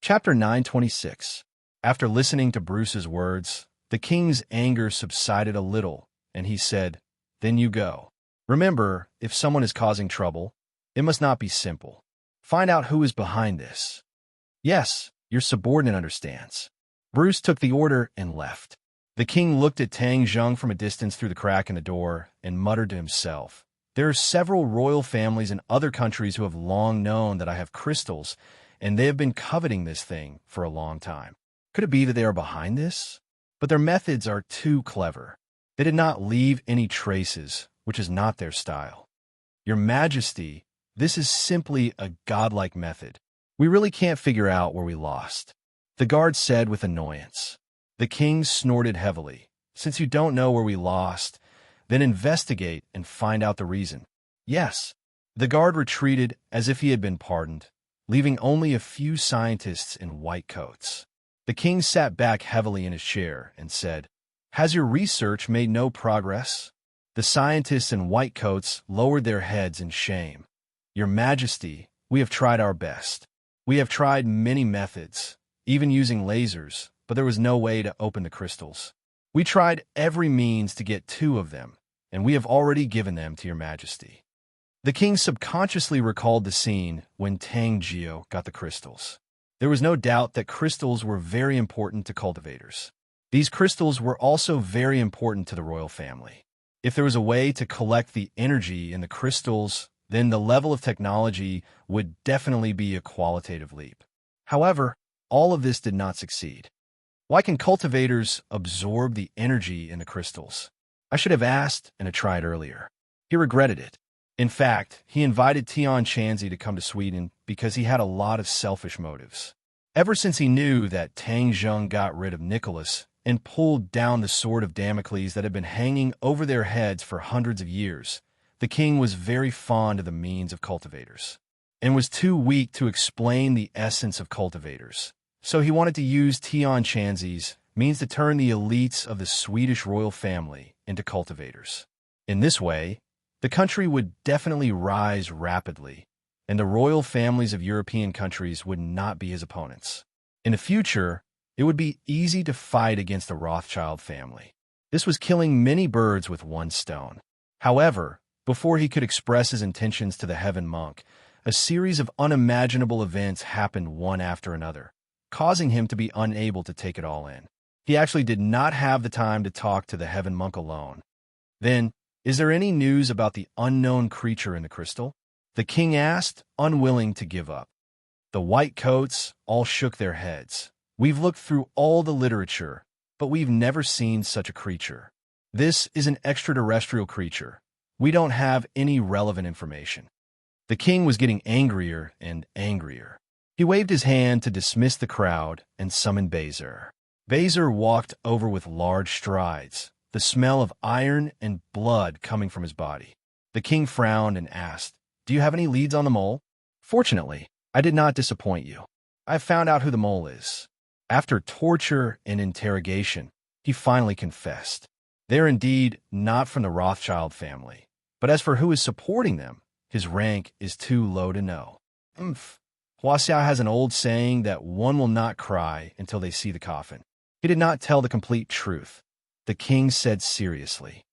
Chapter 926. After listening to Bruce's words, the king's anger subsided a little, and he said, "Then you go. Remember, if someone is causing trouble, it must not be simple. Find out who is behind this." "Yes, your subordinate understands." Bruce took the order and left. The king looked at Tang Zheng from a distance through the crack in the door and muttered to himself, "There are several royal families in other countries who have long known that I have crystals, and they have been coveting this thing for a long time. Could it be that they are behind this? But their methods are too clever. They did not leave any traces, which is not their style. Your Majesty, this is simply a godlike method. We really can't figure out where we lost," the guard said with annoyance. The king snorted heavily. "Since you don't know where we lost, then investigate and find out the reason." "Yes." The guard retreated as if he had been pardoned, leaving only a few scientists in white coats. The king sat back heavily in his chair and said, "Has your research made no progress?" The scientists in white coats lowered their heads in shame. "Your Majesty, we have tried our best. We have tried many methods, even using lasers, but there was no way to open the crystals. We tried every means to get 2 of them, and we have already given them to your Majesty." The king subconsciously recalled the scene when Tang Jio got the crystals. There was no doubt that crystals were very important to cultivators. These crystals were also very important to the royal family. If there was a way to collect the energy in the crystals, then the level of technology would definitely be a qualitative leap. However, all of this did not succeed. Why can cultivators absorb the energy in the crystals? I should have asked and tried earlier. He regretted it. In fact, he invited Tian Chanzi to come to Sweden because he had a lot of selfish motives. Ever since he knew that Tang Zheng got rid of Nicholas and pulled down the sword of Damocles that had been hanging over their heads for hundreds of years, the king was very fond of the means of cultivators, and was too weak to explain the essence of cultivators. So he wanted to use Tian Chanzi's means to turn the elites of the Swedish royal family into cultivators. In this way, the country would definitely rise rapidly, and the royal families of European countries would not be his opponents. In the future, it would be easy to fight against the Rothschild family. This was killing many birds with one stone. However, before he could express his intentions to the Heaven Monk, a series of unimaginable events happened one after another, causing him to be unable to take it all in. He actually did not have the time to talk to the Heaven Monk alone. Then, "Is there any news about the unknown creature in the crystal?" the king asked, unwilling to give up. The white coats all shook their heads. "We've looked through all the literature, but we've never seen such a creature. This is an extraterrestrial creature. We don't have any relevant information." The king was getting angrier and angrier. He waved his hand to dismiss the crowd and summoned Bezer. Bezer walked over with large strides, the smell of iron and blood coming from his body. The king frowned and asked, "Do you have any leads on the mole?" "Fortunately, I did not disappoint you. I have found out who the mole is." After torture and interrogation, he finally confessed. They're indeed not from the Rothschild family, but as for who is supporting them, his rank is too low to know. Huaxia has an old saying that one will not cry until they see the coffin. He did not tell the complete truth. The king said seriously,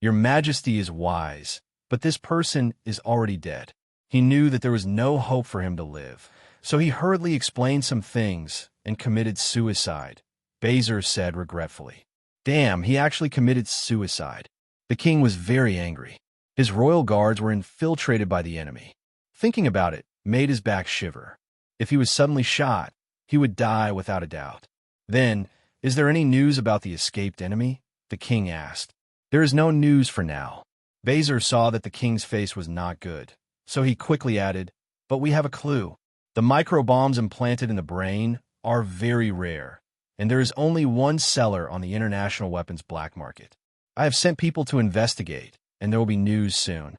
"Your Majesty is wise, but this person is already dead." He knew that there was no hope for him to live, so he hurriedly explained some things and committed suicide, Bezer said regretfully. Damn, he actually committed suicide. The king was very angry. His royal guards were infiltrated by the enemy. Thinking about it made his back shiver. If he was suddenly shot, he would die without a doubt. Then, "Is there any news about the escaped enemy?" the king asked. "There is no news for now." Bezer saw that the king's face was not good, so he quickly added, "But we have a clue. The microbombs implanted in the brain are very rare, and there is only one seller on the international weapons black market. I have sent people to investigate, and there will be news soon."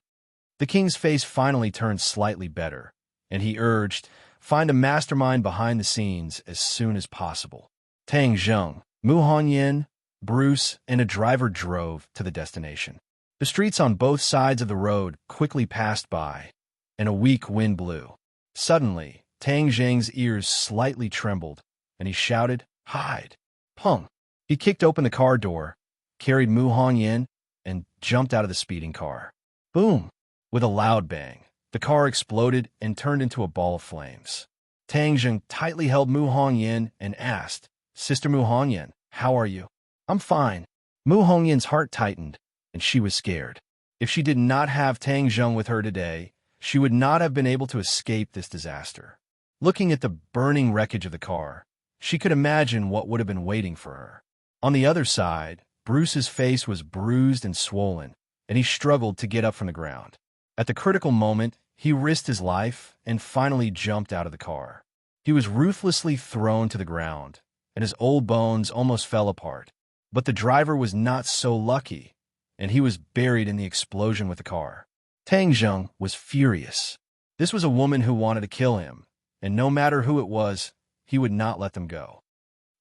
The king's face finally turned slightly better, and he urged, "Find a mastermind behind the scenes as soon as possible." Tang Zheng, Mu Hongyan, Bruce, and a driver drove to the destination. The streets on both sides of the road quickly passed by, and a weak wind blew. Suddenly, Tang Zheng's ears slightly trembled, and he shouted, "Hide!" Pung! He kicked open the car door, carried Mu Hongyan, and jumped out of the speeding car. Boom! With a loud bang, the car exploded and turned into a ball of flames. Tang Zheng tightly held Mu Hongyan and asked, "Sister Mu Hongyan, how are you?" "I'm fine." Mu Hongyan's heart tightened, and she was scared. If she did not have Tang Zheng with her today, she would not have been able to escape this disaster. Looking at the burning wreckage of the car, she could imagine what would have been waiting for her. On the other side, Bruce's face was bruised and swollen, and he struggled to get up from the ground. At the critical moment, he risked his life and finally jumped out of the car. He was ruthlessly thrown to the ground, and his old bones almost fell apart. But the driver was not so lucky, and he was buried in the explosion with the car. Tang Zheng was furious. This was a woman who wanted to kill him, and no matter who it was, he would not let them go.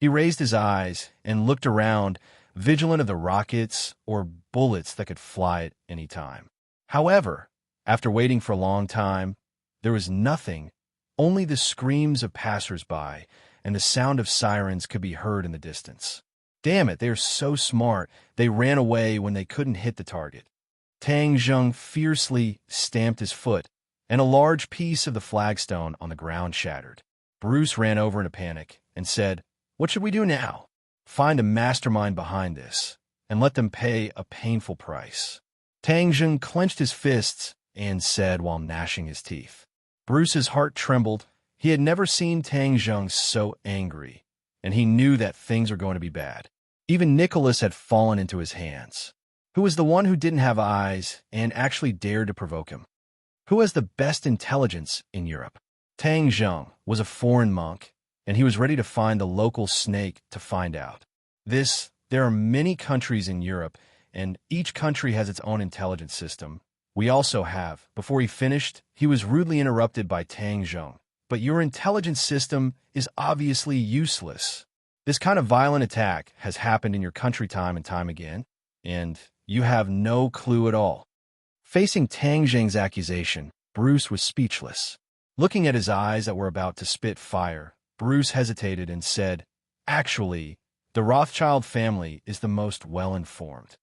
He raised his eyes and looked around, vigilant of the rockets or bullets that could fly at any time. However, after waiting for a long time, there was nothing, only the screams of passers-by, and the sound of sirens could be heard in the distance. Damn it, they are so smart, they ran away when they couldn't hit the target. Tang Zheng fiercely stamped his foot, and a large piece of the flagstone on the ground shattered. Bruce ran over in a panic and said, "What should we do now?" "Find a mastermind behind this, and let them pay a painful price." Tang Zheng clenched his fists and said while gnashing his teeth. Bruce's heart trembled. He had never seen Tang Zheng so angry, and he knew that things were going to be bad. Even Nicholas had fallen into his hands. Who was the one who didn't have eyes and actually dared to provoke him? Who has the best intelligence in Europe? Tang Zheng was a foreign monk, and he was ready to find the local snake to find out. There are many countries in Europe, and each country has its own intelligence system. We also have. Before he finished, he was rudely interrupted by Tang Zheng. "But your intelligence system is obviously useless. This kind of violent attack has happened in your country time and time again, and you have no clue at all." Facing Tang Zheng's accusation, Bruce was speechless. Looking at his eyes that were about to spit fire, Bruce hesitated and said, "Actually, the Rothschild family is the most well-informed."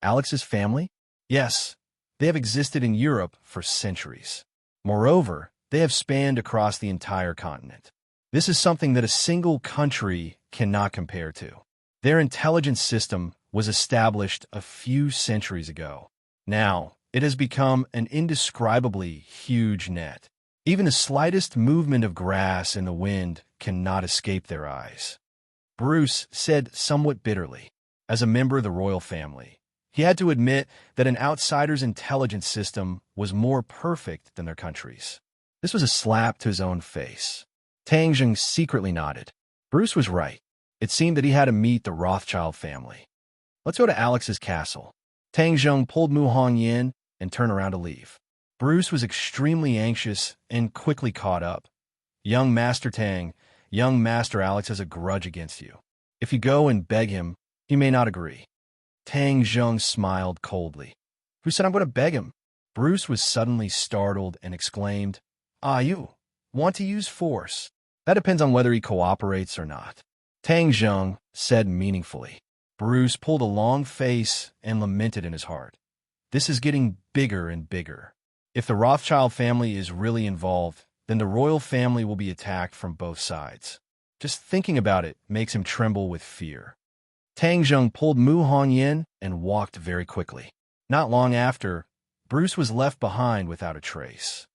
Alex's family? Yes, they have existed in Europe for centuries. Moreover, they have spanned across the entire continent. This is something that a single country cannot compare to. Their intelligence system was established a few centuries ago. Now, it has become an indescribably huge net. Even the slightest movement of grass in the wind cannot escape their eyes. Bruce said somewhat bitterly. As a member of the royal family, he had to admit that an outsider's intelligence system was more perfect than their country's. This was a slap to his own face. Tang Zheng secretly nodded. Bruce was right. It seemed that he had to meet the Rothschild family. "Let's go to Alex's castle." Tang Zheng pulled Mu Hongyan and turned around to leave. Bruce was extremely anxious and quickly caught up. "Young Master Tang, young Master Alex has a grudge against you. If you go and beg him, he may not agree." Tang Zheng smiled coldly. "Who said I'm going to beg him?" Bruce was suddenly startled and exclaimed, "Ah, you want to use force? That depends on whether he cooperates or not." Tang Zheng said meaningfully. Bruce pulled a long face and lamented in his heart. This is getting bigger and bigger. If the Rothschild family is really involved, then the royal family will be attacked from both sides. Just thinking about it makes him tremble with fear. Tang Zheng pulled Mu Hongyan and walked very quickly. Not long after, Bruce was left behind without a trace.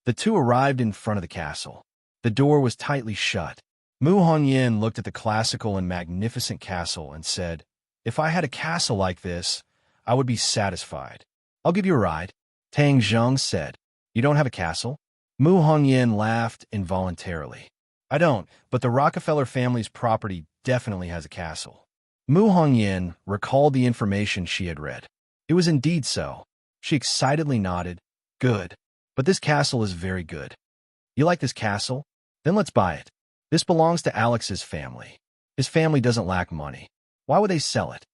The two arrived in front of the castle. The door was tightly shut. Mu Hongyan looked at the classical and magnificent castle and said, "If I had a castle like this, I would be satisfied." "I'll give you a ride," Tang Zheng said. "You don't have a castle?" Mu Hongyan laughed involuntarily. "I don't, but the Rockefeller family's property definitely has a castle." Mu Hongyan recalled the information she had read. It was indeed so. She excitedly nodded. "Good. But this castle is very good." "You like this castle? Then let's buy it. This belongs to Alex's family. His family doesn't lack money. Why would they sell it?"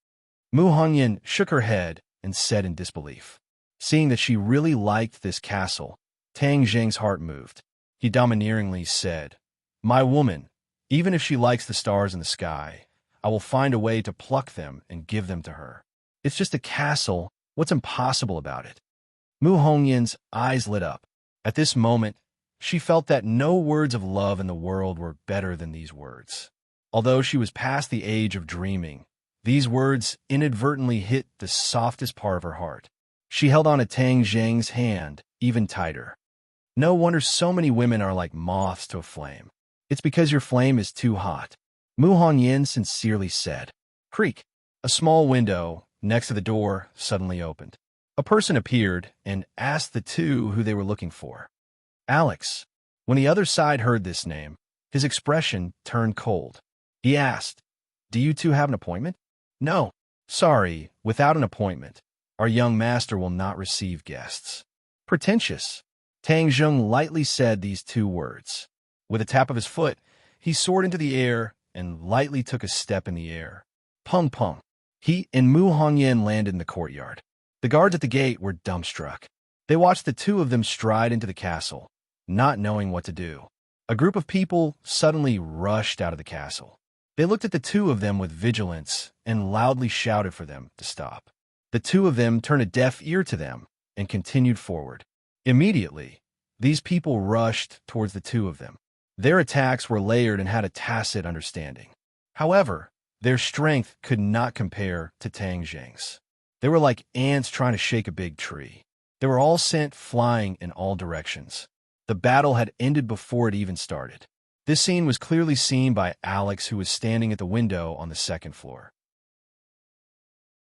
Mu Hongyan shook her head and said in disbelief. Seeing that she really liked this castle, Tang Zheng's heart moved. He domineeringly said, "My woman, even if she likes the stars in the sky, I will find a way to pluck them and give them to her. It's just a castle. What's impossible about it?" Mu Hongyan's eyes lit up. At this moment, she felt that no words of love in the world were better than these words. Although she was past the age of dreaming, these words inadvertently hit the softest part of her heart. She held on to Tang Zheng's hand even tighter. No wonder so many women are like moths to a flame. It's because your flame is too hot, Mu Hongyan sincerely said. Creak. A small window next to the door suddenly opened. A person appeared and asked the two who they were looking for. Alex. When the other side heard this name, his expression turned cold. He asked, "Do you two have an appointment?" "No. Sorry, without an appointment. Our young master will not receive guests." Pretentious. Tang Zheng lightly said these two words. With a tap of his foot, he soared into the air and lightly took a step in the air. Pung pung. He and Mu Hongyan landed in the courtyard. The guards at the gate were dumbstruck. They watched the two of them stride into the castle, not knowing what to do. A group of people suddenly rushed out of the castle. They looked at the two of them with vigilance and loudly shouted for them to stop. The two of them turned a deaf ear to them and continued forward. Immediately, these people rushed towards the two of them. Their attacks were layered and had a tacit understanding. However, their strength could not compare to Tang Zheng's. They were like ants trying to shake a big tree. They were all sent flying in all directions. The battle had ended before it even started. This scene was clearly seen by Alex, who was standing at the window on the second floor.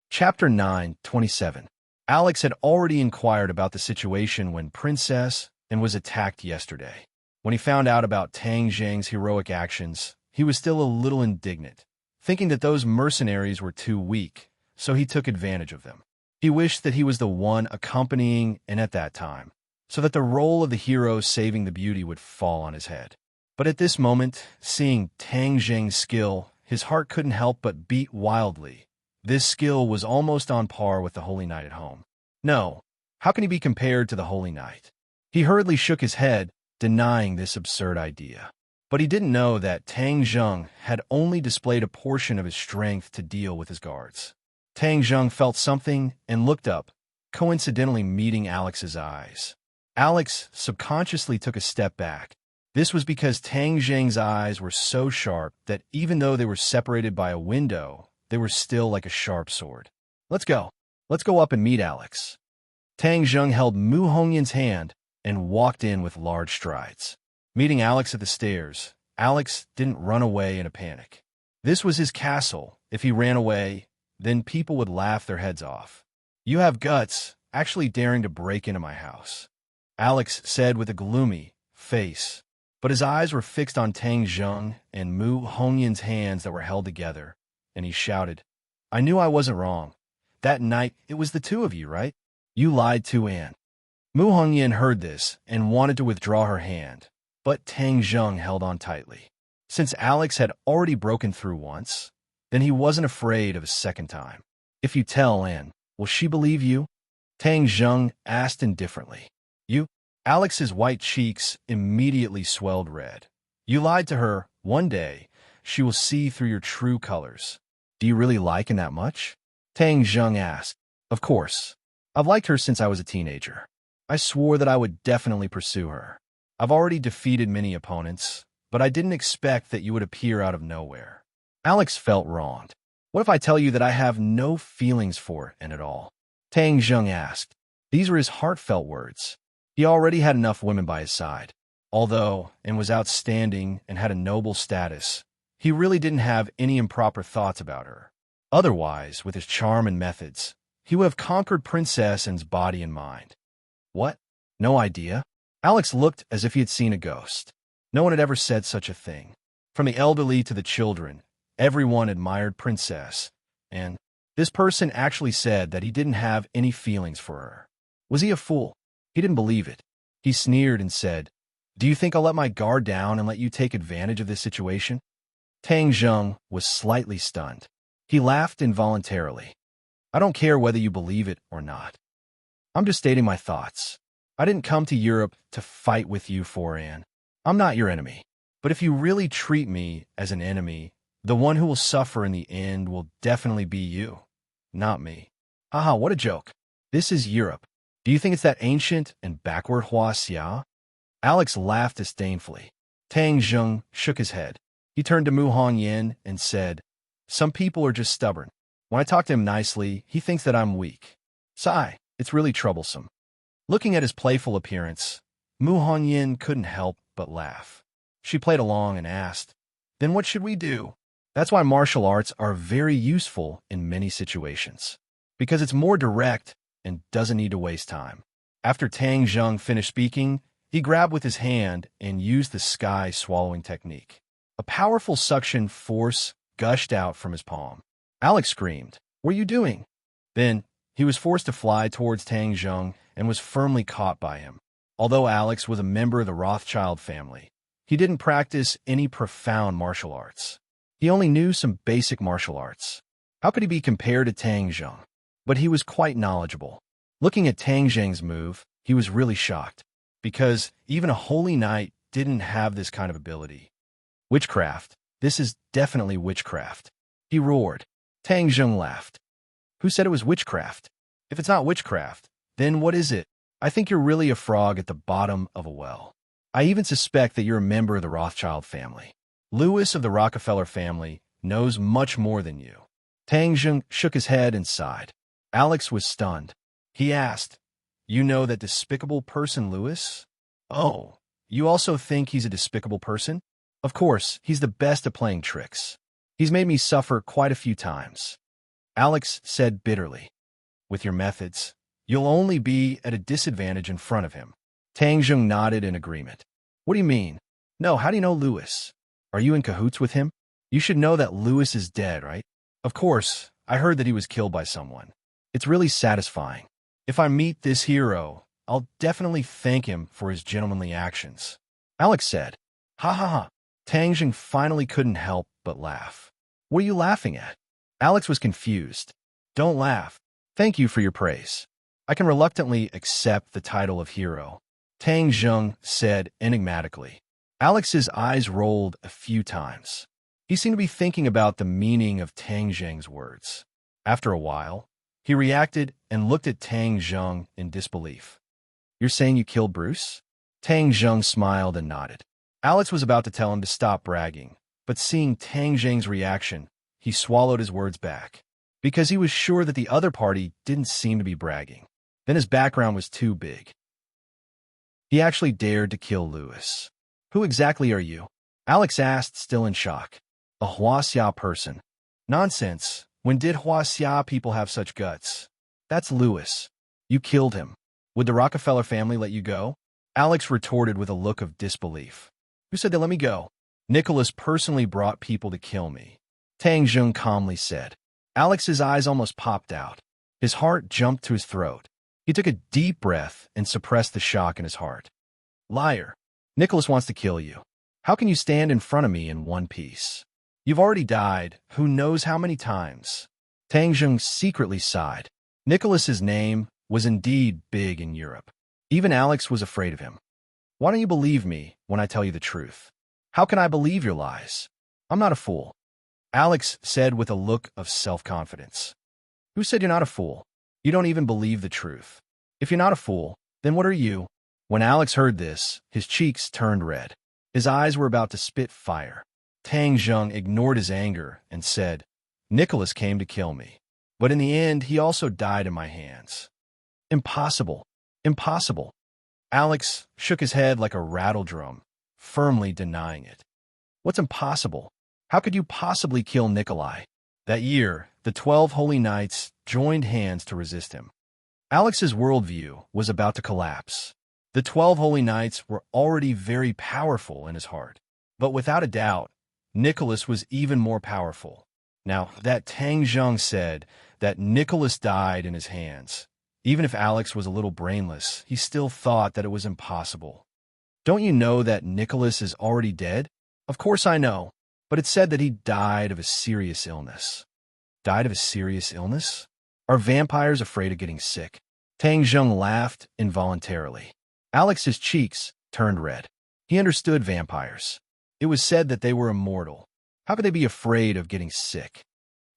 Chapter 9:27. Alex had already inquired about the situation when Princess and was attacked yesterday. When he found out about Tang Zheng's heroic actions, he was still a little indignant, thinking that those mercenaries were too weak, so he took advantage of them. He wished that he was the one accompanying and at that time, so that the role of the hero saving the beauty would fall on his head. But at this moment, seeing Tang Zheng's skill, his heart couldn't help but beat wildly. This skill was almost on par with the Holy Knight at home. No, how can he be compared to the Holy Knight? He hurriedly shook his head, denying this absurd idea. But he didn't know that Tang Zheng had only displayed a portion of his strength to deal with his guards. Tang Zheng felt something and looked up, coincidentally meeting Alex's eyes. Alex subconsciously took a step back. This was because Tang Zheng's eyes were so sharp that even though they were separated by a window, they were still like a sharp sword. Let's go. Let's go up and meet Alex." Tang Zheng held Mu Hongyan's hand and walked in with large strides. Meeting Alex at the stairs, Alex didn't run away in a panic. This was his castle. If he ran away, then people would laugh their heads off. "You have guts, actually daring to break into my house," Alex said with a gloomy face. But his eyes were fixed on Tang Zheng and Mu Hongyan's hands that were held together, and he shouted, "I knew I wasn't wrong. That night, it was the two of you, right? You lied to Anne." Mu Hongyan heard this and wanted to withdraw her hand, but Tang Zheng held on tightly. Since Alex had already broken through once, then he wasn't afraid of a second time. "If you tell Anne, will she believe you?" Tang Zheng asked indifferently. "You?" Alex's white cheeks immediately swelled red. "You lied to her. One day, she will see through your true colors." "Do you really like him that much?" Tang Zheng asked. "Of course. I've liked her since I was a teenager. I swore that I would definitely pursue her. I've already defeated many opponents, but I didn't expect that you would appear out of nowhere." Alex felt wronged. "What if I tell you that I have no feelings for Anne at all?" Tang Zheng asked. These were his heartfelt words. He already had enough women by his side. Although Anne was outstanding and had a noble status, he really didn't have any improper thoughts about her. Otherwise, with his charm and methods, he would have conquered Princess Anne's body and mind. What? No idea? Alex looked as if he had seen a ghost. No one had ever said such a thing. From the elderly to the children, everyone admired Princess, and this person actually said that he didn't have any feelings for her. Was he a fool? He didn't believe it. He sneered and said, "Do you think I'll let my guard down and let you take advantage of this situation?" Tang Zheng was slightly stunned. He laughed involuntarily. "I don't care whether you believe it or not. I'm just stating my thoughts. I didn't come to Europe to fight with you for Anne. I'm not your enemy. But if you really treat me as an enemy, the one who will suffer in the end will definitely be you, not me. Haha, what a joke. This is Europe. Do you think it's that ancient and backward Huaxia? Alex laughed disdainfully. Tang Zheng shook his head. He turned to Mu Hongyan and said, "Some people are just stubborn. When I talk to him nicely, he thinks that I'm weak. Sigh, it's really troublesome." Looking at his playful appearance, Mu Hongyan couldn't help but laugh. She played along and asked, "Then what should we do?" That's why martial arts are very useful in many situations. Because it's more direct and doesn't need to waste time. After Tang Zheng finished speaking, he grabbed with his hand and used the sky swallowing technique. A powerful suction force gushed out from his palm. Alex screamed, "What are you doing?" Then, he was forced to fly towards Tang Zheng and was firmly caught by him. Although Alex was a member of the Rothschild family, he didn't practice any profound martial arts. He only knew some basic martial arts. How could he be compared to Tang Zheng? But he was quite knowledgeable. Looking at Tang Zheng's move, he was really shocked, because even a holy knight didn't have this kind of ability. Witchcraft. This is definitely witchcraft. He roared. Tang Zheng laughed. Who said it was witchcraft? If it's not witchcraft, then what is it? I think you're really a frog at the bottom of a well. I even suspect that you're a member of the Rothschild family. Louis of the Rockefeller family knows much more than you. Tang Zheng shook his head and sighed. Alex was stunned. He asked, "You know that despicable person, Louis?" "Oh, you also think he's a despicable person?" "Of course, he's the best at playing tricks. He's made me suffer quite a few times." Alex said bitterly, "With your methods, you'll only be at a disadvantage in front of him." Tang Zheng nodded in agreement. "What do you mean?" "No, how do you know Louis? Are you in cahoots with him? You should know that Louis is dead, right?" "Of course, I heard that he was killed by someone. It's really satisfying. If I meet this hero, I'll definitely thank him for his gentlemanly actions." Alex said, "Ha ha ha." Tang Zheng finally couldn't help but laugh. "What are you laughing at?" Alex was confused. "Don't laugh. Thank you for your praise. I can reluctantly accept the title of hero," Tang Zheng said enigmatically. Alex's eyes rolled a few times. He seemed to be thinking about the meaning of Tang Zheng's words. After a while, he reacted and looked at Tang Zheng in disbelief. "You're saying you killed Bruce?" Tang Zheng smiled and nodded. Alex was about to tell him to stop bragging, but seeing Tang Zheng's reaction, he swallowed his words back, because he was sure that the other party didn't seem to be bragging. Then his background was too big. He actually dared to kill Louis. "Who exactly are you?" Alex asked, still in shock. "A Huaxia person." "Nonsense. When did Huaxia people have such guts?" "That's Louis. You killed him. Would the Rockefeller family let you go?" Alex retorted with a look of disbelief. "Who said they let me go?" "Nicholas personally brought people to kill me," Tang Zheng calmly said. Alex's eyes almost popped out. His heart jumped to his throat. He took a deep breath and suppressed the shock in his heart. "Liar. Nicholas wants to kill you. How can you stand in front of me in one piece? You've already died, who knows how many times." Tang Zheng secretly sighed. Nicholas's name was indeed big in Europe. Even Alex was afraid of him. "Why don't you believe me when I tell you the truth?" "How can I believe your lies? I'm not a fool," Alex said with a look of self-confidence. "Who said you're not a fool? You don't even believe the truth. If you're not a fool, then what are you?" When Alex heard this, his cheeks turned red. His eyes were about to spit fire. Tang Zheng ignored his anger and said, "Nicholas came to kill me. But in the end, he also died in my hands." "Impossible. Impossible." Alex shook his head like a rattle drum, firmly denying it. "What's impossible? How could you possibly kill Nikolai?" That year, the 12 holy knights joined hands to resist him. Alex's worldview was about to collapse. The 12 holy knights were already very powerful in his heart. But without a doubt, Nicholas was even more powerful. Now, that Tang Zheng said that Nicholas died in his hands. Even if Alex was a little brainless, he still thought that it was impossible. "Don't you know that Nicholas is already dead?" "Of course I know, but it said that he died of a serious illness." "Died of a serious illness? Are vampires afraid of getting sick?" Tang Zheng laughed involuntarily. Alex's cheeks turned red. He understood vampires. It was said that they were immortal. How could they be afraid of getting sick?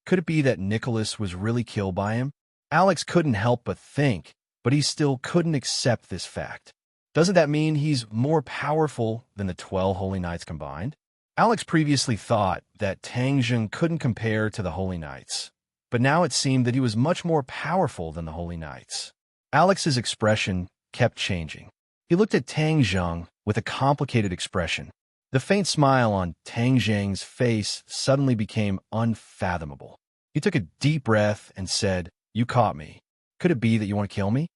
Could it be that Nicholas was really killed by him? Alex couldn't help but think, but he still couldn't accept this fact. Doesn't that mean he's more powerful than the 12 Holy Knights combined? Alex previously thought that Tang Zheng couldn't compare to the Holy Knights, but now it seemed that he was much more powerful than the Holy Knights. Alex's expression kept changing. He looked at Tang Zheng with a complicated expression. The faint smile on Tang Zheng's face suddenly became unfathomable. He took a deep breath and said, "You caught me. Could it be that you want to kill me?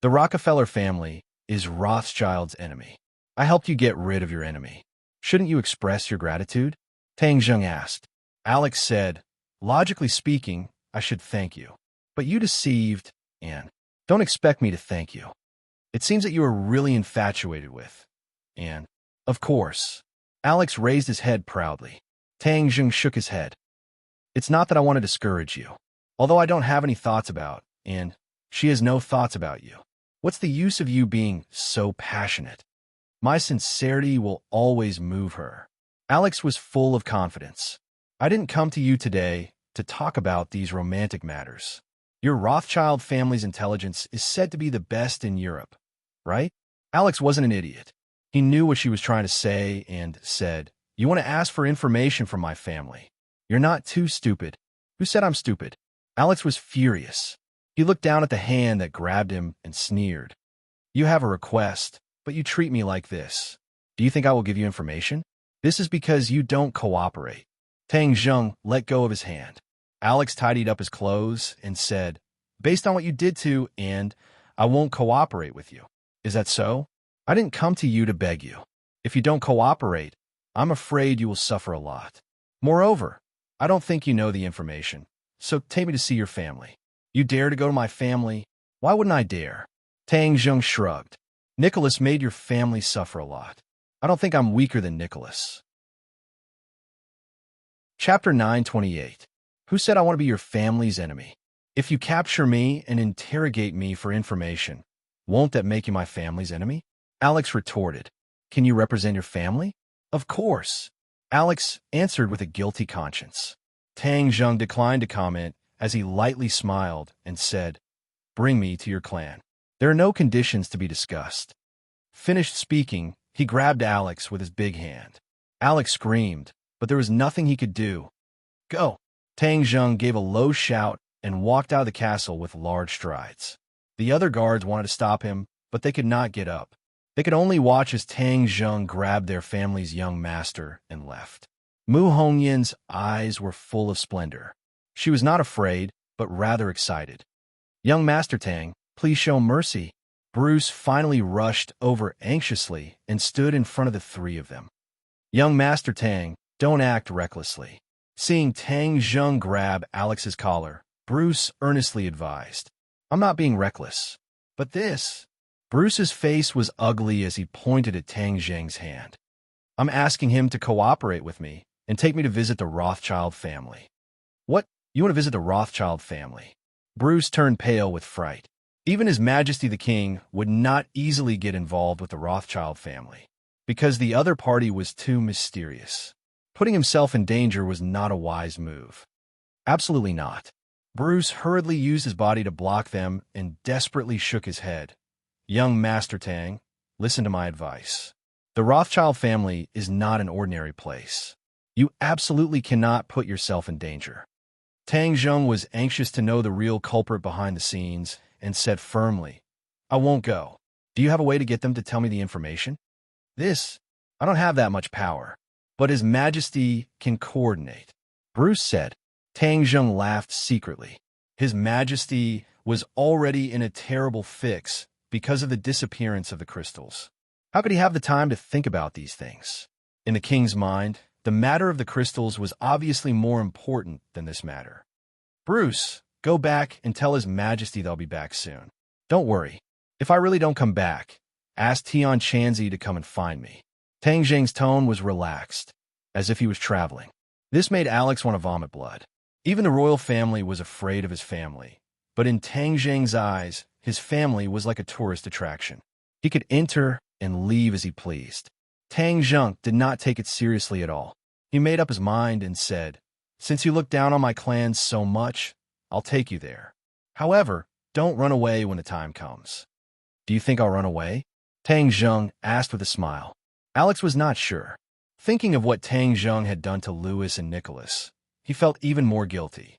The Rockefeller family is Rothschild's enemy. I helped you get rid of your enemy. Shouldn't you express your gratitude?" Tang Zheng asked. Alex said, "Logically speaking, I should thank you. But you deceived, and don't expect me to thank you. It seems that you are really infatuated with, and, of course." Alex raised his head proudly. Tang Zheng shook his head. "It's not that I want to discourage you, although I don't have any thoughts about, and she has no thoughts about you. What's the use of you being so passionate? My sincerity will always move her." Alex was full of confidence. "I didn't come to you today to talk about these romantic matters. Your Rothschild family's intelligence is said to be the best in Europe, right?" Alex wasn't an idiot. He knew what she was trying to say and said, "You want to ask for information from my family. You're not too stupid." "Who said I'm stupid?" Alex was furious. He looked down at the hand that grabbed him and sneered. "You have a request, but you treat me like this. Do you think I will give you information? This is because you don't cooperate." Tang Zheng let go of his hand. Alex tidied up his clothes and said, "Based on what you did to, and I won't cooperate with you. Is that so? I didn't come to you to beg you. If you don't cooperate, I'm afraid you will suffer a lot. Moreover, I don't think you know the information, so take me to see your family." "You dare to go to my family? Why wouldn't I dare?" Tang Zheng shrugged. "Nicholas made your family suffer a lot. I don't think I'm weaker than Nicholas." Chapter 928. Who said I want to be your family's enemy? If you capture me and interrogate me for information, won't that make you my family's enemy? Alex retorted. "Can you represent your family?" "Of course." Alex answered with a guilty conscience. Tang Zheng declined to comment as he lightly smiled and said, "Bring me to your clan. There are no conditions to be discussed." Finished speaking, he grabbed Alex with his big hand. Alex screamed, but there was nothing he could do. "Go!" Tang Zheng gave a low shout and walked out of the castle with large strides. The other guards wanted to stop him, but they could not get up. They could only watch as Tang Zheng grabbed their family's young master and left. Mu Hongyan's eyes were full of splendor. She was not afraid, but rather excited. "Young Master Tang, please show mercy." Bruce finally rushed over anxiously and stood in front of the three of them. "Young Master Tang, don't act recklessly." Seeing Tang Zheng grab Alex's collar, Bruce earnestly advised, "I'm not being reckless, but this..." Bruce's face was ugly as he pointed at Tang Zheng's hand. "I'm asking him to cooperate with me and take me to visit the Rothschild family." "What? You want to visit the Rothschild family?" Bruce turned pale with fright. Even His Majesty the King would not easily get involved with the Rothschild family, because the other party was too mysterious. Putting himself in danger was not a wise move. Absolutely not. Bruce hurriedly used his body to block them and desperately shook his head. "Young Master Tang, listen to my advice. The Rothschild family is not an ordinary place. You absolutely cannot put yourself in danger." Tang Zheng was anxious to know the real culprit behind the scenes and said firmly, "I won't go. Do you have a way to get them to tell me the information?" I don't have that much power, but His Majesty can coordinate," Bruce said. Tang Zheng laughed secretly. His Majesty was already in a terrible fix because of the disappearance of the crystals. How could he have the time to think about these things? In the king's mind, the matter of the crystals was obviously more important than this matter. "Bruce, go back and tell His Majesty they'll be back soon. Don't worry. If I really don't come back, ask Tian Chanzi to come and find me." Tang Zheng's tone was relaxed, as if he was traveling. This made Alex want to vomit blood. Even the royal family was afraid of his family, but in Tang Zheng's eyes, his family was like a tourist attraction. He could enter and leave as he pleased. Tang Zheng did not take it seriously at all. He made up his mind and said, "Since you look down on my clan so much, I'll take you there. However, don't run away when the time comes." "Do you think I'll run away?" Tang Zheng asked with a smile. Alex was not sure. Thinking of what Tang Zheng had done to Louis and Nicholas, he felt even more guilty.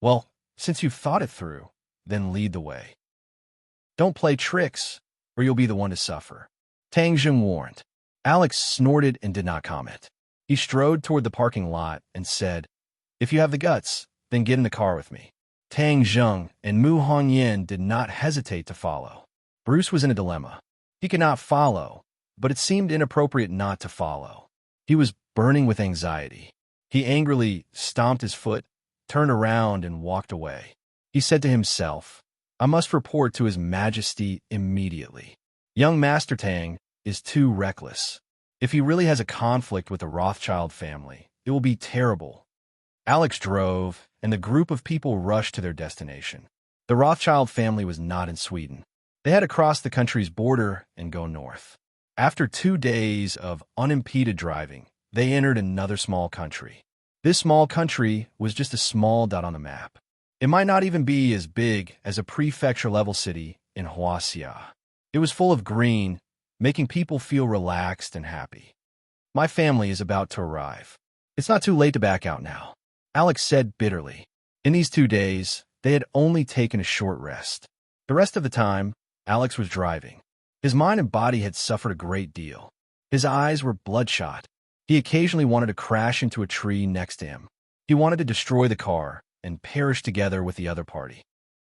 "Well, since you've thought it through, then lead the way. Don't play tricks, or you'll be the one to suffer," Tang Zheng warned. Alex snorted and did not comment. He strode toward the parking lot and said, "If you have the guts, then get in the car with me." Tang Zheng and Mu Hongyan did not hesitate to follow. Bruce was in a dilemma. He could not follow, but it seemed inappropriate not to follow. He was burning with anxiety. He angrily stomped his foot, turned around, and walked away. He said to himself, "I must report to His Majesty immediately. Young Master Tang is too reckless. If he really has a conflict with the Rothschild family, it will be terrible." Alex drove, and the group of people rushed to their destination. The Rothschild family was not in Sweden. They had to cross the country's border and go north. After 2 days of unimpeded driving, they entered another small country. This small country was just a small dot on the map. It might not even be as big as a prefecture-level city in Huaxia. It was full of green, making people feel relaxed and happy. "My family is about to arrive. It's not too late to back out now," Alex said bitterly. In these 2 days, they had only taken a short rest. The rest of the time, Alex was driving. His mind and body had suffered a great deal. His eyes were bloodshot. He occasionally wanted to crash into a tree next to him. He wanted to destroy the car and perish together with the other party.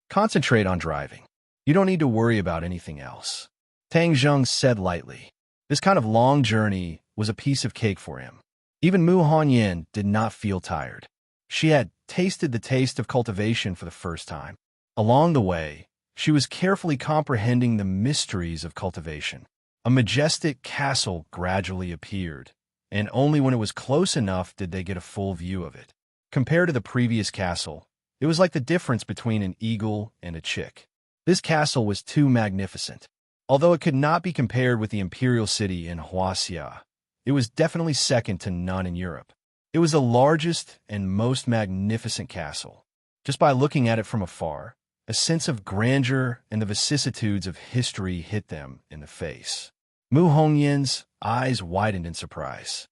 "Concentrate on driving. You don't need to worry about anything else," Tang Zheng said lightly. This kind of long journey was a piece of cake for him. Even Mu Hongyan did not feel tired. She had tasted the taste of cultivation for the first time. Along the way, she was carefully comprehending the mysteries of cultivation. A majestic castle gradually appeared, and only when it was close enough did they get a full view of it. Compared to the previous castle, it was like the difference between an eagle and a chick. This castle was too magnificent. Although it could not be compared with the imperial city in Huaxia, it was definitely second to none in Europe. It was the largest and most magnificent castle. Just by looking at it from afar, a sense of grandeur and the vicissitudes of history hit them in the face. Mu Hongyan's eyes widened in surprise.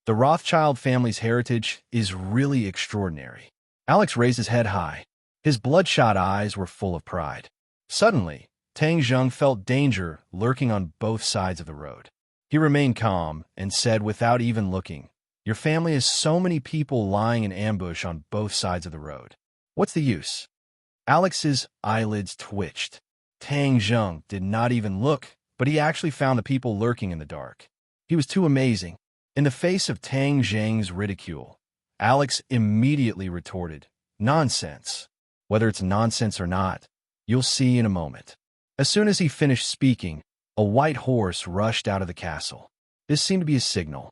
The Rothschild family's heritage is really extraordinary. Alex raised his head high. His bloodshot eyes were full of pride. Suddenly, Tang Zheng felt danger lurking on both sides of the road. He remained calm and said without even looking, "Your family has so many people lying in ambush on both sides of the road. What's the use?" Alex's eyelids twitched. Tang Zheng did not even look, but he actually found the people lurking in the dark. He was too amazing. In the face of Tang Zheng's ridicule, Alex immediately retorted, "Nonsense. Whether it's nonsense or not, you'll see in a moment." As soon as he finished speaking, a white horse rushed out of the castle. This seemed to be a signal.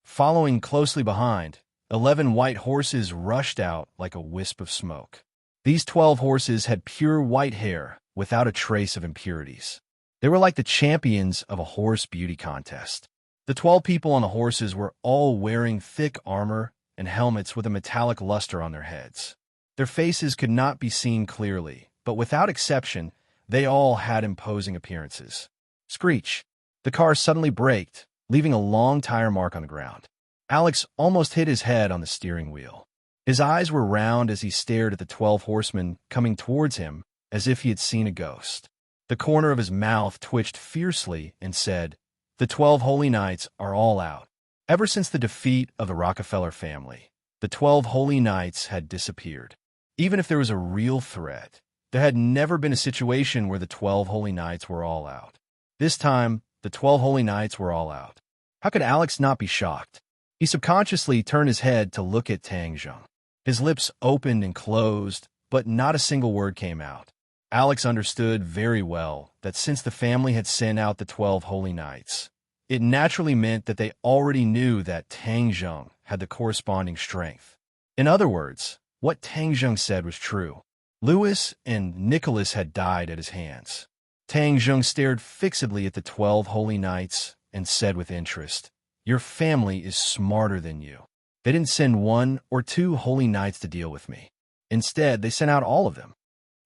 Following closely behind, 11 white horses rushed out like a wisp of smoke. These 12 horses had pure white hair without a trace of impurities. They were like the champions of a horse beauty contest. The 12 people on the horses were all wearing thick armor and helmets with a metallic luster on their heads. Their faces could not be seen clearly, but without exception, they all had imposing appearances. Screech! The car suddenly braked, leaving a long tire mark on the ground. Alex almost hit his head on the steering wheel. His eyes were round as he stared at the 12 horsemen coming towards him as if he had seen a ghost. The corner of his mouth twitched fiercely and said, "The 12 holy knights are all out." Ever since the defeat of the Rockefeller family, the 12 holy knights had disappeared. Even if there was a real threat, there had never been a situation where the 12 holy knights were all out. This time, the 12 holy knights were all out. How could Alex not be shocked? He subconsciously turned his head to look at Tang Zheng. His lips opened and closed, but not a single word came out. Alex understood very well that since the family had sent out the 12 holy knights, it naturally meant that they already knew that Tang Zheng had the corresponding strength. In other words, what Tang Zheng said was true. Louis and Nicholas had died at his hands. Tang Zheng stared fixedly at the 12 holy knights, and said with interest, "Your family is smarter than you. They didn't send 1 or 2 holy knights to deal with me. Instead, they sent out all of them."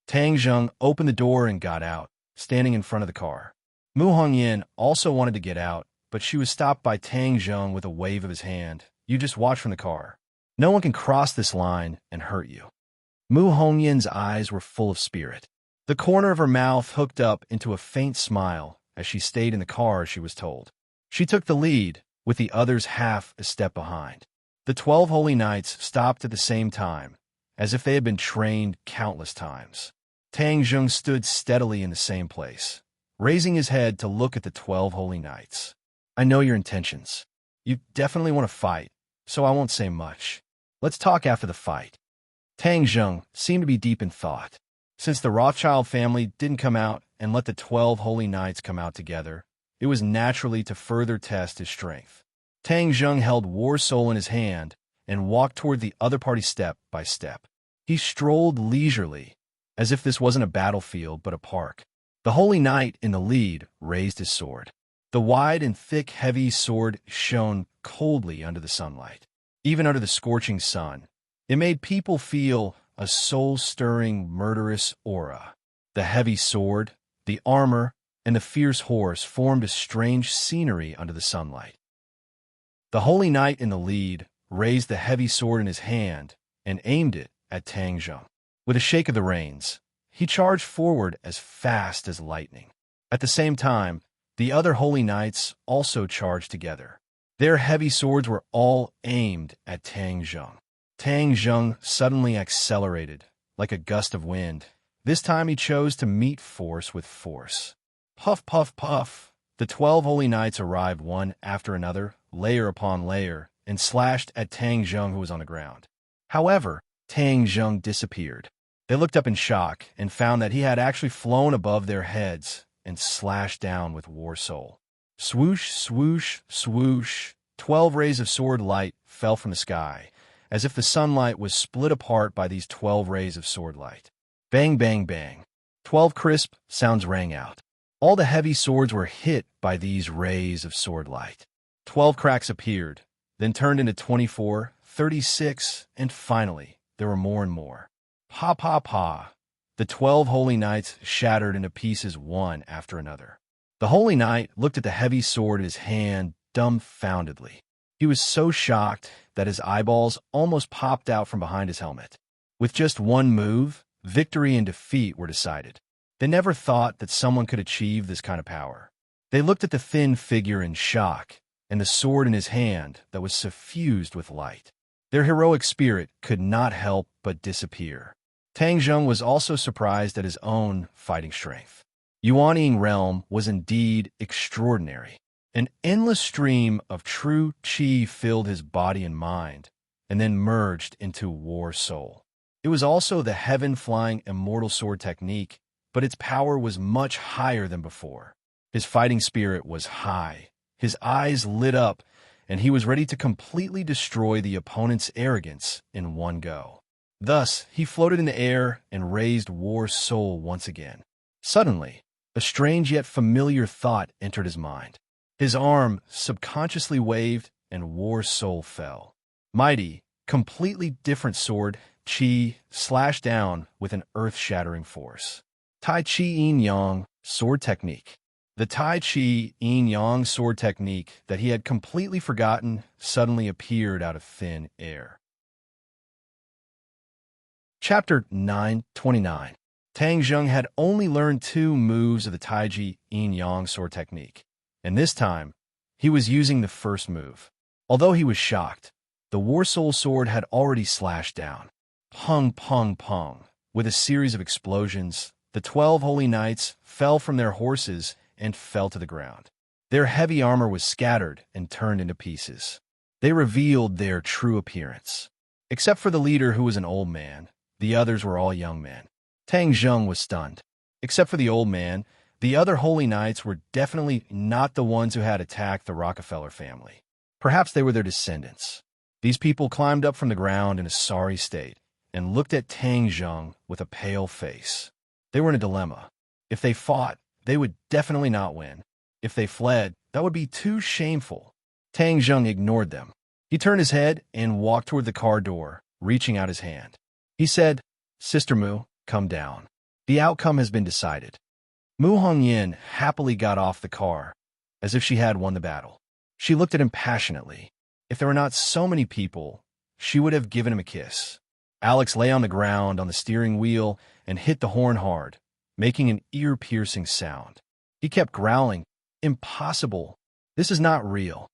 Tang Zheng opened the door and got out, standing in front of the car. Mu Hongyan also wanted to get out, but she was stopped by Tang Zheng with a wave of his hand. "You just watch from the car. No one can cross this line and hurt you." Mu Hongyan's eyes were full of spirit. The corner of her mouth hooked up into a faint smile as she stayed in the car as she was told. She took the lead, with the others half a step behind. The 12 holy knights stopped at the same time, as if they had been trained countless times. Tang Zheng stood steadily in the same place, raising his head to look at the 12 holy knights. "I know your intentions. You definitely want to fight, so I won't say much. Let's talk after the fight." Tang Zheng seemed to be deep in thought. Since the Rothschild family didn't come out and let the 12 holy knights come out together, it was naturally to further test his strength. Tang Zheng held War Soul in his hand and walked toward the other party step by step. He strolled leisurely, as if this wasn't a battlefield but a park. The holy knight in the lead raised his sword. The wide and thick, heavy sword shone coldly under the sunlight. Even under the scorching sun, it made people feel a soul-stirring, murderous aura. The heavy sword, the armor, and the fierce horse formed a strange scenery under the sunlight. The holy knight in the lead raised the heavy sword in his hand and aimed it at Tang Zheng. With a shake of the reins, he charged forward as fast as lightning. At the same time, the other holy knights also charged together. Their heavy swords were all aimed at Tang Zheng. Tang Zheng suddenly accelerated, like a gust of wind. This time he chose to meet force with force. Puff, puff, puff. The 12 holy knights arrived one after another, layer upon layer, and slashed at Tang Zheng, who was on the ground. However, Tang Zheng disappeared. They looked up in shock and found that he had actually flown above their heads and slashed down with War Soul. Swoosh, swoosh, swoosh. 12 rays of sword light fell from the sky, as if the sunlight was split apart by these 12 rays of sword light. Bang, bang, bang. 12 crisp sounds rang out. All the heavy swords were hit by these rays of sword light. 12 cracks appeared, then turned into 24, 36, and finally, there were more and more. Pa, pa, pa. The 12 holy knights shattered into pieces one after another. The holy knight looked at the heavy sword in his hand dumbfoundedly. He was so shocked that his eyeballs almost popped out from behind his helmet. With just one move, victory and defeat were decided. They never thought that someone could achieve this kind of power. They looked at the thin figure in shock and the sword in his hand that was suffused with light. Their heroic spirit could not help but disappear. Tang Zheng was also surprised at his own fighting strength. Yuanying realm was indeed extraordinary. An endless stream of true qi filled his body and mind, and then merged into War Soul. It was also the heaven-flying immortal sword technique, but its power was much higher than before. His fighting spirit was high. His eyes lit up, and he was ready to completely destroy the opponent's arrogance in one go. Thus, he floated in the air and raised War Soul once again. Suddenly, a strange yet familiar thought entered his mind. His arm subconsciously waved, and War Soul fell. Mighty, completely different sword, Qi, slashed down with an earth-shattering force. Tai Chi Yin Yang sword technique. The Tai Chi Yin Yang sword technique that he had completely forgotten suddenly appeared out of thin air. Chapter 929. Tang Zheng had only learned 2 moves of the Tai Chi Yin Yang sword technique, and this time, he was using the first move. Although he was shocked, the War Soul sword had already slashed down. Pung, pung, pung. With a series of explosions, the 12 holy knights fell from their horses and fell to the ground. Their heavy armor was scattered and turned into pieces. They revealed their true appearance. Except for the leader, who was an old man, the others were all young men. Tang Zheng was stunned. Except for the old man, the other holy knights were definitely not the ones who had attacked the Rockefeller family. Perhaps they were their descendants. These people climbed up from the ground in a sorry state and looked at Tang Zheng with a pale face. They were in a dilemma. If they fought, they would definitely not win. If they fled, That would be too shameful. Tang Zheng ignored them. He turned his head and walked toward the car door, reaching out his hand. He said, "Sister Mu, come down. The outcome has been decided." Mu Hongyan happily got off the car, as if she had won the battle. She looked at him passionately. If there were not so many people, she would have given him a kiss. Alex lay on the ground on the steering wheel and hit the horn hard, making an ear-piercing sound. He kept growling, "Impossible. This is not real."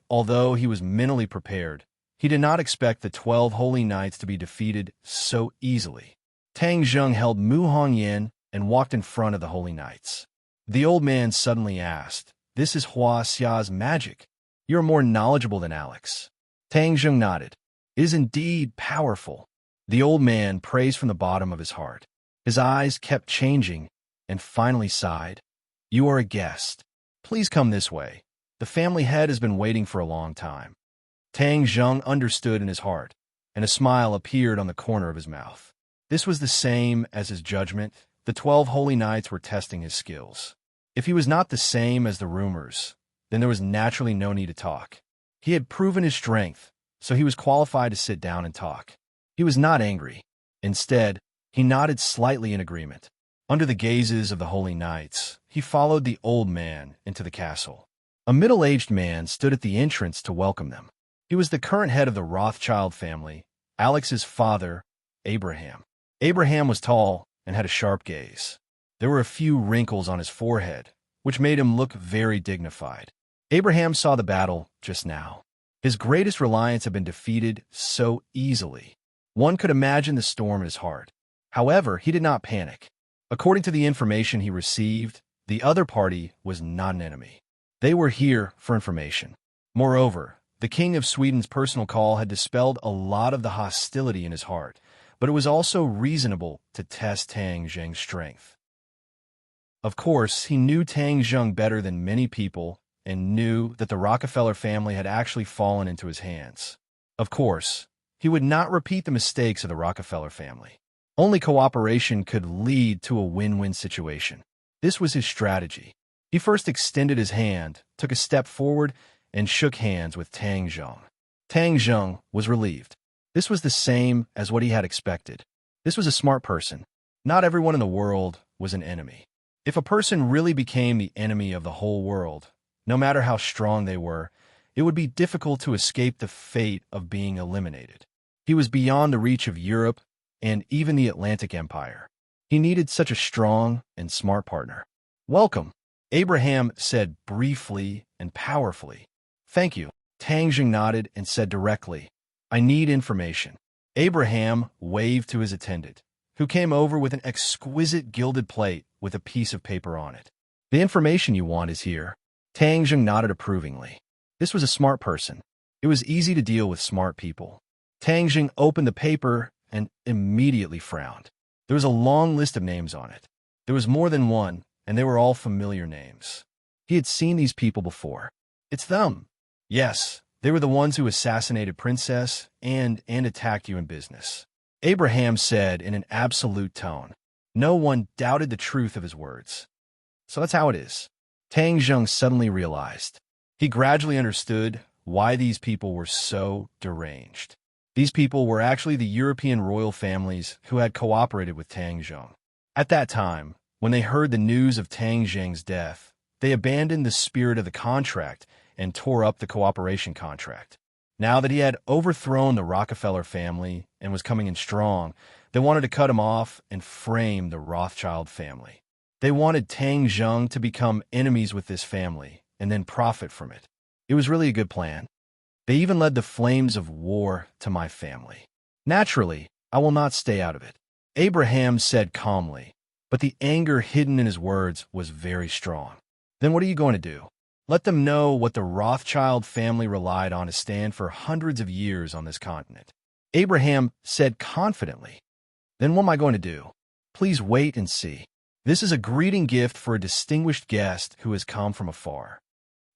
Although he was mentally prepared, he did not expect the 12 holy knights to be defeated so easily. Tang Zheng held Mu Hongyan and walked in front of the holy knights. The old man suddenly asked, "This is Hua Xia's magic. You are more knowledgeable than Alex." Tang Zheng nodded. "It is indeed powerful." The old man praised from the bottom of his heart. His eyes kept changing and finally sighed. "You are a guest. Please come this way. The family head has been waiting for a long time." Tang Zheng understood in his heart, and a smile appeared on the corner of his mouth. This was the same as his judgment. The 12 holy knights were testing his skills. If he was not the same as the rumors, then there was naturally no need to talk. He had proven his strength, so he was qualified to sit down and talk. He was not angry. Instead, he nodded slightly in agreement. Under the gazes of the holy knights, he followed the old man into the castle. A middle-aged man stood at the entrance to welcome them. He was the current head of the Rothschild family, Alex's father, Abraham. Abraham was tall and had a sharp gaze. There were a few wrinkles on his forehead, which made him look very dignified. Abraham saw the battle just now. His greatest reliance had been defeated so easily. One could imagine the storm in his heart. However, he did not panic. According to the information he received, the other party was not an enemy. They were here for information. Moreover, the King of Sweden's personal call had dispelled a lot of the hostility in his heart, but it was also reasonable to test Tang Zheng's strength. Of course, he knew Tang Zheng better than many people and knew that the Rockefeller family had actually fallen into his hands. Of course, he would not repeat the mistakes of the Rockefeller family. Only cooperation could lead to a win-win situation. This was his strategy. He first extended his hand, took a step forward, and shook hands with Tang Zheng. Tang Zheng was relieved. This was the same as what he had expected. This was a smart person. Not everyone in the world was an enemy. If a person really became the enemy of the whole world, no matter how strong they were, it would be difficult to escape the fate of being eliminated. He was beyond the reach of Europe and even the Atlantic Empire. He needed such a strong and smart partner. "Welcome," Abraham said briefly and powerfully. "Thank you." Tang Zheng nodded and said directly, "I need information." Abraham waved to his attendant, who came over with an exquisite gilded plate with a piece of paper on it. "The information you want is here." Tang Zheng nodded approvingly. This was a smart person. It was easy to deal with smart people. Tang Zheng opened the paper and immediately frowned. There was a long list of names on it. There was more than one, and they were all familiar names. He had seen these people before. "It's them." "Yes, they were the ones who assassinated Princess and attacked you in business," Abraham said in an absolute tone. No one doubted the truth of his words. "So that's how it is." Tang Zheng suddenly realized. He gradually understood why these people were so deranged. These people were actually the European royal families who had cooperated with Tang Zheng. At that time, when they heard the news of Tang Zheng's death, they abandoned the spirit of the contract and tore up the cooperation contract. Now that he had overthrown the Rockefeller family and was coming in strong, they wanted to cut him off and frame the Rothschild family. They wanted Tang Zheng to become enemies with this family and then profit from it. It was really a good plan. They even led the flames of war to my family. Naturally, I will not stay out of it, Abraham said calmly, but the anger hidden in his words was very strong. Then what are you going to do? Let them know what the Rothschild family relied on to stand for hundreds of years on this continent. Abraham said confidently. Then what am I going to do? Please wait and see. This is a greeting gift for a distinguished guest who has come from afar.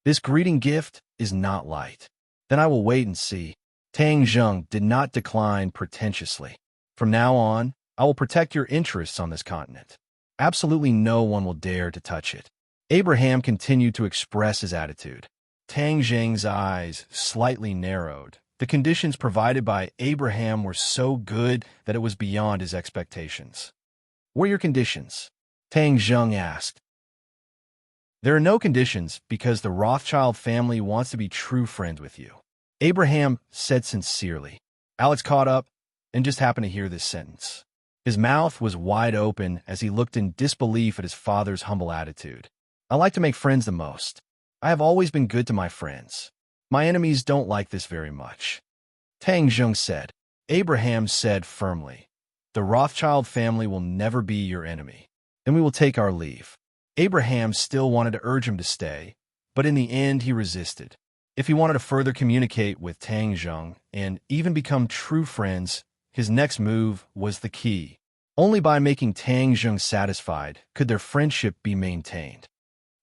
This greeting gift is not light. Then I will wait and see. Tang Zheng did not decline pretentiously. From now on, I will protect your interests on this continent. Absolutely no one will dare to touch it. Abraham continued to express his attitude. Tang Zheng's eyes slightly narrowed. The conditions provided by Abraham were so good that it was beyond his expectations. "What are your conditions?" Tang Zheng asked. "There are no conditions because the Rothschild family wants to be true friends with you," Abraham said sincerely. Alex caught up and just happened to hear this sentence. His mouth was wide open as he looked in disbelief at his father's humble attitude. "I like to make friends the most. I have always been good to my friends. My enemies don't like this very much," Tang Zheng said. Abraham said firmly, "The Rothschild family will never be your enemy, and we will take our leave." Abraham still wanted to urge him to stay, but in the end he resisted. If he wanted to further communicate with Tang Zheng and even become true friends, his next move was the key. Only by making Tang Zheng satisfied could their friendship be maintained.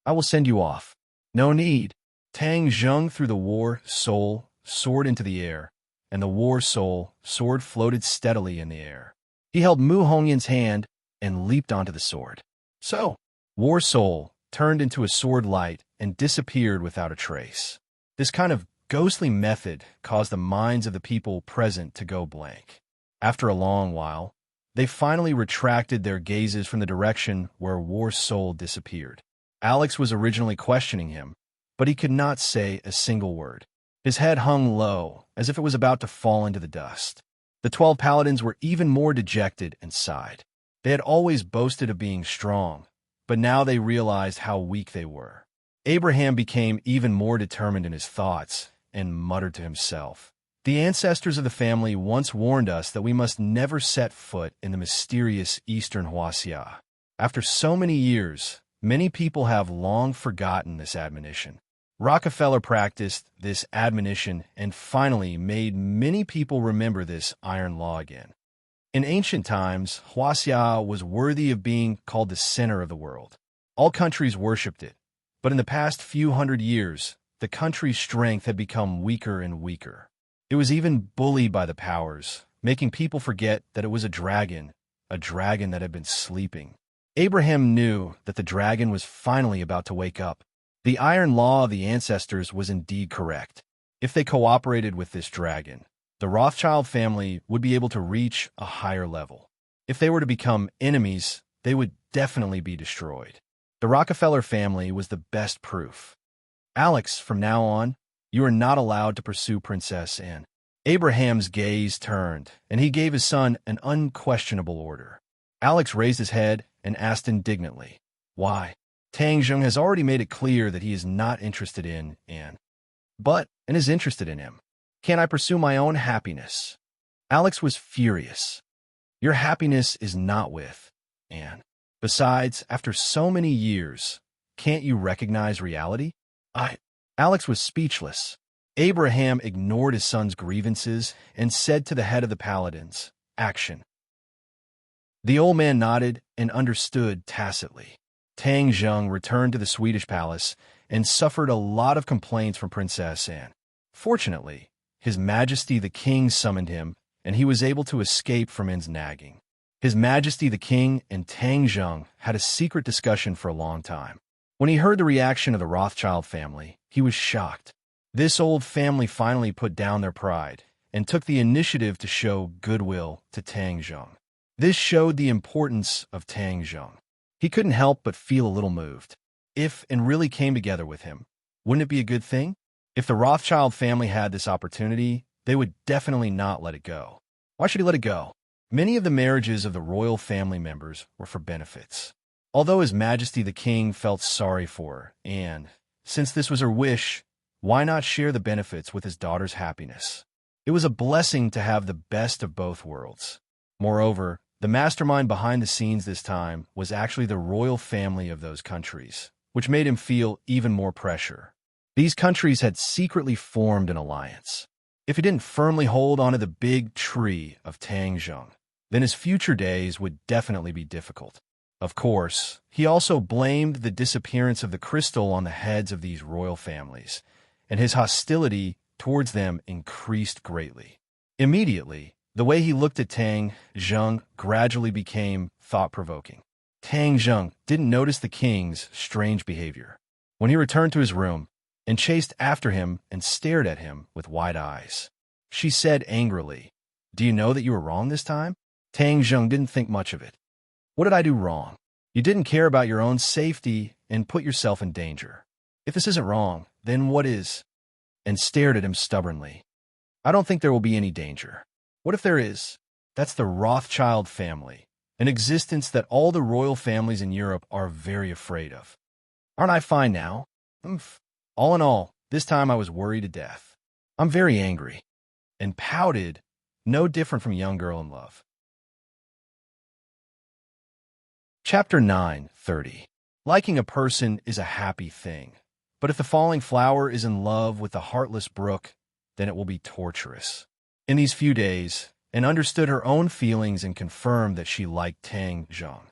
"I will send you off." "No need." Tang Zheng threw the war soul sword into the air, and the war soul sword floated steadily in the air. He held Mu Hongyan's hand and leaped onto the sword. So, war soul turned into a sword light and disappeared without a trace. This kind of ghostly method caused the minds of the people present to go blank. After a long while, they finally retracted their gazes from the direction where war soul disappeared. Alex was originally questioning him, but he could not say a single word. His head hung low, as if it was about to fall into the dust. The 12 paladins were even more dejected and sighed. They had always boasted of being strong, but now they realized how weak they were. Abraham became even more determined in his thoughts and muttered to himself, "The ancestors of the family once warned us that we must never set foot in the mysterious Eastern Huaxia. After so many years, many people have long forgotten this admonition." Rockefeller practiced this admonition and finally made many people remember this iron law again. In ancient times, Huaxia was worthy of being called the center of the world. All countries worshipped it, but in the past few hundred years, the country's strength had become weaker and weaker. It was even bullied by the powers, making people forget that it was a dragon that had been sleeping. Abraham knew that the dragon was finally about to wake up. The iron law of the ancestors was indeed correct. If they cooperated with this dragon, the Rothschild family would be able to reach a higher level. If they were to become enemies, they would definitely be destroyed. The Rockefeller family was the best proof. "Alex, from now on, you are not allowed to pursue Princess Anne." Abraham's gaze turned, and he gave his son an unquestionable order. Alex raised his head and asked indignantly, "Why?" Tang Zheng has already made it clear that he is not interested in Anne, but Anne is interested in him. "Can I pursue my own happiness?" Alex was furious. "Your happiness is not with Anne. Besides, after so many years, can't you recognize reality?" Alex was speechless. Abraham ignored his son's grievances and said to the head of the paladins, "Action." The old man nodded and understood tacitly. Tang Zheng returned to the Swedish palace and suffered a lot of complaints from Princess Anne. Fortunately, His Majesty the King summoned him, and he was able to escape from Anne's nagging. His Majesty the King and Tang Zheng had a secret discussion for a long time. When he heard the reaction of the Rothschild family, he was shocked. This old family finally put down their pride and took the initiative to show goodwill to Tang Zheng. This showed the importance of Tang Zheng. He couldn't help but feel a little moved. If Anne really came together with him, wouldn't it be a good thing? If the Rothschild family had this opportunity, they would definitely not let it go. Why should he let it go? Many of the marriages of the royal family members were for benefits. Although His Majesty the King felt sorry for her, and, since this was her wish, why not share the benefits with his daughter's happiness? It was a blessing to have the best of both worlds. Moreover, the mastermind behind the scenes this time was actually the royal family of those countries, which made him feel even more pressure. These countries had secretly formed an alliance. If he didn't firmly hold onto the big tree of Tang Zheng, then his future days would definitely be difficult. Of course, he also blamed the disappearance of the crystal on the heads of these royal families, and his hostility towards them increased greatly. Immediately, the way he looked at Tang Zheng gradually became thought-provoking. Tang Zheng didn't notice the king's strange behavior. When he returned to his room and chased after him and stared at him with wide eyes, she said angrily, "Do you know that you were wrong this time?" Tang Zheng didn't think much of it. "What did I do wrong? You didn't care about your own safety and put yourself in danger. If this isn't wrong, then what is?" And stared at him stubbornly. "I don't think there will be any danger. What if there is? That's the Rothschild family, an existence that all the royal families in Europe are very afraid of. Aren't I fine now? Umph. All in all, this time I was worried to death. I'm very angry." And pouted, no different from a young girl in love. Chapter 9:30. Liking a person is a happy thing, but if the falling flower is in love with the heartless brook, then it will be torturous. In these few days, Anne understood her own feelings and confirmed that she liked Tang Zheng.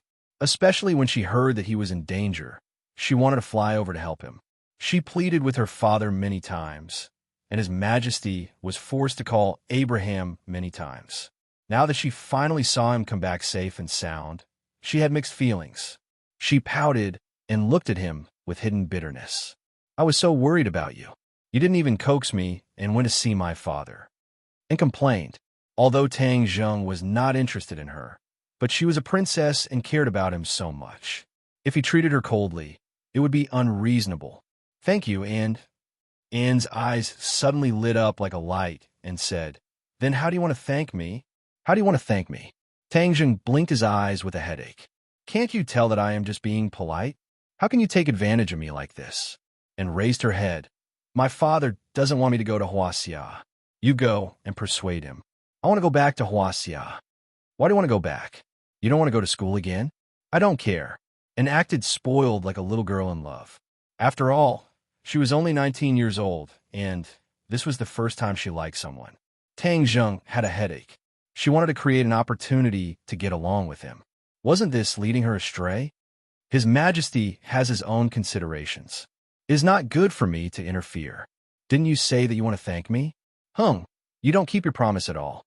Especially when she heard that he was in danger, she wanted to fly over to help him. She pleaded with her father many times, and His Majesty was forced to call Abraham many times. Now that she finally saw him come back safe and sound, she had mixed feelings. She pouted and looked at him with hidden bitterness. "I was so worried about you. You didn't even coax me and went to see my father." And complained, although Tang Zheng was not interested in her. But she was a princess and cared about him so much. If he treated her coldly, it would be unreasonable. "Thank you, and..." Anne's eyes suddenly lit up like a light and said, "Then how do you want to thank me? How do you want to thank me?" Tang Zheng blinked his eyes with a headache. "Can't you tell that I am just being polite? How can you take advantage of me like this?" And raised her head. "My father doesn't want me to go to Huaxia. You go and persuade him." "I want to go back to Huaxia." "Why do you want to go back? You don't want to go to school again?" "I don't care," and acted spoiled like a little girl in love. After all, she was only 19 years old, and this was the first time she liked someone. Tang Zheng had a headache. She wanted to create an opportunity to get along with him. Wasn't this leading her astray? His Majesty has his own considerations. It is not good for me to interfere. Didn't you say that you want to thank me? You don't keep your promise at all.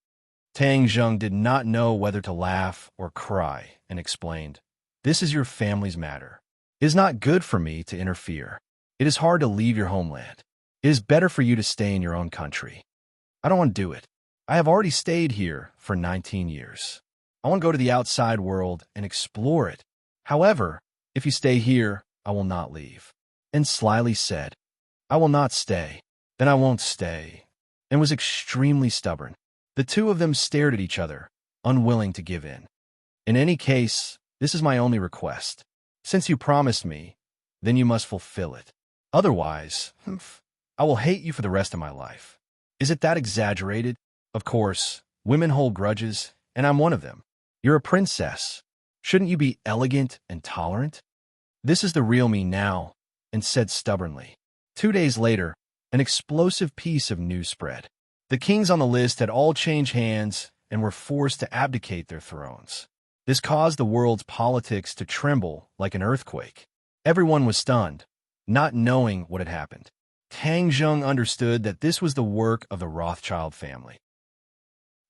Tang Zheng did not know whether to laugh or cry and explained, "This is your family's matter. It is not good for me to interfere. It is hard to leave your homeland. It is better for you to stay in your own country. I don't want to do it. I have already stayed here for 19 years. I want to go to the outside world and explore it. However, if you stay here, I will not leave." And slyly said, "I will not stay. Then I won't stay," and was extremely stubborn. The two of them stared at each other, unwilling to give in. "In any case, this is my only request. Since you promised me, then you must fulfill it. Otherwise, I will hate you for the rest of my life." Is it that exaggerated? Of course, women hold grudges, and I'm one of them. You're a princess. Shouldn't you be elegant and tolerant? "This is the real me now," and said stubbornly. 2 days later, an explosive piece of news spread. The kings on the list had all changed hands and were forced to abdicate their thrones. This caused the world's politics to tremble like an earthquake. Everyone was stunned, not knowing what had happened. Tang Zheng understood that this was the work of the Rothschild family.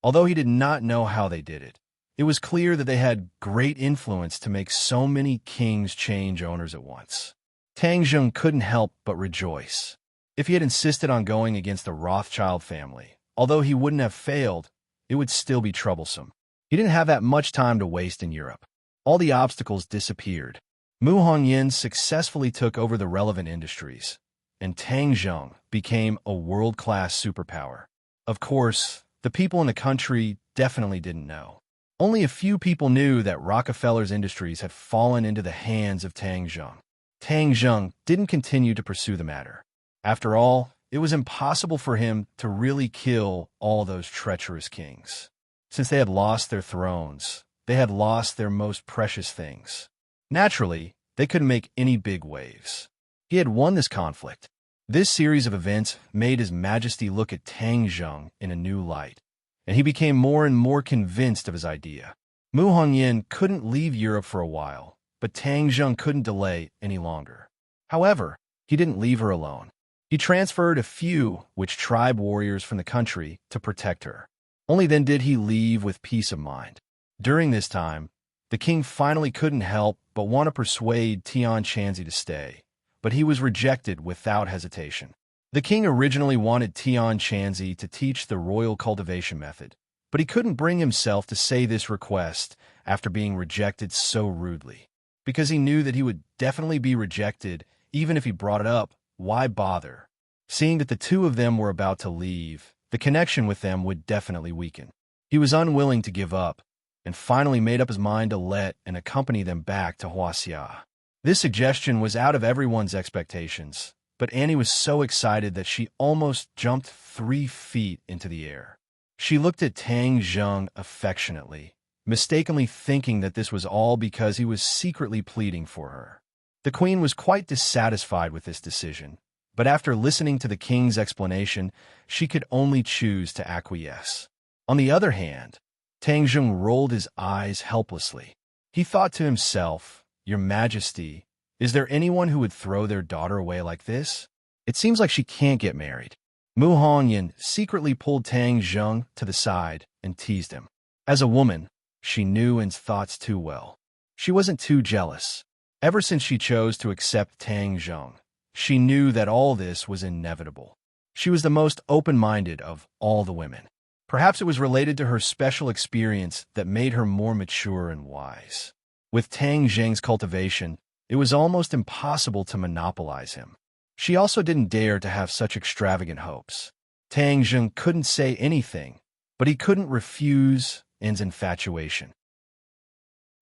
Although he did not know how they did it, it was clear that they had great influence to make so many kings change owners at once. Tang Zheng couldn't help but rejoice. If he had insisted on going against the Rothschild family, although he wouldn't have failed, it would still be troublesome. He didn't have that much time to waste in Europe. All the obstacles disappeared. Mu Hongyan successfully took over the relevant industries, and Tang Zheng became a world-class superpower. Of course, the people in the country definitely didn't know. Only a few people knew that Rockefeller's industries had fallen into the hands of Tang Zheng. Tang Zheng didn't continue to pursue the matter. After all, it was impossible for him to really kill all those treacherous kings. Since they had lost their thrones, they had lost their most precious things. Naturally, they couldn't make any big waves. He had won this conflict. This series of events made His Majesty look at Tang Zheng in a new light, and he became more and more convinced of his idea. Mu Hongyan couldn't leave Europe for a while, but Tang Zheng couldn't delay any longer. However, he didn't leave her alone. He transferred a few witch tribe warriors from the country to protect her. Only then did he leave with peace of mind. During this time, The king finally couldn't help but want to persuade Tian Chanzi to stay, but he was rejected without hesitation. The king originally wanted Tian Chanzi to teach the royal cultivation method, but he couldn't bring himself to say this request after being rejected so rudely. Because he knew that he would definitely be rejected, even if he brought it up, why bother? Seeing that the two of them were about to leave, the connection with them would definitely weaken. He was unwilling to give up, and finally made up his mind to let and accompany them back to Huaxia. This suggestion was out of everyone's expectations, but Annie was so excited that she almost jumped 3 feet into the air. She looked at Tang Zheng affectionately, mistakenly thinking that this was all because he was secretly pleading for her. The queen was quite dissatisfied with this decision, but after listening to the king's explanation, she could only choose to acquiesce. On the other hand, Tang Zheng rolled his eyes helplessly. He thought to himself, "Your Majesty, is there anyone who would throw their daughter away like this? It seems like she can't get married." Mu Hongyan secretly pulled Tang Zheng to the side and teased him. As a woman, she knew An's thoughts too well. She wasn't too jealous. Ever since she chose to accept Tang Zheng, she knew that all this was inevitable. She was the most open-minded of all the women. Perhaps it was related to her special experience that made her more mature and wise. With Tang Zheng's cultivation, it was almost impossible to monopolize him. She also didn't dare to have such extravagant hopes. Tang Zheng couldn't say anything, but he couldn't refuse An's infatuation.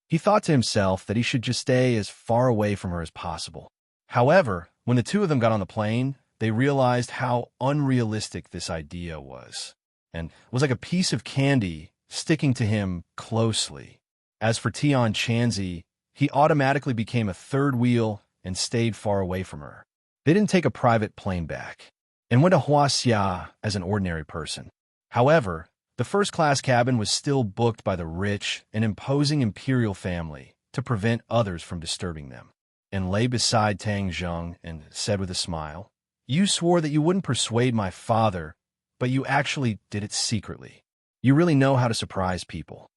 He thought to himself that he should just stay as far away from her as possible. However, when the two of them got on the plane, they realized how unrealistic this idea was, and was like a piece of candy sticking to him closely. As for Tian Chanzi, he automatically became a third wheel and stayed far away from her. They didn't take a private plane back, and went to Huaxia as an ordinary person. However, the first-class cabin was still booked by the rich and imposing imperial family to prevent others from disturbing them, and lay beside Tang Zheng and said with a smile, "You swore that you wouldn't persuade my father, but you actually did it secretly. You really know how to surprise people."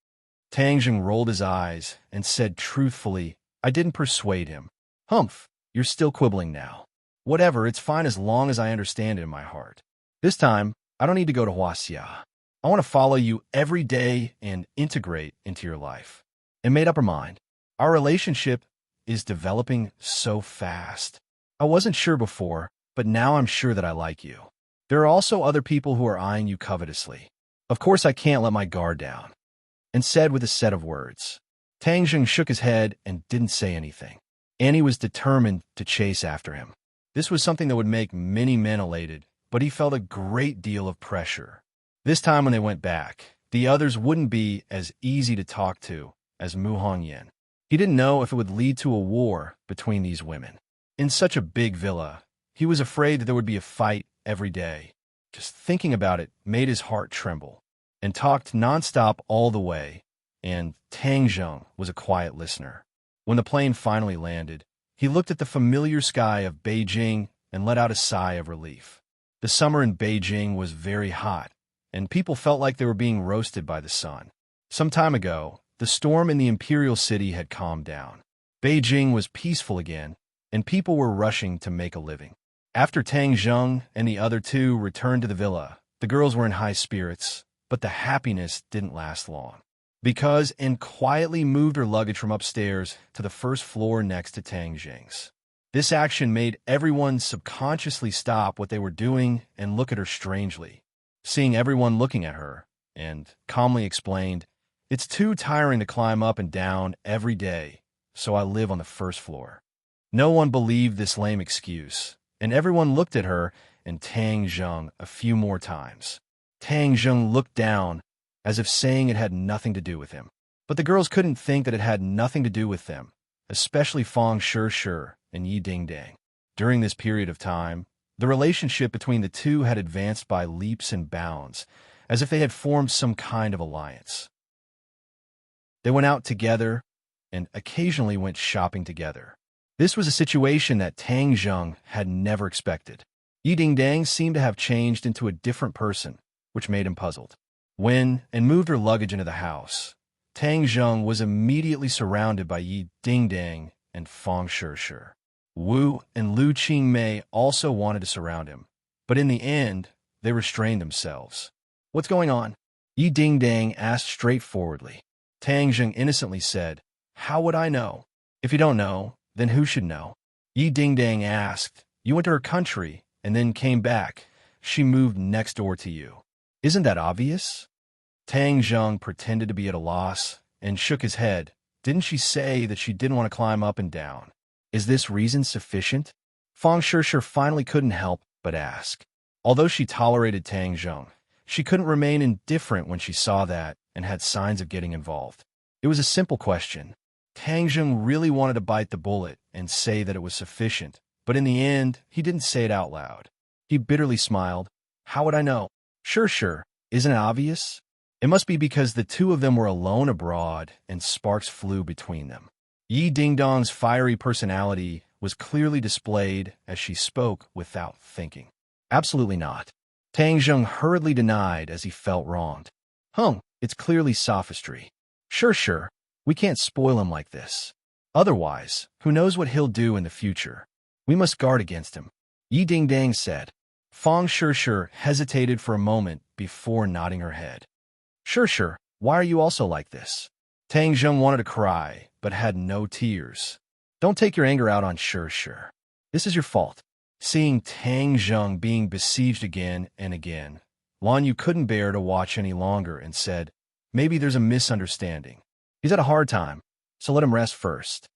Tang Zheng rolled his eyes and said truthfully, "I didn't persuade him." "Humph, you're still quibbling now. Whatever, it's fine as long as I understand it in my heart. This time, I don't need to go to Huaxia. I want to follow you every day and integrate into your life." And made up her mind. Our relationship is developing so fast. I wasn't sure before, but now I'm sure that I like you. There are also other people who are eyeing you covetously. Of course, I can't let my guard down." And said with a set of words. Tang Zheng shook his head and didn't say anything. Annie was determined to chase after him. This was something that would make many men elated, but he felt a great deal of pressure. This time when they went back, the others wouldn't be as easy to talk to as Mu Hongyan. He didn't know if it would lead to a war between these women. In such a big villa, he was afraid that there would be a fight every day. Just thinking about it made his heart tremble, and talked nonstop all the way, and Tang Zheng was a quiet listener. When the plane finally landed, he looked at the familiar sky of Beijing and let out a sigh of relief. The summer in Beijing was very hot, and people felt like they were being roasted by the sun. Some time ago, the storm in the imperial city had calmed down. Beijing was peaceful again, and people were rushing to make a living. After Tang Zheng and the other two returned to the villa, the girls were in high spirits, but the happiness didn't last long. Because Anne quietly moved her luggage from upstairs to the first floor next to Tang Zheng's. This action made everyone subconsciously stop what they were doing and look at her strangely. Seeing everyone looking at her, and calmly explained, "It's too tiring to climb up and down every day, so I live on the first floor." No one believed this lame excuse, and everyone looked at her and Tang Zheng a few more times. Tang Zheng looked down, as if saying it had nothing to do with him. But the girls couldn't think that it had nothing to do with them, especially Fang Shi and Yi Dingdang. During this period of time, the relationship between the two had advanced by leaps and bounds, as if they had formed some kind of alliance. They went out together and occasionally went shopping together. This was a situation that Tang Zheng had never expected. Yi Dingdang seemed to have changed into a different person, which made him puzzled. When Anne moved her luggage into the house, Tang Zheng was immediately surrounded by Yi Dingdang and Fang Shirshir. Wu and Lu Qingmei also wanted to surround him, but in the end, they restrained themselves. "What's going on?" Yi Dingdang asked straightforwardly. Tang Zheng innocently said, "How would I know? If you don't know, then who should know?" Yi Dingdang asked, "You went to her country and then came back. She moved next door to you. Isn't that obvious?" Tang Zheng pretended to be at a loss and shook his head. "Didn't she say that she didn't want to climb up and down? Is this reason sufficient?" Fang Shirshir finally couldn't help but ask. Although she tolerated Tang Zheng, she couldn't remain indifferent when she saw that and had signs of getting involved. It was a simple question. Tang Zheng really wanted to bite the bullet and say that it was sufficient, but in the end, he didn't say it out loud. He bitterly smiled. "How would I know?" Sure, isn't it obvious?" It must be because the two of them were alone abroad and sparks flew between them. Yi Dingdong's fiery personality was clearly displayed as she spoke without thinking. "Absolutely not." Tang Zheng hurriedly denied as he felt wronged. It's clearly sophistry." Sure, we can't spoil him like this. Otherwise, who knows what he'll do in the future. We must guard against him," Yi Dingdang said. Fang Shirshir hesitated for a moment before nodding her head. Sure, why are you also like this?" Tang Zheng wanted to cry, but had no tears. "Don't take your anger out on Shirshir. This is your fault." Seeing Tang Zheng being besieged again and again, Lan Yu couldn't bear to watch any longer and said, "Maybe there's a misunderstanding. He's had a hard time, so let him rest first."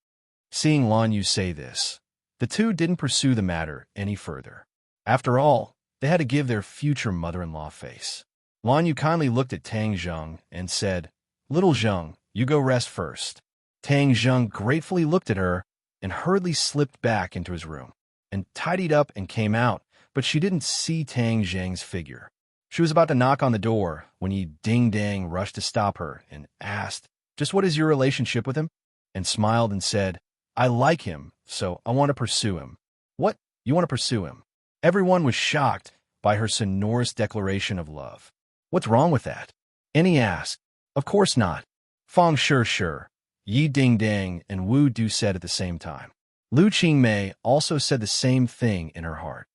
Seeing Lan Yu say this, the two didn't pursue the matter any further. After all, they had to give their future mother-in-law face. Lan Yu kindly looked at Tang Zheng and said, "Little Zheng, you go rest first." Tang Zheng gratefully looked at her and hurriedly slipped back into his room and tidied up and came out, but she didn't see Tang Zheng's figure. She was about to knock on the door when Yi Dingdang rushed to stop her and asked, "Just what is your relationship with him?" and smiled and said, "I like him, so I want to pursue him." "What? You want to pursue him?" Everyone was shocked by her sonorous declaration of love. "What's wrong with that?" Annie asked. "Of course not." Fang Shirshir, Yi Dingdang, and Wu Du said at the same time. Lu Qingmei also said the same thing in her heart.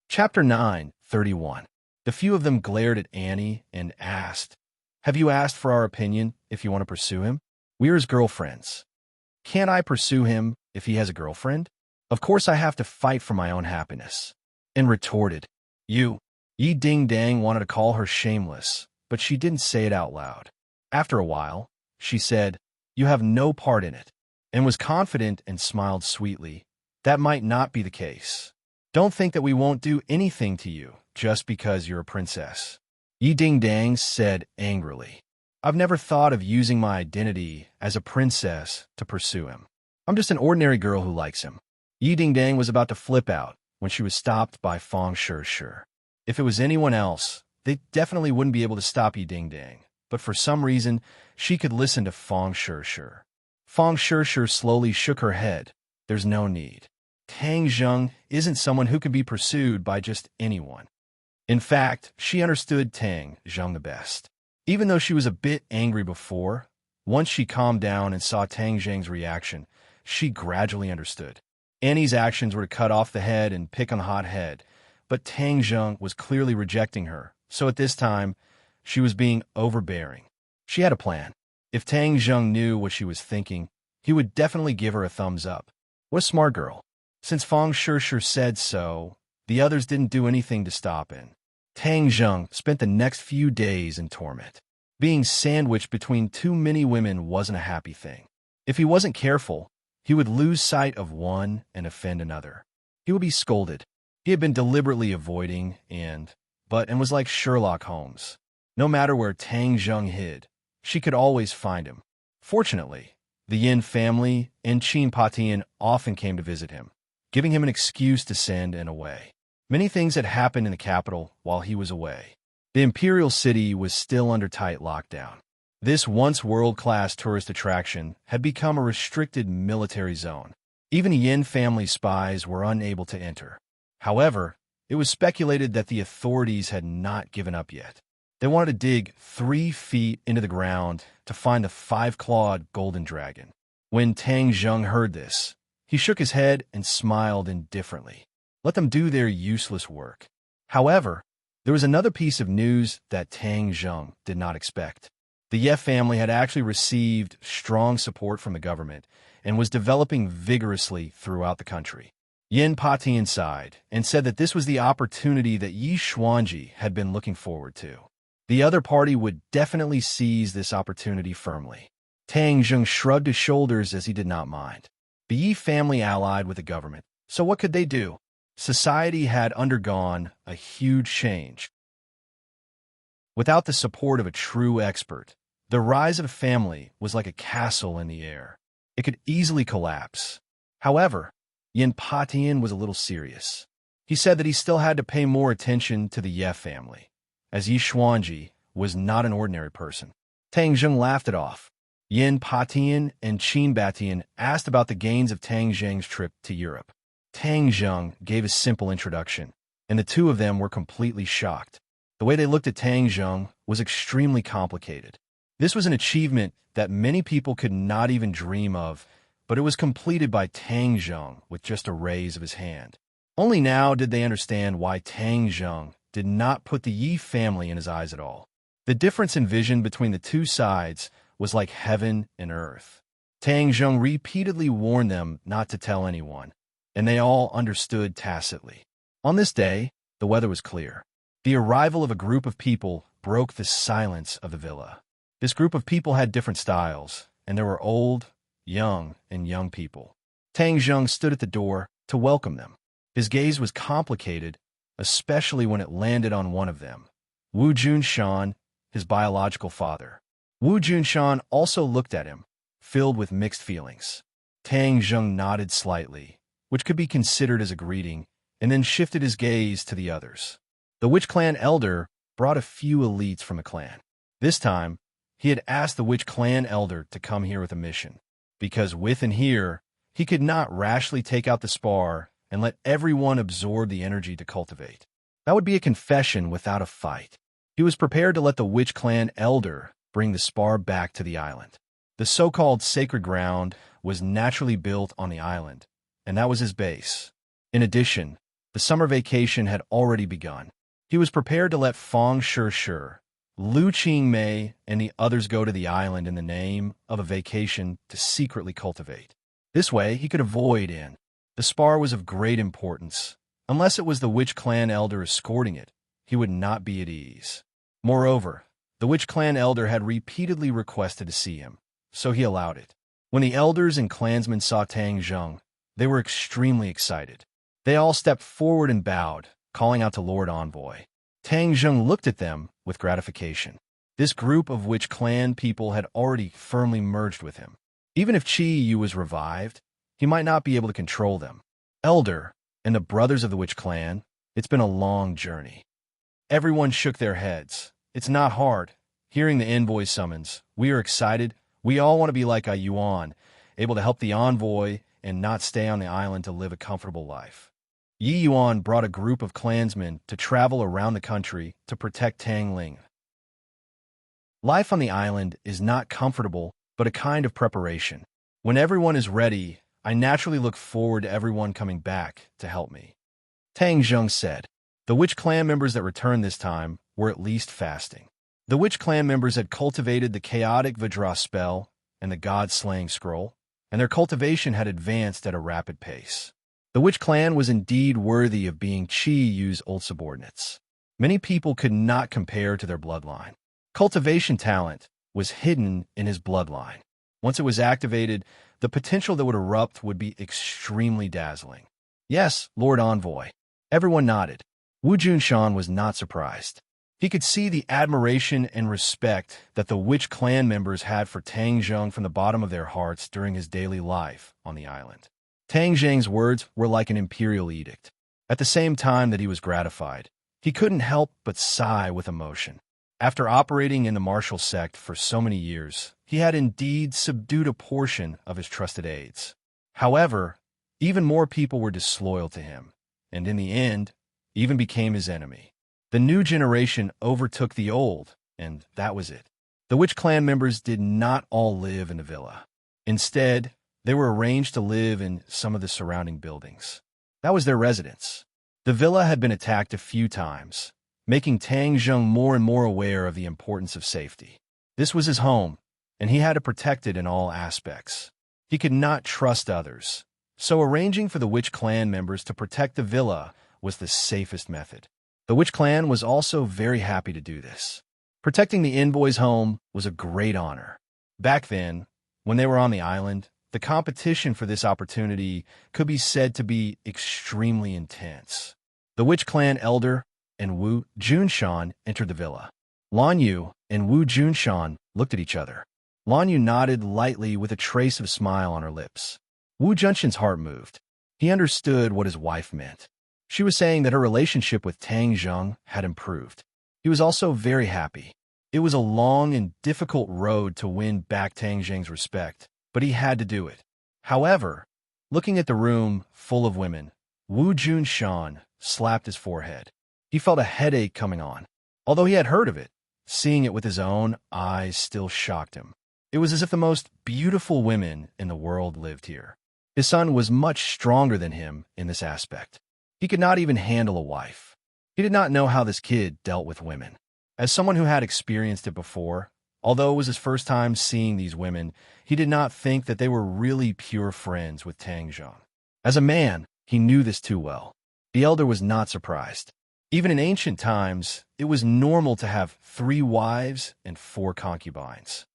Chapter 9:31. The few of them glared at Annie and asked, "Have you asked for our opinion if you want to pursue him? We're his girlfriends." "Can't I pursue him if he has a girlfriend?" "Of course I have to fight for my own happiness." And retorted, "You." Yi Dingdang wanted to call her shameless, but she didn't say it out loud. After a while, she said, "You have no part in it," and was confident and smiled sweetly. "That might not be the case. Don't think that we won't do anything to you just because you're a princess." Yi Dingdang said angrily, "I've never thought of using my identity as a princess to pursue him. I'm just an ordinary girl who likes him." Yi Dingdang was about to flip out when she was stopped by Fang Shirshir. If it was anyone else, they definitely wouldn't be able to stop Yi Dingdang, but for some reason, she could listen to Fang Shirshir. Fang Shirshir slowly shook her head. "There's no need. Tang Zheng isn't someone who can be pursued by just anyone." In fact, she understood Tang Zheng the best. Even though she was a bit angry before, once she calmed down and saw Tang Zheng's reaction, she gradually understood. Annie's actions were to cut off the head and pick on the hot head, but Tang Zheng was clearly rejecting her, so at this time, she was being overbearing. She had a plan. If Tang Zheng knew what she was thinking, he would definitely give her a thumbs up. What a smart girl. Since Fang Shirshir said so, the others didn't do anything to stop it. Tang Zheng spent the next few days in torment. Being sandwiched between too many women wasn't a happy thing. If he wasn't careful, he would lose sight of one and offend another. He would be scolded. He had been deliberately avoiding and was like Sherlock Holmes. No matter where Tang Zheng hid, she could always find him. Fortunately, the Yin family and Qin Patian often came to visit him, giving him an excuse to send and away. Many things had happened in the capital while he was away. The imperial city was still under tight lockdown. This once world-class tourist attraction had become a restricted military zone. Even the Yin family spies were unable to enter. However, it was speculated that the authorities had not given up yet. They wanted to dig 3 feet into the ground to find the 5-clawed golden dragon. When Tang Zheng heard this, he shook his head and smiled indifferently. Let them do their useless work. However, there was another piece of news that Tang Zheng did not expect. The Ye family had actually received strong support from the government and was developing vigorously throughout the country. Yin Patian sighed and said that this was the opportunity that Yi Xuanji had been looking forward to. The other party would definitely seize this opportunity firmly. Tang Zheng shrugged his shoulders as he did not mind. The Yi family allied with the government, so what could they do? Society had undergone a huge change. Without the support of a true expert, the rise of a family was like a castle in the air. It could easily collapse. However, Yin Patian was a little serious. He said that he still had to pay more attention to the Ye family, as Yi Xuanji was not an ordinary person. Tang Zheng laughed it off. Yin Patian and Qin Batian asked about the gains of Tang Zheng's trip to Europe. Tang Zheng gave a simple introduction, and the two of them were completely shocked. The way they looked at Tang Zheng was extremely complicated. This was an achievement that many people could not even dream of, but it was completed by Tang Zheng with just a raise of his hand. Only now did they understand why Tang Zheng did not put the Yi family in his eyes at all. The difference in vision between the two sides was like heaven and earth. Tang Zheng repeatedly warned them not to tell anyone, and they all understood tacitly. On this day, the weather was clear. The arrival of a group of people broke the silence of the villa. This group of people had different styles, and there were old, young, and young people. Tang Zheng stood at the door to welcome them. His gaze was complicated, especially when it landed on one of them, Wu Junshan, his biological father. Wu Junshan also looked at him, filled with mixed feelings. Tang Zheng nodded slightly, which could be considered as a greeting, and then shifted his gaze to the others. The Witch Clan elder brought a few elites from a clan. This time, he had asked the Witch Clan elder to come here with a mission, because with and here, he could not rashly take out the spar and let everyone absorb the energy to cultivate. That would be a confession without a fight. He was prepared to let the Witch Clan elder bring the spar back to the island. The so-called sacred ground was naturally built on the island, and that was his base. In addition, the summer vacation had already begun. He was prepared to let Fang Shi, Lu Qingmei, and the others go to the island in the name of a vacation to secretly cultivate. This way, he could avoid in. The spar was of great importance. Unless it was the Witch Clan elder escorting it, he would not be at ease. Moreover, the Witch Clan elder had repeatedly requested to see him, so he allowed it. When the elders and clansmen saw Tang Zheng, they were extremely excited. They all stepped forward and bowed, calling out to Lord Envoy. Tang Zheng looked at them with gratification. This group of Witch Clan people had already firmly merged with him. Even if Qi Yu was revived, he might not be able to control them. Elder and the brothers of the Witch Clan, it's been a long journey. Everyone shook their heads. It's not hard. Hearing the envoy summons, we are excited. We all want to be like a Yuan, able to help the envoy and not stay on the island to live a comfortable life. Yi Yuan brought a group of clansmen to travel around the country to protect Tang Ling. Life on the island is not comfortable, but a kind of preparation. When everyone is ready, I naturally look forward to everyone coming back to help me. Tang Zheng said. The Witch Clan members that returned this time were at least fasting. The Witch Clan members had cultivated the chaotic Vajra spell and the God-slaying scroll, and their cultivation had advanced at a rapid pace. The Witch Clan was indeed worthy of being Qi Yu's old subordinates. Many people could not compare to their bloodline. Cultivation talent was hidden in his bloodline. Once it was activated, the potential that would erupt would be extremely dazzling. Yes, Lord Envoy. Everyone nodded. Wu Junshan was not surprised. He could see the admiration and respect that the Witch Clan members had for Tang Zheng from the bottom of their hearts during his daily life on the island. Tang Zheng's words were like an imperial edict. At the same time that he was gratified, he couldn't help but sigh with emotion. After operating in the martial sect for so many years, he had indeed subdued a portion of his trusted aides. However, even more people were disloyal to him, and in the end, even became his enemy. The new generation overtook the old, and that was it. The witch clan members did not all live in the villa. Instead, they were arranged to live in some of the surrounding buildings. That was their residence. The villa had been attacked a few times, making Tang Zheng more and more aware of the importance of safety. This was his home, and he had to protect it in all aspects. He could not trust others, so arranging for the witch clan members to protect the villa was the safest method. The witch clan was also very happy to do this. Protecting the envoy's home was a great honor. Back then, when they were on the island, the competition for this opportunity could be said to be extremely intense. The witch clan elder and Wu Junshan entered the villa. Lan Yu and Wu Junshan looked at each other. Lan Yu nodded lightly with a trace of smile on her lips. Wu Junshan's heart moved. He understood what his wife meant. She was saying that her relationship with Tang Zheng had improved. He was also very happy. It was a long and difficult road to win back Tang Zheng's respect, but he had to do it. However, looking at the room full of women, Wu Junshan slapped his forehead. He felt a headache coming on. Although he had heard of it, seeing it with his own eyes still shocked him. It was as if the most beautiful women in the world lived here. His son was much stronger than him in this aspect. He could not even handle a wife. He did not know how this kid dealt with women. As someone who had experienced it before, although it was his first time seeing these women, he did not think that they were really pure friends with Tang Zheng. As a man, he knew this too well. The elder was not surprised. Even in ancient times, it was normal to have 3 wives and 4 concubines.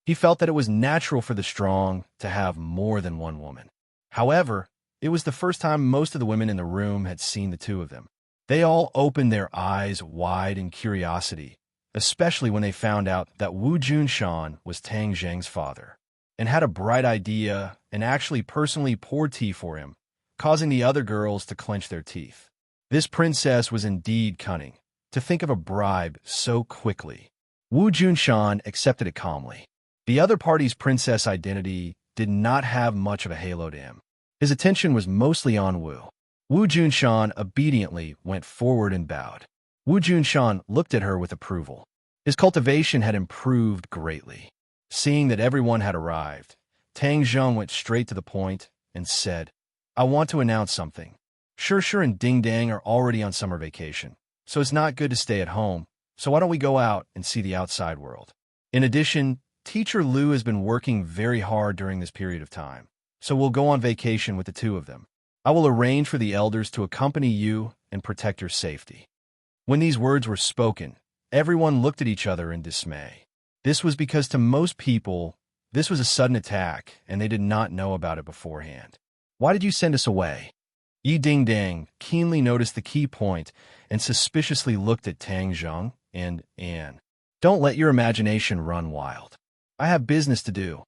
He felt that it was natural for the strong to have more than one woman. However, it was the first time most of the women in the room had seen the 2 of them. They all opened their eyes wide in curiosity, especially when they found out that Wu Junshan was Tang Zheng's father, and had a bright idea and actually personally poured tea for him, causing the other girls to clench their teeth. This princess was indeed cunning, to think of a bribe so quickly. Wu Junshan accepted it calmly. The other party's princess identity did not have much of a halo to him. His attention was mostly on Wu. Wu Junshan obediently went forward and bowed. Wu Junshan looked at her with approval. His cultivation had improved greatly. Seeing that everyone had arrived, Tang Zheng went straight to the point and said, "I want to announce something. Sure and Ding Dang are already on summer vacation, so it's not good to stay at home, so why don't we go out and see the outside world? In addition, Teacher Lu has been working very hard during this period of time, so we'll go on vacation with the 2 of them. I will arrange for the elders to accompany you and protect your safety." When these words were spoken, everyone looked at each other in dismay. This was because to most people, this was a sudden attack and they did not know about it beforehand. "Why did you send us away?" Yi Ding Dang keenly noticed the key point and suspiciously looked at Tang Zheng and Anne. "Don't let your imagination run wild. I have business to do."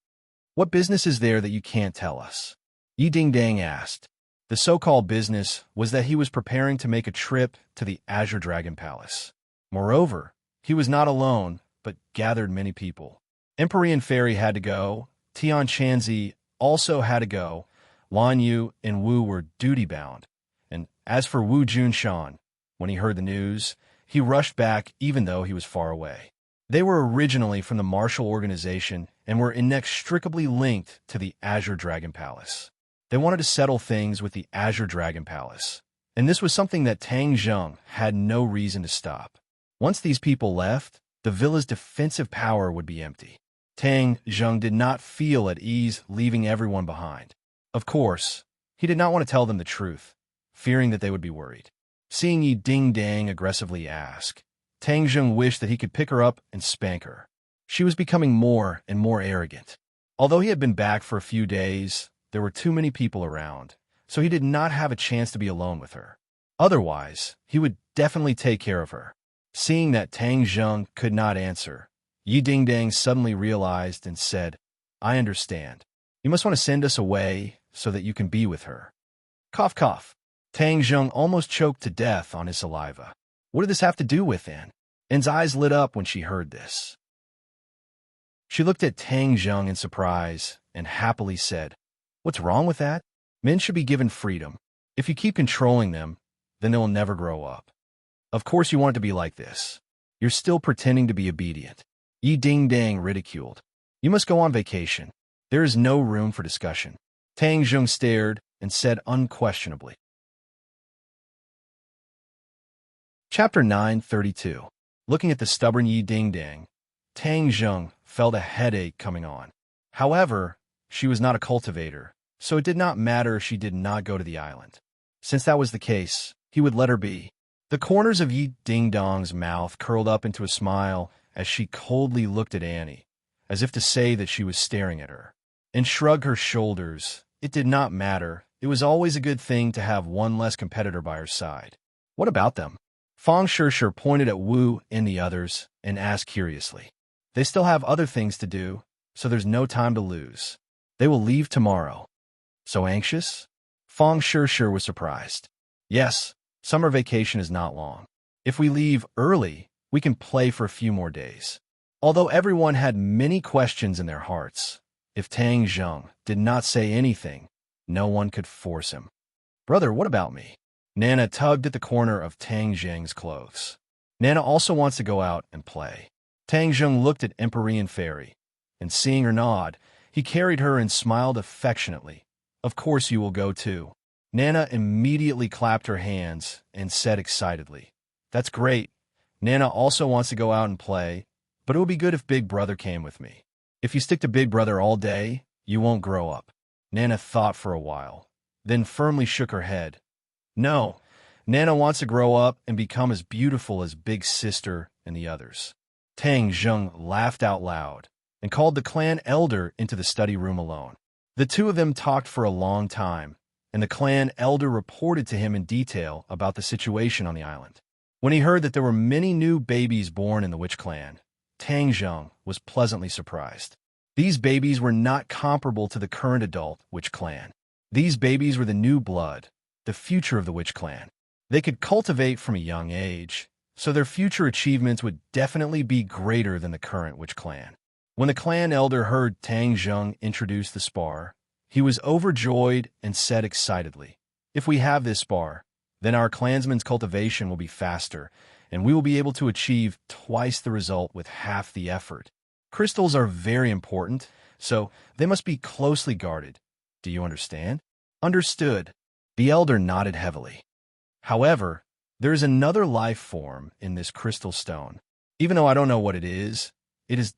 "What business is there that you can't tell us?" Yi Ding Dang asked. The so-called business was that he was preparing to make a trip to the Azure Dragon Palace. Moreover, he was not alone, but gathered many people. Empyrean Fairy had to go, Tian Chanzi also had to go, Lan Yu and Wu were duty-bound, and as for Wu Junshan, when he heard the news, he rushed back even though he was far away. They were originally from the martial organization and were inextricably linked to the Azure Dragon Palace. They wanted to settle things with the Azure Dragon Palace, and this was something that Tang Zheng had no reason to stop. Once these people left, the villa's defensive power would be empty. Tang Zheng did not feel at ease leaving everyone behind. Of course, he did not want to tell them the truth, fearing that they would be worried. Seeing Yi Ding Dang aggressively ask, Tang Zheng wished that he could pick her up and spank her. She was becoming more and more arrogant. Although he had been back for a few days, there were too many people around, so he did not have a chance to be alone with her. Otherwise, he would definitely take care of her. Seeing that Tang Zheng could not answer, Yi Ding Dang suddenly realized and said, "I understand. You must want to send us away so that you can be with her." Cough, cough. Tang Zheng almost choked to death on his saliva. What did this have to do with Anne? Anne's eyes lit up when she heard this. She looked at Tang Zheng in surprise and happily said, "What's wrong with that? Men should be given freedom. If you keep controlling them, then they will never grow up." Of course you want it to be like this. You're still pretending to be obedient. Yi Ding-dang ridiculed. You must go on vacation. There is no room for discussion. Tang Zheng stared and said unquestionably. Chapter 932. Looking at the stubborn Yi Ding-dang, Tang Zheng felt a headache coming on. However, she was not a cultivator, so it did not matter if she did not go to the island. Since that was the case, he would let her be. The corners of Yi Ding-dong's mouth curled up into a smile as she coldly looked at Annie, as if to say that she was staring at her, and shrugged her shoulders. It did not matter. It was always a good thing to have one less competitor by her side. What about them? Fang Shishir pointed at Wu and the others and asked curiously. They still have other things to do, so there's no time to lose. They will leave tomorrow. So anxious? Fang Shishir was surprised. Yes, summer vacation is not long. If we leave early, we can play for a few more days. Although everyone had many questions in their hearts, if Tang Zheng did not say anything, no one could force him. Brother, what about me? Nana tugged at the corner of Tang Zheng's clothes. Nana also wants to go out and play. Tang Zheng looked at Empyrean Fairy, and seeing her nod, he carried her and smiled affectionately. Of course you will go too. Nana immediately clapped her hands and said excitedly, That's great. Nana also wants to go out and play, but it would be good if Big Brother came with me. If you stick to Big Brother all day, you won't grow up. Nana thought for a while, then firmly shook her head. No, Nana wants to grow up and become as beautiful as Big Sister and the others. Tang Zheng laughed out loud and called the clan elder into the study room alone. The two of them talked for a long time, and the clan elder reported to him in detail about the situation on the island. When he heard that there were many new babies born in the witch clan, Tang Zheng was pleasantly surprised. These babies were not comparable to the current adult witch clan. These babies were the new blood, the future of the witch clan. They could cultivate from a young age, so their future achievements would definitely be greater than the current witch clan. When the clan elder heard Tang Zheng introduce the spar, he was overjoyed and said excitedly, If we have this spar, then our clansman's cultivation will be faster, and we will be able to achieve twice the result with half the effort. Crystals are very important, so they must be closely guarded. Do you understand? Understood. The elder nodded heavily. However, there is another life form in this crystal stone. Even though I don't know what it is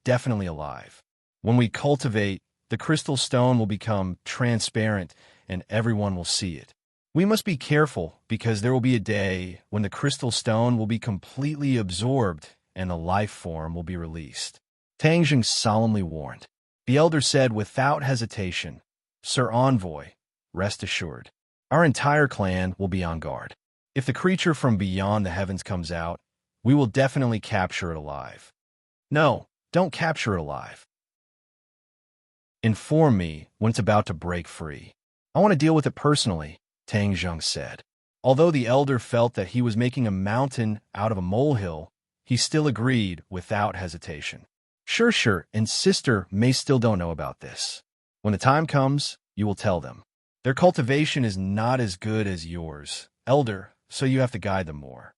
definitely alive. When we cultivate, the crystal stone will become transparent and everyone will see it. We must be careful because there will be a day when the crystal stone will be completely absorbed and the life form will be released. Tang Zheng solemnly warned. The elder said without hesitation, Sir Envoy, rest assured. Our entire clan will be on guard. If the creature from beyond the heavens comes out, we will definitely capture it alive. No, don't capture it alive. Inform me when it's about to break free. I want to deal with it personally, Tang Zheng said. Although the elder felt that he was making a mountain out of a molehill, he still agreed without hesitation. Sure, and Sister may still don't know about this. When the time comes, you will tell them. Their cultivation is not as good as yours, Elder, so you have to guide them more.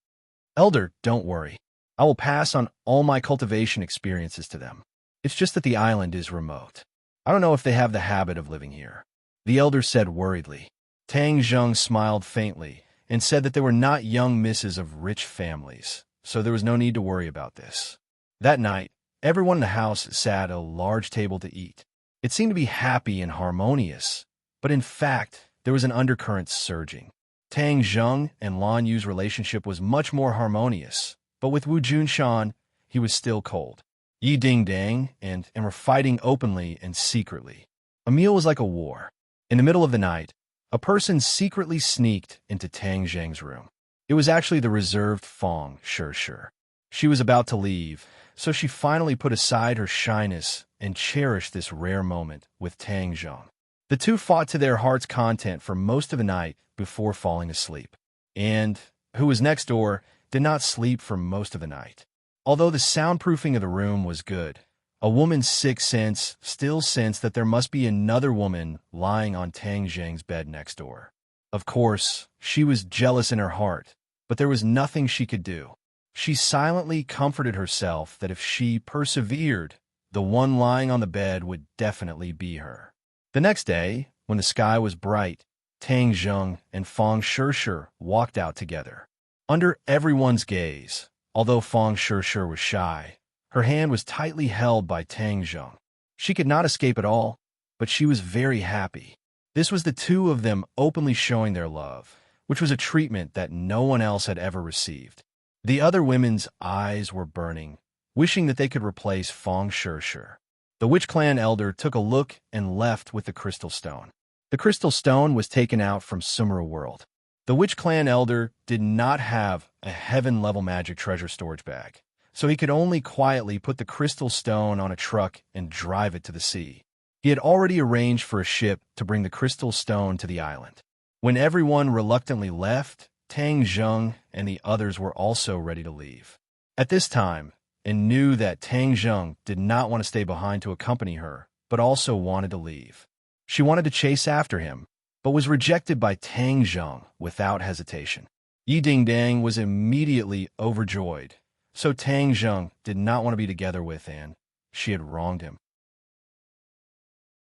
Elder, don't worry. I will pass on all my cultivation experiences to them. It's just that the island is remote. I don't know if they have the habit of living here. The elder said worriedly. Tang Zheng smiled faintly and said that they were not young misses of rich families, so there was no need to worry about this. That night, everyone in the house sat at a large table to eat. It seemed to be happy and harmonious, but in fact, there was an undercurrent surging. Tang Zheng and Lan Yu's relationship was much more harmonious, but with Wu Junshan, he was still cold. Yi Ding-dang and were fighting openly and secretly. A meal was like a war. In the middle of the night, a person secretly sneaked into Tang Zheng's room. It was actually the reserved Fang Shishir. She was about to leave, so she finally put aside her shyness and cherished this rare moment with Tang Zheng. The two fought to their heart's content for most of the night before falling asleep. And, who was next door, did not sleep for most of the night. Although the soundproofing of the room was good, a woman's sixth sense still sensed that there must be another woman lying on Tang Zheng's bed next door. Of course, she was jealous in her heart, but there was nothing she could do. She silently comforted herself that if she persevered, the one lying on the bed would definitely be her. The next day, when the sky was bright, Tang Zheng and Fang Shishir walked out together. Under everyone's gaze, although Fang Shishir was shy, her hand was tightly held by Tang Zheng. She could not escape at all, but she was very happy. This was the two of them openly showing their love, which was a treatment that no one else had ever received. The other women's eyes were burning, wishing that they could replace Fang Shishir. The witch clan elder took a look and left with the crystal stone. The crystal stone was taken out from Sumera World. The witch clan elder did not have a heaven-level magic treasure storage bag, so he could only quietly put the crystal stone on a truck and drive it to the sea. He had already arranged for a ship to bring the crystal stone to the island. When everyone reluctantly left, Tang Zheng and the others were also ready to leave. At this time, and knew that Tang Zheng did not want to stay behind to accompany her, but also wanted to leave. She wanted to chase after him, but was rejected by Tang Zheng without hesitation. Yi Dingdang was immediately overjoyed, so Tang Zheng did not want to be together with Anne. She had wronged him.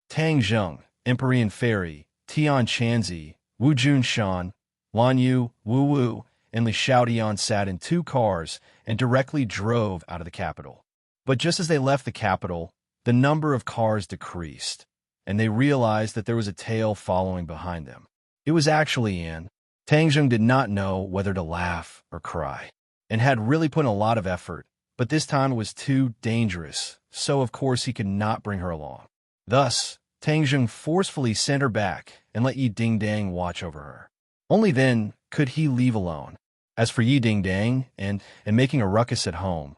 Tang Zheng, Empyrean Fairy, Tian Chanzi, Wu Junshan, Lan Yu, Wu Wu, and Li Xiaodian sat in two cars and directly drove out of the capital. But just as they left the capital, the number of cars decreased, and they realized that there was a tail following behind them. It was actually Anne. Tang Zheng did not know whether to laugh or cry, and had really put in a lot of effort, but this time it was too dangerous, so of course he could not bring her along. Thus, Tang Zheng forcefully sent her back and let Yi Dingdang watch over her. Only then could he leave alone. As for Yi Dingdang and making a ruckus at home,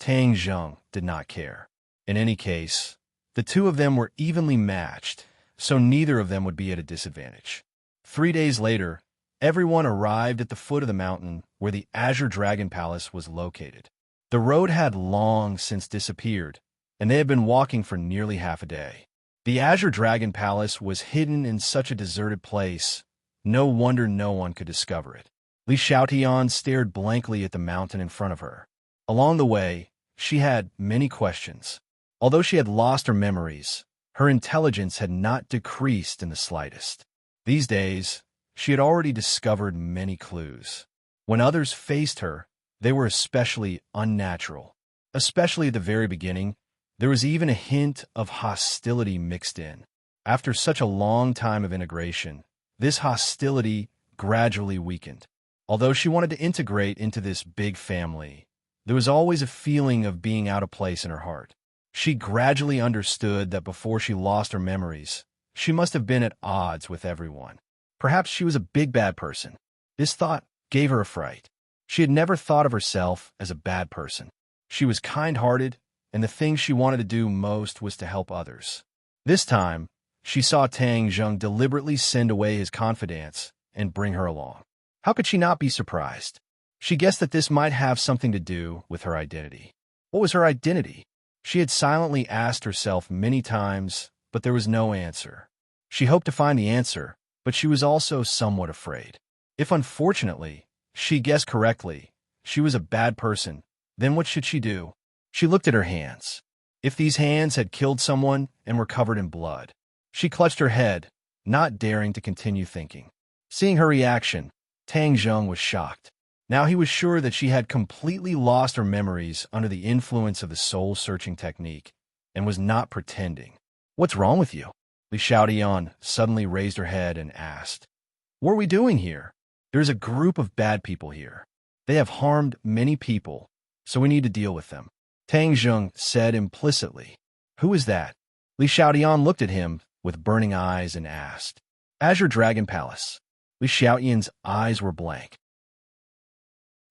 Tang Zheng did not care. In any case, the two of them were evenly matched, so neither of them would be at a disadvantage. 3 days later, everyone arrived at the foot of the mountain where the Azure Dragon Palace was located. The road had long since disappeared, and they had been walking for nearly half a day. The Azure Dragon Palace was hidden in such a deserted place, no wonder no one could discover it. Li Xiaotian stared blankly at the mountain in front of her. Along the way, she had many questions. Although she had lost her memories, her intelligence had not decreased in the slightest. These days, she had already discovered many clues. When others faced her, they were especially unnatural. Especially at the very beginning, there was even a hint of hostility mixed in. After such a long time of integration, this hostility gradually weakened. Although she wanted to integrate into this big family, there was always a feeling of being out of place in her heart. She gradually understood that before she lost her memories, she must have been at odds with everyone. Perhaps she was a big bad person. This thought gave her a fright. She had never thought of herself as a bad person. She was kind-hearted, and the thing she wanted to do most was to help others. This time, she saw Tang Zheng deliberately send away his confidants and bring her along. How could she not be surprised? She guessed that this might have something to do with her identity. What was her identity? She had silently asked herself many times, but there was no answer. She hoped to find the answer, but she was also somewhat afraid. If unfortunately, she guessed correctly, she was a bad person, then what should she do? She looked at her hands. If these hands had killed someone and were covered in blood, she clutched her head, not daring to continue thinking. Seeing her reaction, Tang Zheng was shocked. Now he was sure that she had completely lost her memories under the influence of the soul-searching technique and was not pretending. "What's wrong with you?" Li Xiaodian suddenly raised her head and asked. "What are we doing here? There's a group of bad people here. They have harmed many people, so we need to deal with them." Tang Zheng said implicitly. "Who is that?" Li Xiaodian looked at him with burning eyes and asked. "Azure Dragon Palace." Li Xiaotian's eyes were blank.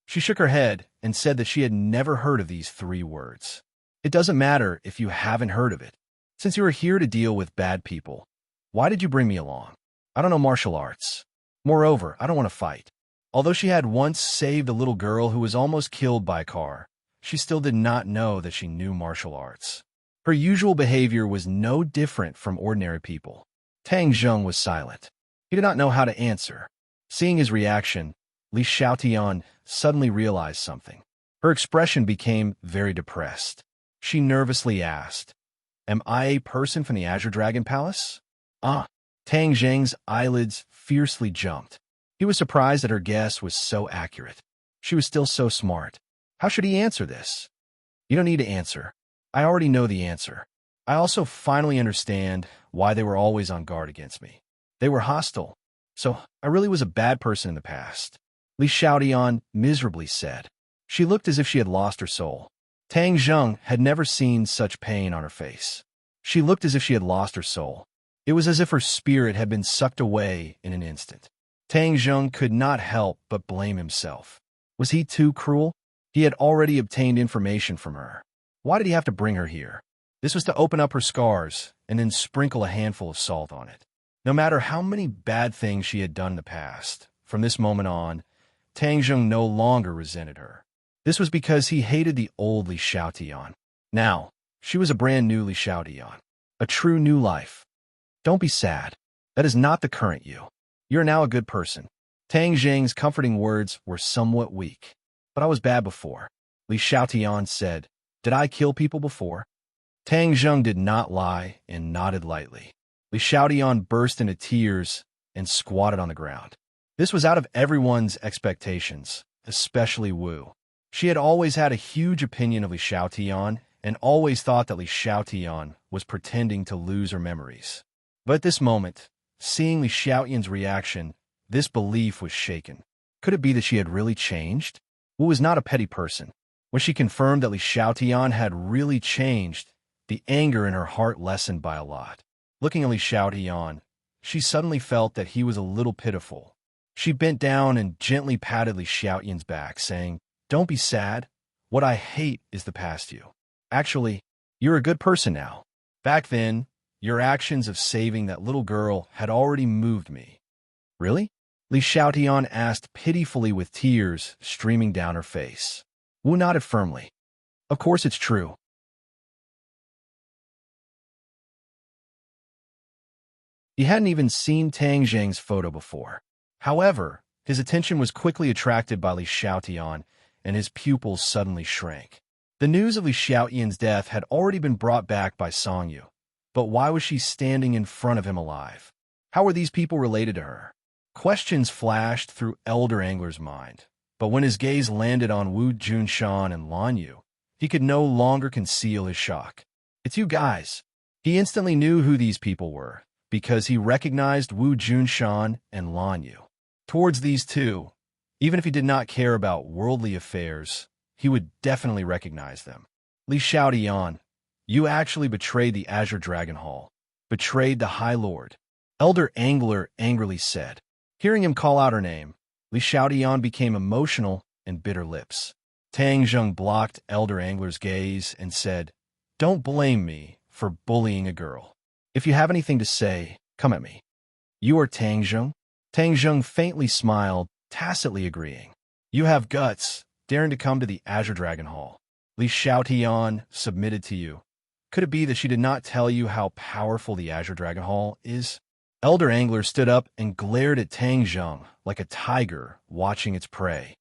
She shook her head and said that she had never heard of these 3 words. "It doesn't matter if you haven't heard of it. Since you are here to deal with bad people, why did you bring me along? I don't know martial arts. Moreover, I don't want to fight." Although she had once saved a little girl who was almost killed by a car, she still did not know that she knew martial arts. Her usual behavior was no different from ordinary people. Tang Zheng was silent. He did not know how to answer. Seeing his reaction, Li Xiaotian suddenly realized something. Her expression became very depressed. She nervously asked, "Am I a person from the Azure Dragon Palace?" Ah! Tang Zheng's eyelids fiercely jumped. He was surprised that her guess was so accurate. She was still so smart. How should he answer this? You don't need to answer. I already know the answer. I also finally understand why they were always on guard against me. They were hostile. So I really was a bad person in the past. Li Xiaotian miserably said. She looked as if she had lost her soul. Tang Zheng had never seen such pain on her face. She looked as if she had lost her soul. It was as if her spirit had been sucked away in an instant. Tang Zheng could not help but blame himself. Was he too cruel? He had already obtained information from her. Why did he have to bring her here? This was to open up her scars and then sprinkle a handful of salt on it. No matter how many bad things she had done in the past, from this moment on, Tang Zheng no longer resented her. This was because he hated the old Li Xiaotian. Now, she was a brand new Li Xiaotian. A true new life. Don't be sad. That is not the current you. You're now a good person. Tang Zheng's comforting words were somewhat weak. But I was bad before. Li Xiaotian said, "Did I kill people before?" Tang Zheng did not lie and nodded lightly. Li Xiaotian burst into tears and squatted on the ground. This was out of everyone's expectations, especially Wu. She had always had a huge opinion of Li Xiaotian and always thought that Li Xiaotian was pretending to lose her memories. But at this moment, seeing Li Xiaotian's reaction, this belief was shaken. Could it be that she had really changed? Wu was not a petty person. When she confirmed that Li Xiaotian had really changed, the anger in her heart lessened by a lot. Looking at Li Xiaotian, she suddenly felt that he was a little pitiful. She bent down and gently patted Li Xiaotian's back, saying, "Don't be sad. What I hate is the past you. Actually, you're a good person now. Back then, your actions of saving that little girl had already moved me." "Really?" Li Xiaotian asked pitifully with tears streaming down her face. Wu nodded firmly. "Of course it's true." He hadn't even seen Tang Zheng's photo before. However, his attention was quickly attracted by Li Xiaotian, and his pupils suddenly shrank. The news of Li Xiaotian's death had already been brought back by Songyu. But why was she standing in front of him alive? How were these people related to her? Questions flashed through Elder Angler's mind, but when his gaze landed on Wu Junshan and Lan Yu, he could no longer conceal his shock. "It's you guys." He instantly knew who these people were, because he recognized Wu Junshan and Lan Yu. Towards these two, even if he did not care about worldly affairs, he would definitely recognize them. "Li Xiaotian, you actually betrayed the Azure Dragon Hall, betrayed the High Lord," Elder Angler angrily said. Hearing him call out her name, Li Xiaotian became emotional and bit her lips. Tang Zheng blocked Elder Angler's gaze and said, "Don't blame me for bullying a girl. If you have anything to say, come at me." "You are Tang Zheng?" Tang Zheng faintly smiled, tacitly agreeing. "You have guts, daring to come to the Azure Dragon Hall. Li Xiaotian submitted to you. Could it be that she did not tell you how powerful the Azure Dragon Hall is?" Elder Angler stood up and glared at Tang Zheng like a tiger watching its prey.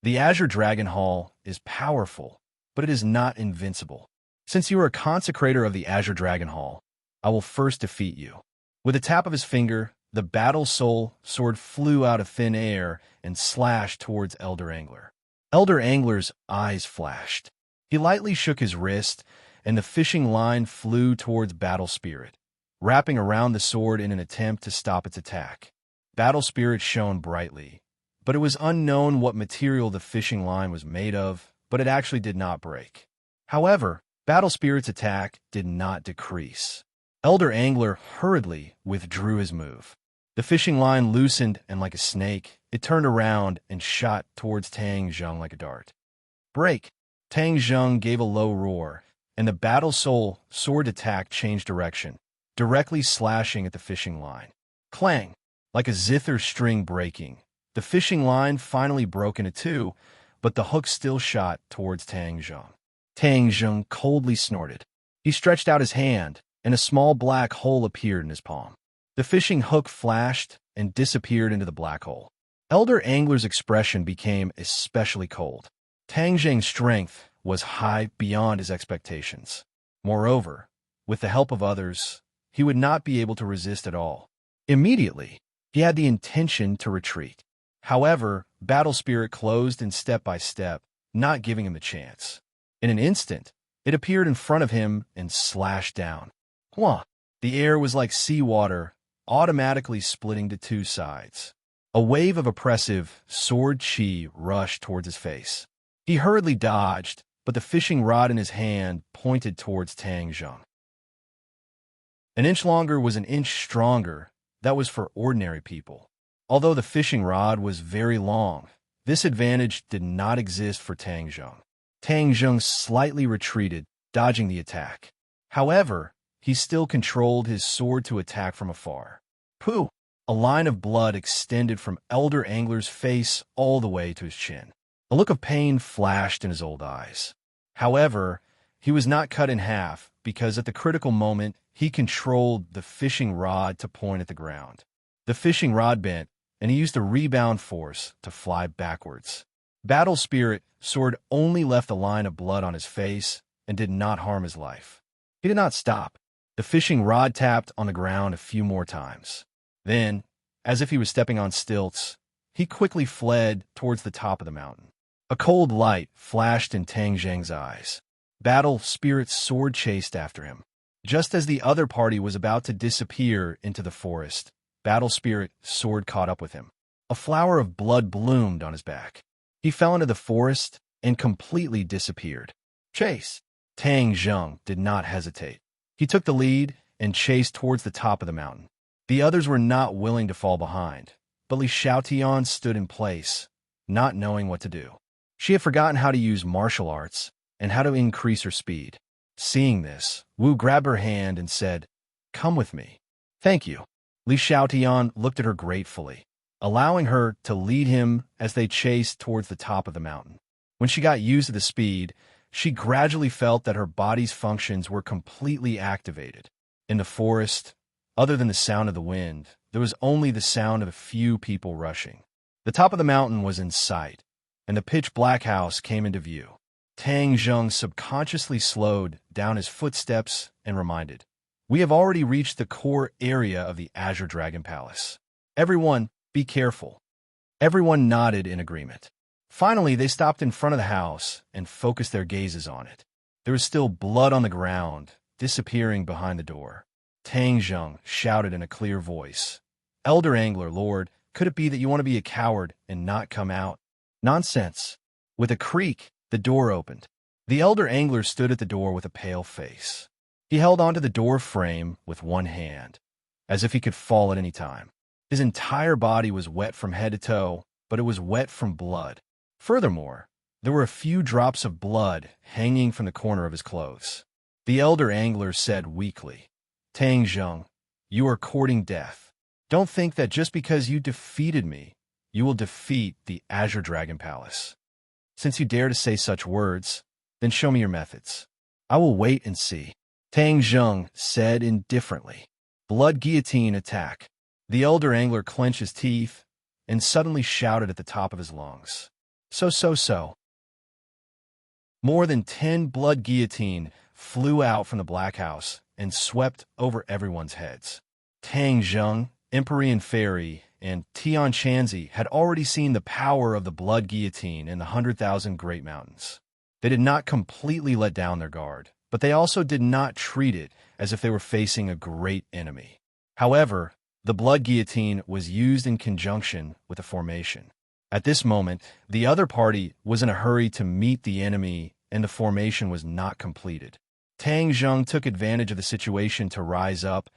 "The Azure Dragon Hall is powerful, but it is not invincible. Since you are a consecrator of the Azure Dragon Hall, I will first defeat you." With a tap of his finger, the Battle Soul sword flew out of thin air and slashed towards Elder Angler. Elder Angler's eyes flashed. He lightly shook his wrist, and the fishing line flew towards Battle Spirit, wrapping around the sword in an attempt to stop its attack. Battle Spirit shone brightly, but it was unknown what material the fishing line was made of, but it actually did not break. However, Battle Spirit's attack did not decrease. Elder Angler hurriedly withdrew his move. The fishing line loosened, and like a snake, it turned around and shot towards Tang Zheng like a dart. "Break!" Tang Zheng gave a low roar, and the Battle Soul sword attack changed direction, directly slashing at the fishing line. Clang! Like a zither string breaking, the fishing line finally broke into two, but the hook still shot towards Tang Zheng. Tang Zheng coldly snorted. He stretched out his hand, and a small black hole appeared in his palm. The fishing hook flashed and disappeared into the black hole. Elder Angler's expression became especially cold. Tang Zheng's strength was high beyond his expectations. Moreover, with the help of others, he would not be able to resist at all. Immediately, he had the intention to retreat. However, battle spirit closed in step by step, not giving him a chance. In an instant, it appeared in front of him and slashed down. Hwah! The air was like seawater, automatically splitting to two sides. A wave of oppressive sword chi rushed towards his face. He hurriedly dodged, but the fishing rod in his hand pointed towards Tang Zheng. An inch longer was an inch stronger. That was for ordinary people. Although the fishing rod was very long, this advantage did not exist for Tang Zheng. Tang Zheng slightly retreated, dodging the attack. However, he still controlled his sword to attack from afar. Pooh! A line of blood extended from Elder Angler's face all the way to his chin. A look of pain flashed in his old eyes. However, he was not cut in half because at the critical moment, he controlled the fishing rod to point at the ground. The fishing rod bent, and he used a rebound force to fly backwards. Battle Spirit sword only left a line of blood on his face and did not harm his life. He did not stop. The fishing rod tapped on the ground a few more times. Then, as if he was stepping on stilts, he quickly fled towards the top of the mountain. A cold light flashed in Tang Zheng's eyes. Battle Spirit's sword chased after him. Just as the other party was about to disappear into the forest, Battle Spirit's sword caught up with him. A flower of blood bloomed on his back. He fell into the forest and completely disappeared. Chase! Tang Zheng did not hesitate. He took the lead and chased towards the top of the mountain. The others were not willing to fall behind, but Li Xiaotian stood in place, not knowing what to do. She had forgotten how to use martial arts and how to increase her speed. Seeing this, Wu grabbed her hand and said, "Come with me." "Thank you." Li Xiaotian looked at her gratefully, allowing her to lead him as they chased towards the top of the mountain. When she got used to the speed, she gradually felt that her body's functions were completely activated. In the forest, other than the sound of the wind, there was only the sound of a few people rushing. The top of the mountain was in sight, and the pitch-black house came into view. Tang Zheng subconsciously slowed down his footsteps and reminded, "We have already reached the core area of the Azure Dragon Palace. Everyone, be careful." Everyone nodded in agreement. Finally, they stopped in front of the house and focused their gazes on it. There was still blood on the ground, disappearing behind the door. Tang Zheng shouted in a clear voice, "Elder Angler, Lord, could it be that you want to be a coward and not come out?" "Nonsense." With a creak, the door opened. The Elder Angler stood at the door with a pale face. He held onto the door frame with one hand, as if he could fall at any time. His entire body was wet from head to toe, but it was wet from blood. Furthermore, there were a few drops of blood hanging from the corner of his clothes. The Elder Angler said weakly, "Tang Zheng, you are courting death. Don't think that just because you defeated me, you will defeat the Azure Dragon Palace. Since you dare to say such words, then show me your methods. I will wait and see." Tang Zheng said indifferently, "Blood guillotine attack." The Elder Angler clenched his teeth and suddenly shouted at the top of his lungs, So. More than 10 blood guillotine flew out from the Black House and swept over everyone's heads. Tang Zheng, Empyrean Fairy, and Tian Chanzi had already seen the power of the blood guillotine in the 100,000 Great Mountains. They did not completely let down their guard, but they also did not treat it as if they were facing a great enemy. However, the blood guillotine was used in conjunction with a formation. At this moment, the other party was in a hurry to meet the enemy, and the formation was not completed. Tang Zheng took advantage of the situation to rise up,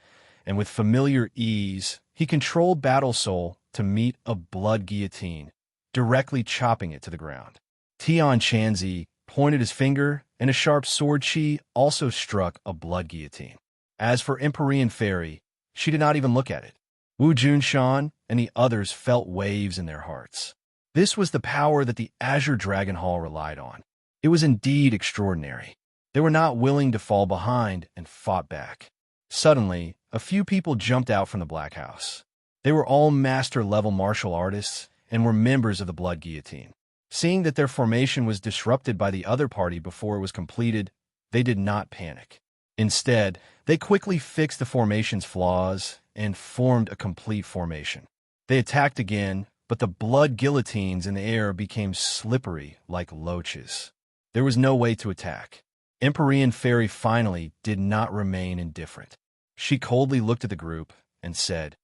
and with familiar ease, he controlled Battle Soul to meet a blood guillotine, directly chopping it to the ground. Tian Chanzi pointed his finger, and a sharp sword chi also struck a blood guillotine. As for Empyrean Fairy, she did not even look at it. Wu Junshan and the others felt waves in their hearts. This was the power that the Azure Dragon Hall relied on. It was indeed extraordinary. They were not willing to fall behind and fought back. Suddenly, a few people jumped out from the Black House. They were all master-level martial artists and were members of the Blood Guillotine. Seeing that their formation was disrupted by the other party before it was completed, they did not panic. Instead, they quickly fixed the formation's flaws and formed a complete formation. They attacked again, but the blood guillotines in the air became slippery like loaches. There was no way to attack. Empyrean Fairy finally did not remain indifferent. She coldly looked at the group and said,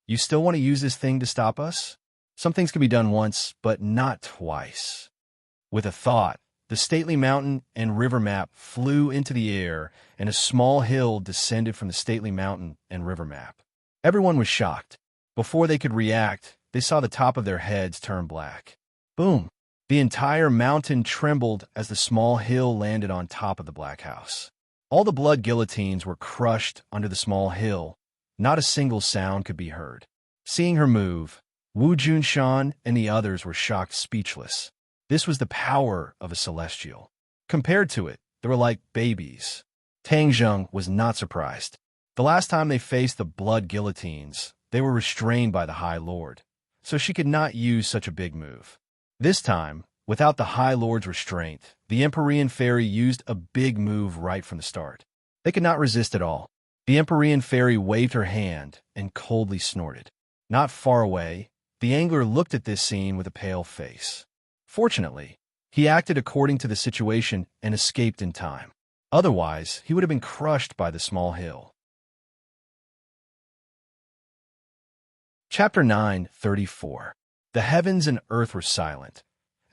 "You still want to use this thing to stop us? Some things can be done once, but not twice." With a thought, the stately mountain and river map flew into the air, and a small hill descended from the stately mountain and river map. Everyone was shocked. Before they could react, they saw the top of their heads turn black. Boom! The entire mountain trembled as the small hill landed on top of the black house. All the blood guillotines were crushed under the small hill. Not a single sound could be heard. Seeing her move, Wu Junshan and the others were shocked speechless. This was the power of a celestial. Compared to it, they were like babies. Tang Zheng was not surprised. The last time they faced the blood guillotines, they were restrained by the High Lord, so she could not use such a big move. This time, without the High Lord's restraint, the Empyrean Fairy used a big move right from the start. They could not resist at all. The Empyrean Fairy waved her hand and coldly snorted. Not far away, the angler looked at this scene with a pale face. Fortunately, he acted according to the situation and escaped in time. Otherwise, he would have been crushed by the small hill. Chapter 9:34. The heavens and earth were silent,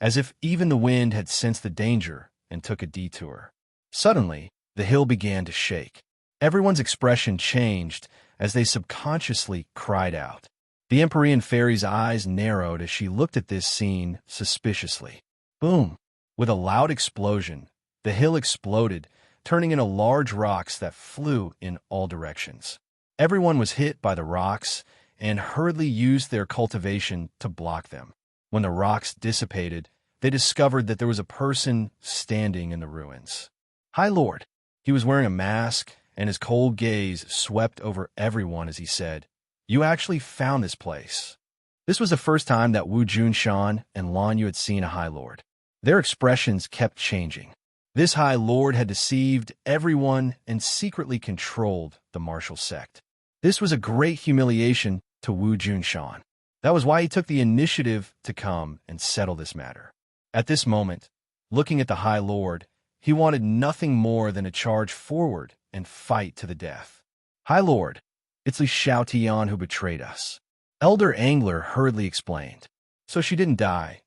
as if even the wind had sensed the danger and took a detour. Suddenly, the hill began to shake. Everyone's expression changed as they subconsciously cried out. The Empyrean Fairy's eyes narrowed as she looked at this scene suspiciously. Boom! With a loud explosion, the hill exploded, turning into large rocks that flew in all directions. Everyone was hit by the rocks and hurriedly used their cultivation to block them. When the rocks dissipated, they discovered that there was a person standing in the ruins. High Lord. He was wearing a mask, and his cold gaze swept over everyone as he said, "You actually found this place." This was the first time that Wu Junshan and Lan Yu had seen a High Lord. Their expressions kept changing. This High Lord had deceived everyone and secretly controlled the martial sect. This was a great humiliation to Wu Junshan. That was why he took the initiative to come and settle this matter. At this moment, looking at the High Lord, he wanted nothing more than to charge forward and fight to the death. "High Lord, it's Li Xiaotian who betrayed us," Elder Angler hurriedly explained. "So she didn't die,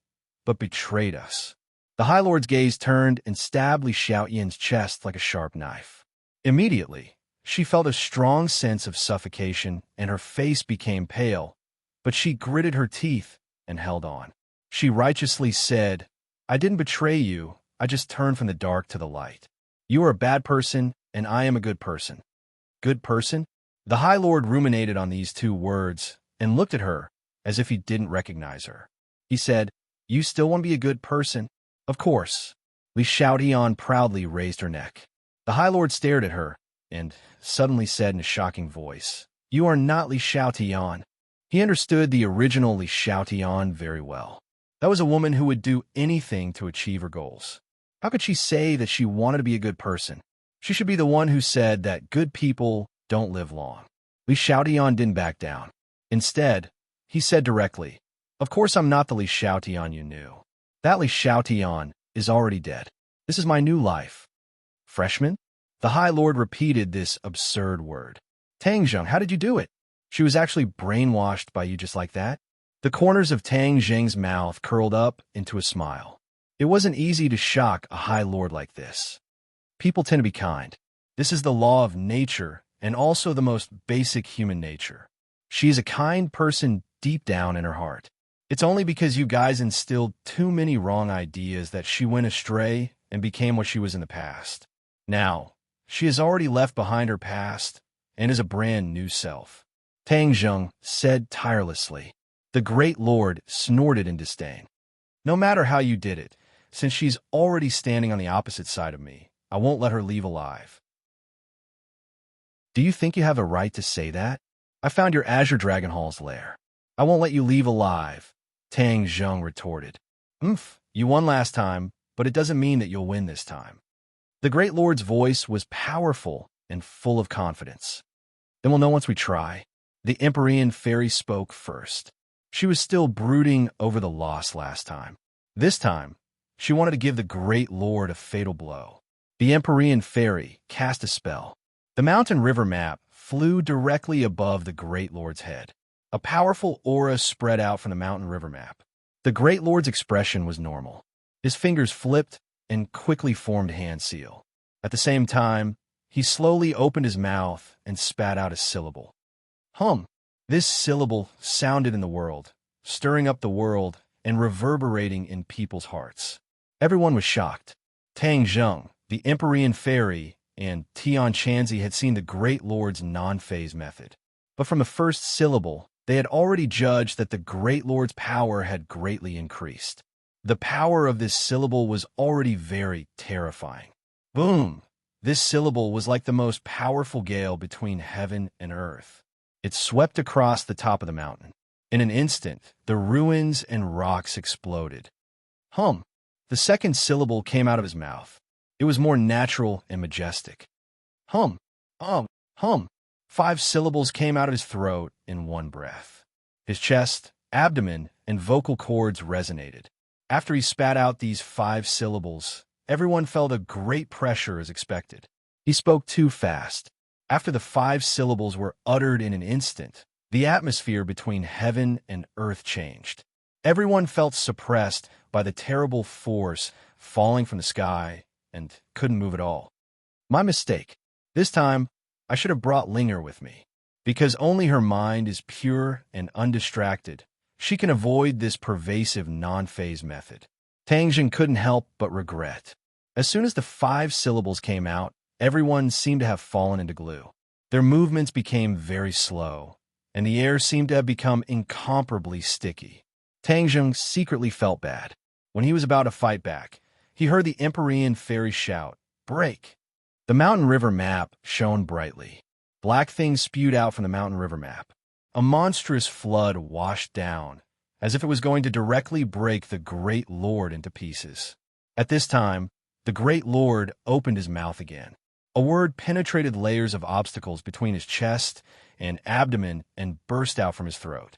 but betrayed us." The High Lord's gaze turned and stabbed Li Xiaotian's chest like a sharp knife. Immediately, she felt a strong sense of suffocation and her face became pale, but she gritted her teeth and held on. She righteously said, "I didn't betray you, I just turned from the dark to the light. You are a bad person, and I am a good person." Good person? The High Lord ruminated on these two words and looked at her as if he didn't recognize her. He said, "You still want to be a good person?" "Of course." Li Xiaotian proudly raised her neck. The High Lord stared at her and suddenly said in a shocking voice, "You are not Li Xiaotian." He understood the original Li Xiaotian very well. That was a woman who would do anything to achieve her goals. How could she say that she wanted to be a good person? She should be the one who said that good people don't live long. Li Xiaotian didn't back down. Instead, he said directly, "Of course I'm not the Li Xiaotian you knew. That Li Xiaotian is already dead. This is my new life." "Freshman?" The High Lord repeated this absurd word. "Tang Zheng, how did you do it? She was actually brainwashed by you just like that?" The corners of Tang Zheng's mouth curled up into a smile. It wasn't easy to shock a High Lord like this. People tend to be kind. This is the law of nature and also the most basic human nature. She is a kind person deep down in her heart. It's only because you guys instilled too many wrong ideas that she went astray and became what she was in the past. Now, she has already left behind her past and is a brand new self. Tang Zheng said tirelessly. The Great Lord snorted in disdain. "No matter how you did it, since she's already standing on the opposite side of me, I won't let her leave alive." "Do you think you have a right to say that? I found your Azure Dragon Hall's lair. I won't let you leave alive." Tang Zheng retorted. You won last time, but it doesn't mean that you'll win this time. The Great Lord's voice was powerful and full of confidence. Then we'll know once we try. The Empyrean fairy spoke first. She was still brooding over the loss last time. This time, she wanted to give the Great Lord a fatal blow. The Empyrean fairy cast a spell. The mountain river map flew directly above the Great Lord's head. A powerful aura spread out from the mountain river map. The Great Lord's expression was normal. His fingers flipped and quickly formed hand seal. At the same time, he slowly opened his mouth and spat out a syllable. Hum. This syllable sounded in the world, stirring up the world and reverberating in people's hearts. Everyone was shocked. Tang Zheng, the Empyrean fairy, and Tian Chanzi had seen the Great Lord's non-phase method. But from the first syllable, they had already judged that the Great Lord's power had greatly increased. The power of this syllable was already very terrifying. Boom! This syllable was like the most powerful gale between heaven and earth. It swept across the top of the mountain. In an instant, the ruins and rocks exploded. Hum! The second syllable came out of his mouth. It was more natural and majestic. Hum! Hum! 5 syllables came out of his throat in one breath. His chest, abdomen, and vocal cords resonated. After he spat out these 5 syllables, everyone felt a great pressure as expected. He spoke too fast. After the 5 syllables were uttered in an instant, the atmosphere between heaven and earth changed. Everyone felt suppressed by the terrible force falling from the sky and couldn't move at all. My mistake. This time, I should have brought Linger with me. Because only her mind is pure and undistracted, she can avoid this pervasive non-phase method. Tang Zheng couldn't help but regret. As soon as the 5 syllables came out, everyone seemed to have fallen into glue. Their movements became very slow, and the air seemed to have become incomparably sticky. Tang Zheng secretly felt bad. When he was about to fight back, he heard the Empyrean fairy shout, "Break!" The mountain river map shone brightly. Black things spewed out from the mountain river map. A monstrous flood washed down, as if it was going to directly break the Great Lord into pieces. At this time, the Great Lord opened his mouth again. A word penetrated layers of obstacles between his chest and abdomen and burst out from his throat.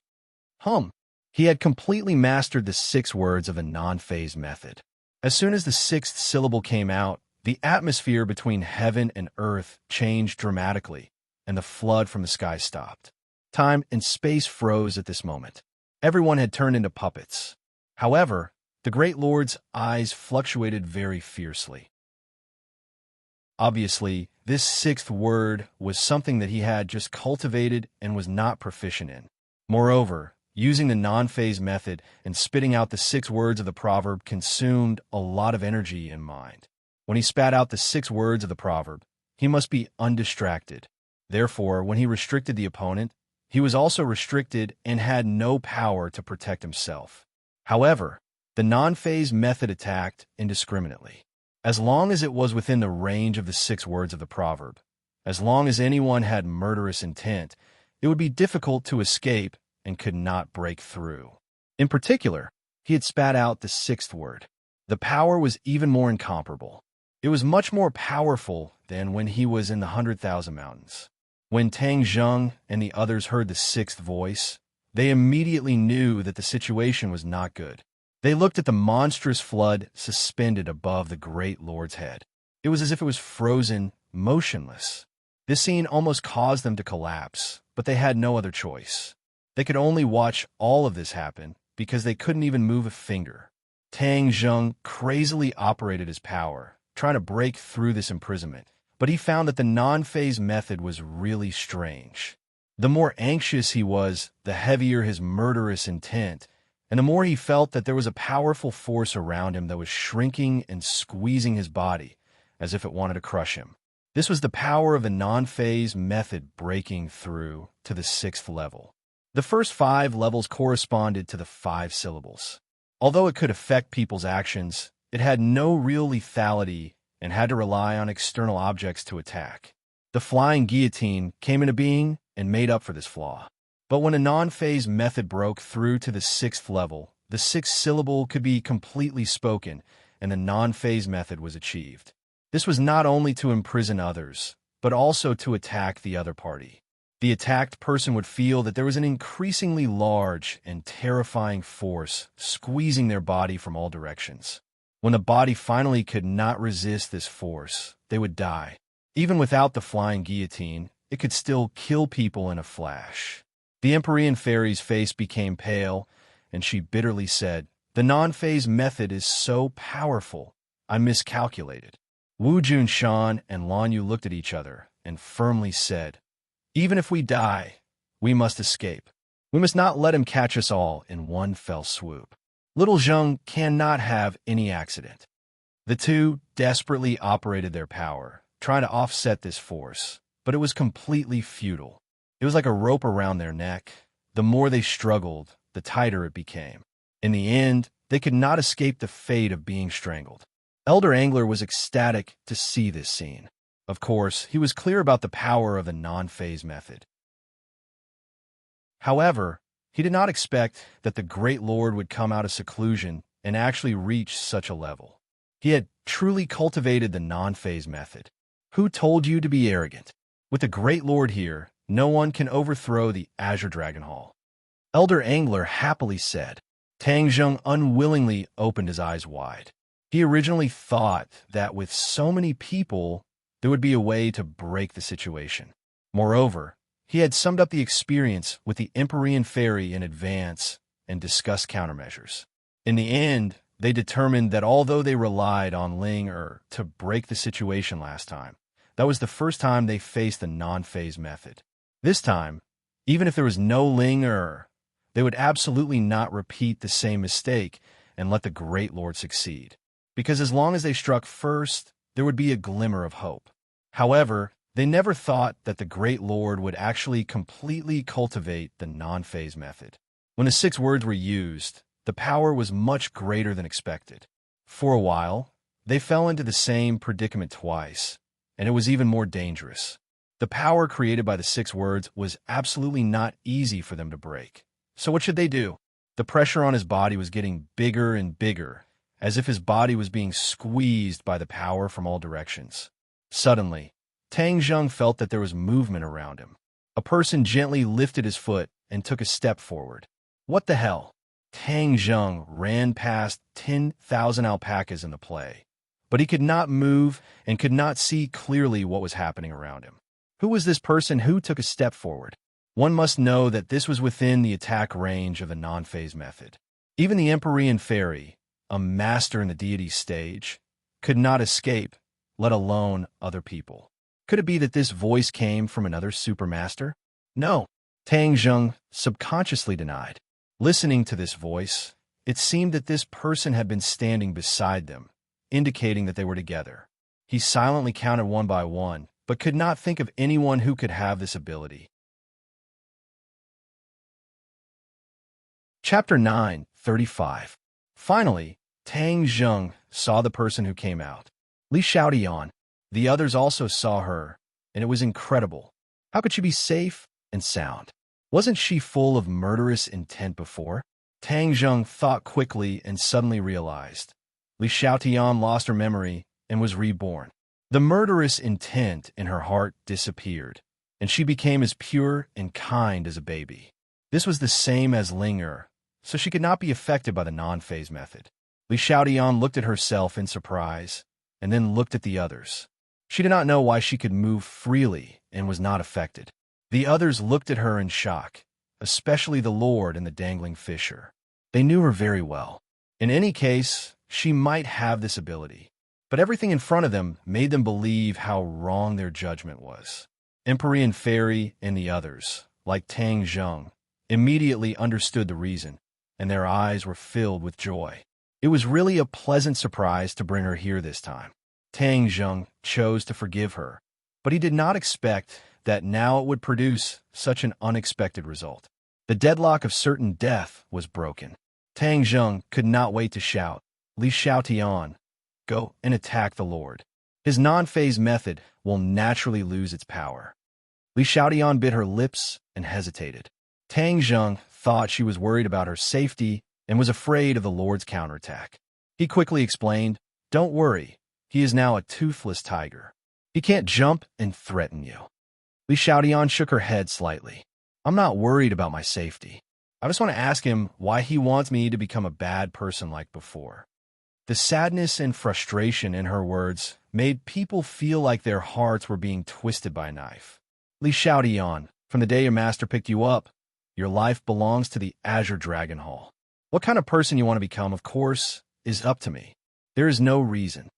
Hum! He had completely mastered the 6 words of the non-phase method. As soon as the 6th syllable came out, the atmosphere between heaven and earth changed dramatically, and the flood from the sky stopped. Time and space froze at this moment. Everyone had turned into puppets. However, the Great Lord's eyes fluctuated very fiercely. Obviously, this 6th word was something that he had just cultivated and was not proficient in. Moreover, using the non-phase method and spitting out the 6 words of the proverb consumed a lot of energy and mind. When he spat out the 6 words of the proverb, he must be undistracted. Therefore, when he restricted the opponent, he was also restricted and had no power to protect himself. However, the non-phase method attacked indiscriminately. As long as it was within the range of the 6 words of the proverb, as long as anyone had murderous intent, it would be difficult to escape and could not break through. In particular, he had spat out the 6th word. The power was even more incomparable. It was much more powerful than when he was in the 100,000 mountains. When Tang Zheng and the others heard the 6th voice, they immediately knew that the situation was not good. They looked at the monstrous flood suspended above the Great Lord's head. It was as if it was frozen, motionless. This scene almost caused them to collapse, but they had no other choice. They could only watch all of this happen because they couldn't even move a finger. Tang Zheng crazily operated his power, trying to break through this imprisonment, but he found that the non-phase method was really strange. The more anxious he was, the heavier his murderous intent, and the more he felt that there was a powerful force around him that was shrinking and squeezing his body, as if it wanted to crush him. This was the power of the non-phase method breaking through to the 6th level. The first 5 levels corresponded to the 5 syllables. Although it could affect people's actions, it had no real lethality and had to rely on external objects to attack. The flying guillotine came into being and made up for this flaw. But when a non-phase method broke through to the 6th level, the sixth syllable could be completely spoken, and the non-phase method was achieved. This was not only to imprison others, but also to attack the other party. The attacked person would feel that there was an increasingly large and terrifying force squeezing their body from all directions. When the body finally could not resist this force, they would die. Even without the flying guillotine, it could still kill people in a flash. The Empyrean fairy's face became pale, and she bitterly said, "The non-phase method is so powerful. I miscalculated." Wu Junshan and Lan Yu looked at each other and firmly said, "Even if we die, we must escape. We must not let him catch us all in one fell swoop. Little Zheng cannot have any accident." The two desperately operated their power, trying to offset this force, but it was completely futile. It was like a rope around their neck. The more they struggled, the tighter it became. In the end, they could not escape the fate of being strangled. Elder Angler was ecstatic to see this scene. Of course, he was clear about the power of the non-phase method. However, he did not expect that the Great Lord would come out of seclusion and actually reach such a level. He had truly cultivated the non-phase method. Who told you to be arrogant? With the Great Lord here, no one can overthrow the Azure Dragon Hall. Elder Angler happily said. Tang Zheng unwillingly opened his eyes wide. He originally thought that with so many people, there would be a way to break the situation. Moreover, he had summed up the experience with the Empyrean Fairy in advance and discussed countermeasures. In the end, they determined that although they relied on Ling to break the situation last time, that was the first time they faced the non-phase method. This time, even if there was no Ling they would absolutely not repeat the same mistake and let the Great Lord succeed. Because as long as they struck first, there would be a glimmer of hope. However, they never thought that the Great Lord would actually completely cultivate the non-phase method. When the 6 words were used, the power was much greater than expected. For a while, they fell into the same predicament twice, and it was even more dangerous. The power created by the 6 words was absolutely not easy for them to break. So what should they do? The pressure on his body was getting bigger and bigger, as if his body was being squeezed by the power from all directions. Suddenly, Tang Zheng felt that there was movement around him. A person gently lifted his foot and took a step forward. What the hell? Tang Zheng ran past 10,000 alpacas in the play, but he could not move and could not see clearly what was happening around him. Who was this person who took a step forward? One must know that this was within the attack range of the non-phase method. Even the Empyrean Fairy, a master in the deity stage, could not escape, let alone other people. Could it be that this voice came from another supermaster? No, Tang Zheng subconsciously denied. Listening to this voice, it seemed that this person had been standing beside them, indicating that they were together. He silently counted one by one, but could not think of anyone who could have this ability. Chapter 9:35. Finally, Tang Zheng saw the person who came out. Li Xiaotian. The others also saw her, and it was incredible. How could she be safe and sound? Wasn't she full of murderous intent before? Tang Zheng thought quickly and suddenly realized. Li Xiaotian lost her memory and was reborn. The murderous intent in her heart disappeared, and she became as pure and kind as a baby. This was the same as Ling so she could not be affected by the non-phase method. Li Xiaotian looked at herself in surprise, and then looked at the others. She did not know why she could move freely and was not affected. The others looked at her in shock, especially the Lord and the dangling fisher. They knew her very well. In any case, she might have this ability. But everything in front of them made them believe how wrong their judgment was. Empyrean Fairy and the others, like Tang Zheng, immediately understood the reason, and their eyes were filled with joy. It was really a pleasant surprise to bring her here this time. Tang Zheng chose to forgive her, but he did not expect that now it would produce such an unexpected result. The deadlock of certain death was broken. Tang Zheng could not wait to shout, Li Xiaotian, go and attack the Lord. His non-phase method will naturally lose its power. Li Xiaotian bit her lips and hesitated. Tang Zheng thought she was worried about her safety and was afraid of the Lord's counterattack. He quickly explained, "Don't worry, he is now a toothless tiger. He can't jump and threaten you." Li Xiaotian shook her head slightly. "I'm not worried about my safety. I just want to ask him why he wants me to become a bad person like before." The sadness and frustration in her words made people feel like their hearts were being twisted by a knife. "Li Xiaotian, from the day your master picked you up, your life belongs to the Azure Dragon Hall. What kind of person you want to become, of course, is up to me. There is no reason."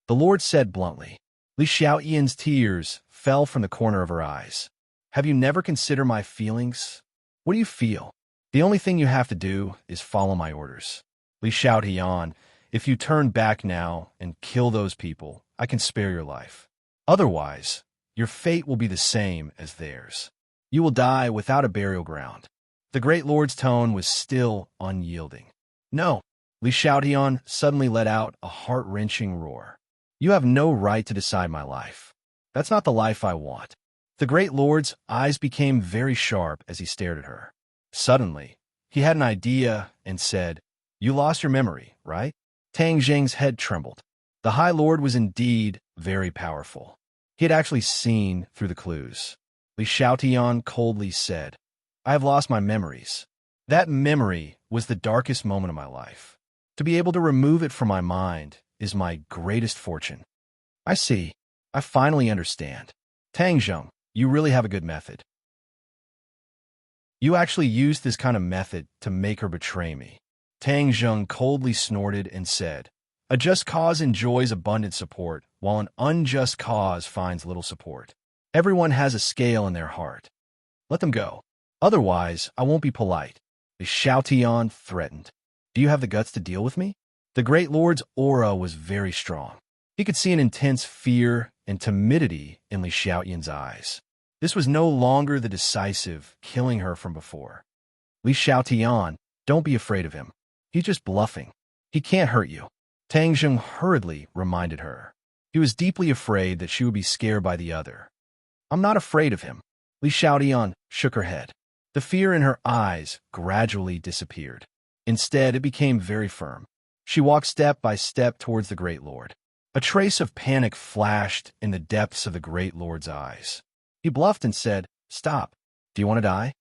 The Lord said bluntly. Li Xiaotian's tears fell from the corner of her eyes. "Have you never considered my feelings? What do you feel? The only thing you have to do is follow my orders. Li Xiaotian, if you turn back now and kill those people, I can spare your life. Otherwise, your fate will be the same as theirs. You will die without a burial ground." The Great Lord's tone was still unyielding. "No." Li Xiaotian suddenly let out a heart-wrenching roar. "You have no right to decide my life. That's not the life I want." The Great Lord's eyes became very sharp as he stared at her. Suddenly, he had an idea and said, "You lost your memory, right?" Tang Jing's head trembled. The High Lord was indeed very powerful. He had actually seen through the clues. Li Xiaotian coldly said, "I have lost my memories. That memory was the darkest moment of my life. To be able to remove it from my mind is my greatest fortune." "I see. I finally understand. Tang Jing, you really have a good method. You actually used this kind of method to make her betray me." Tang Jing coldly snorted and said, "A just cause enjoys abundant support, while an unjust cause finds little support. Everyone has a scale in their heart. Let them go. Otherwise, I won't be polite." Li Xiaotian threatened. "Do you have the guts to deal with me?" The Great Lord's aura was very strong. He could see an intense fear and timidity in Li Xiaotian's eyes. This was no longer the decisive, killing her from before. "Li Xiaotian, don't be afraid of him. He's just bluffing. He can't hurt you." Tang Jing hurriedly reminded her. He was deeply afraid that she would be scared by the other. "I'm not afraid of him." Li Xiaotian shook her head. The fear in her eyes gradually disappeared. Instead, it became very firm. She walked step by step towards the Great Lord. A trace of panic flashed in the depths of the Great Lord's eyes. He bluffed and said, "Stop. Do you want to die?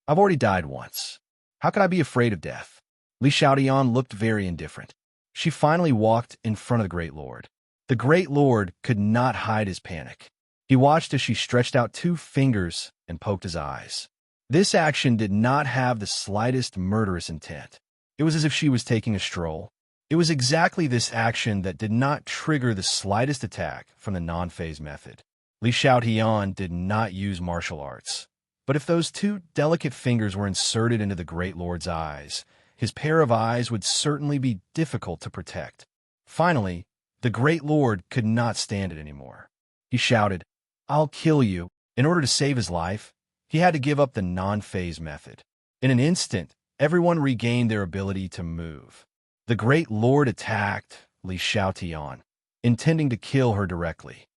I've already died once. How could I be afraid of death?" Li Xiaotian looked very indifferent. She finally walked in front of the Great Lord. The Great Lord could not hide his panic. He watched as she stretched out 2 fingers and poked his eyes. This action did not have the slightest murderous intent. It was as if she was taking a stroll. It was exactly this action that did not trigger the slightest attack from the non-phase method. Li Xiaotian did not use martial arts. But if those 2 delicate fingers were inserted into the Great Lord's eyes, his pair of eyes would certainly be difficult to protect. Finally, the Great Lord could not stand it anymore. He shouted, "I'll kill you." In order to save his life, he had to give up the non-phase method. In an instant, everyone regained their ability to move. The Great Lord attacked Li Xiaotian, intending to kill her directly.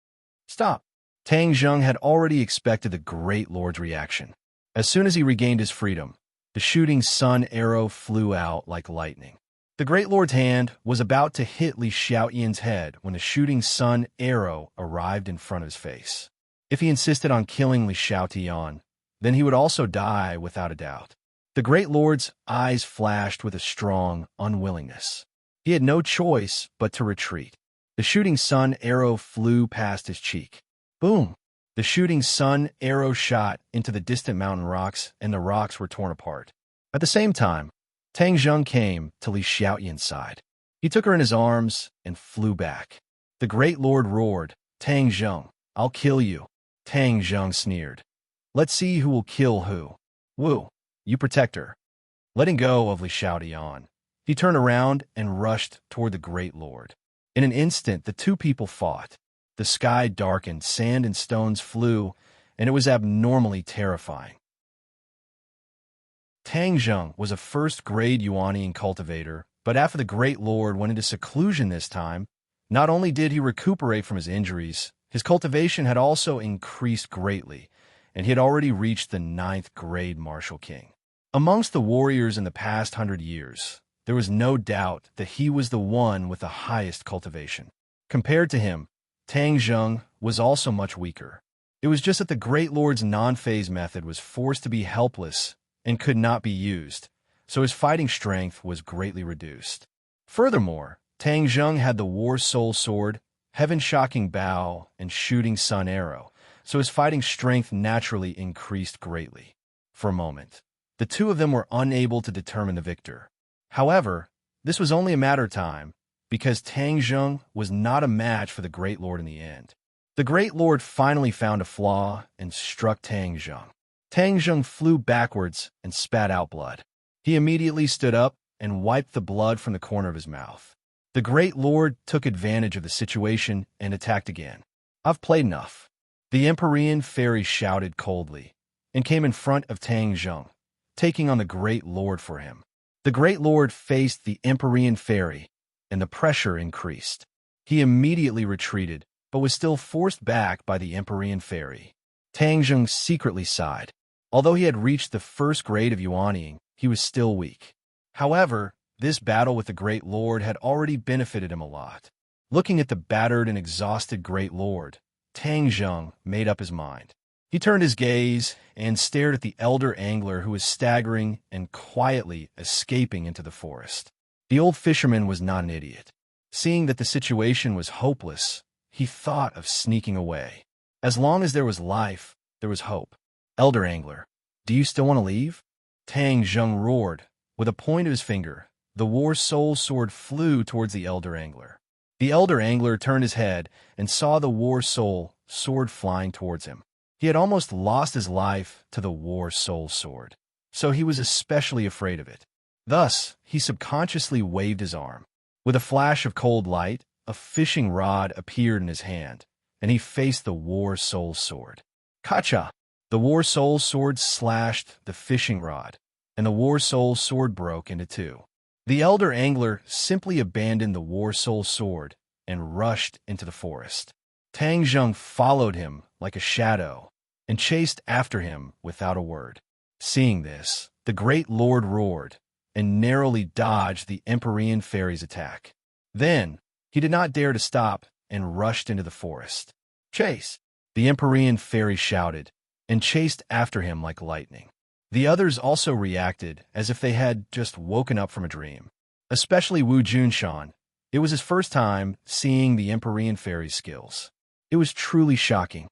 "Stop!" Tang Jing had already expected the Great Lord's reaction. As soon as he regained his freedom, the shooting sun arrow flew out like lightning. The Great Lord's hand was about to hit Li Xiaotian's head when the shooting sun arrow arrived in front of his face. If he insisted on killing Li Xiaotian, then he would also die without a doubt. The Great Lord's eyes flashed with a strong unwillingness. He had no choice but to retreat. The shooting sun arrow flew past his cheek. Boom! The shooting sun arrow shot into the distant mountain rocks, and the rocks were torn apart. At the same time, Tang Jing came to Li Xiaotian's side. He took her in his arms and flew back. The Great Lord roared, "Tang Jing, I'll kill you." Tang Jing sneered. "Let's see who will kill who. Wu, you protect her." Letting go of Li Xiaotian, he turned around and rushed toward the Great Lord. In an instant, the 2 people fought. The sky darkened, sand and stones flew, and it was abnormally terrifying. Tang Jing was a first-grade Yuanian cultivator, but after the Great Lord went into seclusion this time, not only did he recuperate from his injuries, his cultivation had also increased greatly, and he had already reached the 9th grade martial king. Amongst the warriors in the past 100 years, there was no doubt that he was the one with the highest cultivation. Compared to him, Tang Zheng was also much weaker. It was just that the Great Lord's non-phase method was forced to be helpless and could not be used, so his fighting strength was greatly reduced. Furthermore, Tang Zheng had the War Soul Sword, Heaven-Shocking Bow, and Shooting Sun Arrow, so his fighting strength naturally increased greatly. For a moment, the two of them were unable to determine the victor. However, this was only a matter of time, because Tang Zheng was not a match for the Great Lord in the end. The Great Lord finally found a flaw and struck Tang Zheng. Tang Zheng flew backwards and spat out blood. He immediately stood up and wiped the blood from the corner of his mouth. The Great Lord took advantage of the situation and attacked again. "I've played enough." The Empyrean fairy shouted coldly and came in front of Tang Zheng, taking on the Great Lord for him. The Great Lord faced the Empyrean fairy, and the pressure increased. He immediately retreated, but was still forced back by the Empyrean fairy. Tang Zheng secretly sighed. Although he had reached the first grade of Yuanying, he was still weak. However, this battle with the Great Lord had already benefited him a lot. Looking at the battered and exhausted Great Lord, Tang Zheng made up his mind. He turned his gaze and stared at the elder angler who was staggering and quietly escaping into the forest. The old fisherman was not an idiot. Seeing that the situation was hopeless, he thought of sneaking away. As long as there was life, there was hope. "Elder angler, do you still want to leave?" Tang Zheng roared. With a point of his finger, the War Soul Sword flew towards the elder angler. The elder angler turned his head and saw the War Soul Sword flying towards him. He had almost lost his life to the War Soul Sword, so he was especially afraid of it. Thus, he subconsciously waved his arm. With a flash of cold light, a fishing rod appeared in his hand, and he faced the War Soul Sword. Kacha! The War Soul Sword slashed the fishing rod, and the War Soul Sword broke into two. The elder angler simply abandoned the War Soul Sword and rushed into the forest. Tang Zheng followed him like a shadow and chased after him without a word. Seeing this, the Great Lord roared and narrowly dodged the Empyrean fairy's attack. Then, he did not dare to stop and rushed into the forest. "Chase!" the Empyrean fairy shouted and chased after him like lightning. The others also reacted as if they had just woken up from a dream. Especially Wu Junshan. It was his first time seeing the Empyrean fairy's skills. It was truly shocking.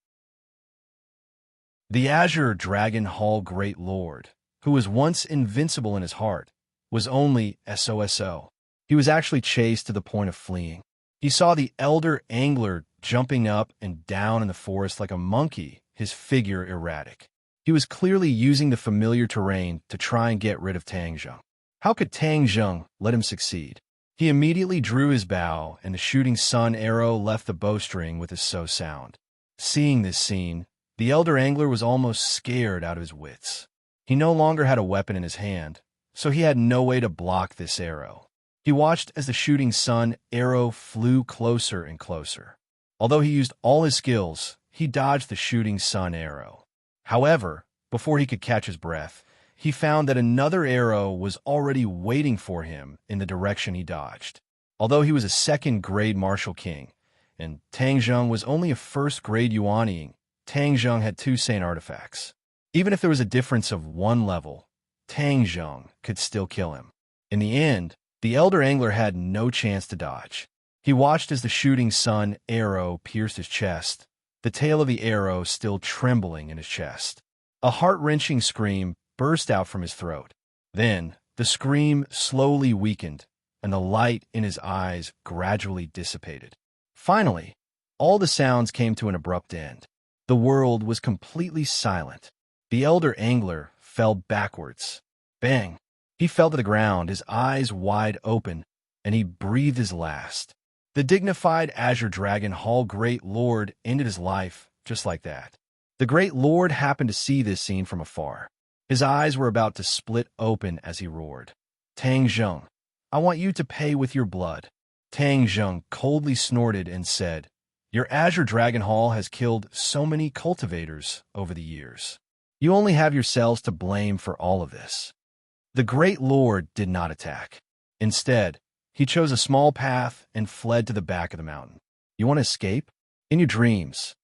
The Azure Dragon Hall Great Lord, who was once invincible in his heart, was only SOSO. He was actually chased to the point of fleeing. He saw the elder angler jumping up and down in the forest like a monkey, his figure erratic. He was clearly using the familiar terrain to try and get rid of Tang Zheng. How could Tang Zheng let him succeed? He immediately drew his bow, and the shooting sun arrow left the bowstring with a so sound. Seeing this scene, the elder angler was almost scared out of his wits. He no longer had a weapon in his hand, so he had no way to block this arrow. He watched as the shooting sun arrow flew closer and closer. Although he used all his skills, he dodged the shooting sun arrow. However, before he could catch his breath, he found that another arrow was already waiting for him in the direction he dodged. Although he was a second-grade martial king, and Tang Zheng was only a first-grade Yuanying, Tang Zheng had two sane artifacts. Even if there was a difference of one level, Tang Zheng could still kill him. In the end, the elder angler had no chance to dodge. He watched as the shooting sun arrow pierced his chest, the tail of the arrow still trembling in his chest. A heart-wrenching scream burst out from his throat. Then, the scream slowly weakened, and the light in his eyes gradually dissipated. Finally, all the sounds came to an abrupt end. The world was completely silent. The elder angler fell backwards. Bang! He fell to the ground, his eyes wide open, and he breathed his last. The dignified Azure Dragon Hall Great Lord ended his life just like that. The Great Lord happened to see this scene from afar. His eyes were about to split open as he roared. "Tang Zheng, I want you to pay with your blood." Tang Zheng coldly snorted and said, "Your Azure Dragon Hall has killed so many cultivators over the years. You only have yourselves to blame for all of this." The Great Lord did not attack. Instead, he chose a small path and fled to the back of the mountain. You want to escape? In your dreams.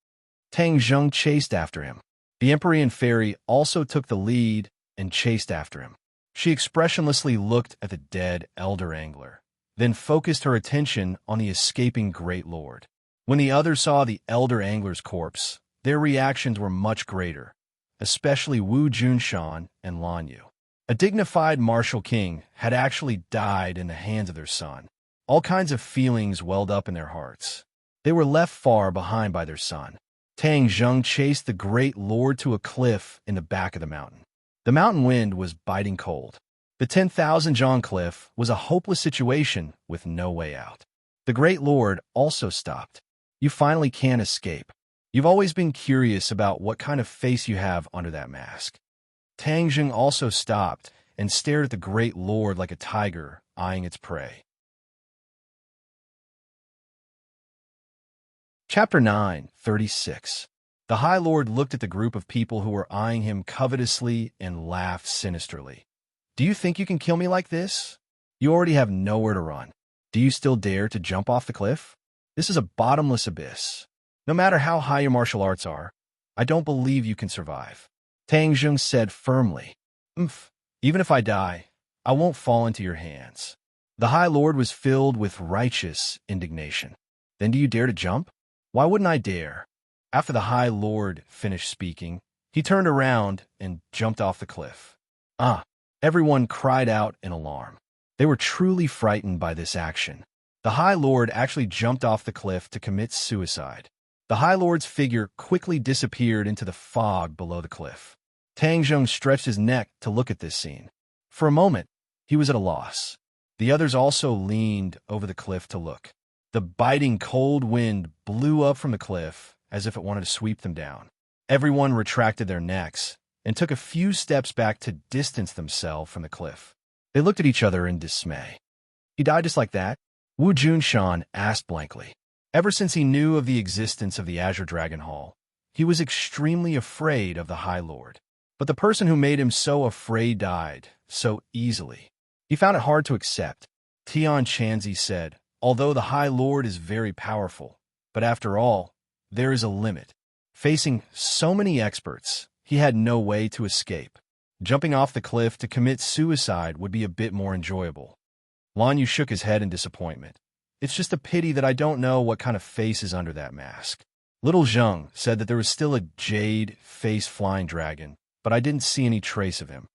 Tang Zheng chased after him. The Empyrean fairy also took the lead and chased after him. She expressionlessly looked at the dead elder angler, then focused her attention on the escaping Great Lord. When the others saw the elder angler's corpse, their reactions were much greater, especially Wu Junshan and Lan Yu. A dignified martial king had actually died in the hands of their son. All kinds of feelings welled up in their hearts. They were left far behind by their son. Tang Zheng chased the Great Lord to a cliff in the back of the mountain. The mountain wind was biting cold. The 10,000 Zhang cliff was a hopeless situation with no way out. The Great Lord also stopped. You finally can't escape. You've always been curious about what kind of face you have under that mask. Tang Zheng also stopped and stared at the Great Lord like a tiger eyeing its prey. Chapter 9, 36. The High Lord looked at the group of people who were eyeing him covetously and laughed sinisterly. Do you think you can kill me like this? You already have nowhere to run. Do you still dare to jump off the cliff? This is a bottomless abyss. No matter how high your martial arts are, I don't believe you can survive. Tang Zheng said firmly. Even if I die, I won't fall into your hands. The High Lord was filled with righteous indignation. Then do you dare to jump? Why wouldn't I dare? After the High Lord finished speaking, he turned around and jumped off the cliff. Everyone cried out in alarm. They were truly frightened by this action. The High Lord actually jumped off the cliff to commit suicide. The High Lord's figure quickly disappeared into the fog below the cliff. Tang Zheng stretched his neck to look at this scene. For a moment, he was at a loss. The others also leaned over the cliff to look. The biting cold wind blew up from the cliff as if it wanted to sweep them down. Everyone retracted their necks and took a few steps back to distance themselves from the cliff. They looked at each other in dismay. He died just like that? Wu Junshan asked blankly. Ever since he knew of the existence of the Azure Dragon Hall, he was extremely afraid of the High Lord. But the person who made him so afraid died so easily. He found it hard to accept. Tian Chanzi said, although the High Lord is very powerful, but after all, there is a limit. Facing so many experts, he had no way to escape. Jumping off the cliff to commit suicide would be a bit more enjoyable. Lan Yu shook his head in disappointment. It's just a pity that I don't know what kind of face is under that mask. Little Zheng said that there was still a jade face flying dragon, but I didn't see any trace of him.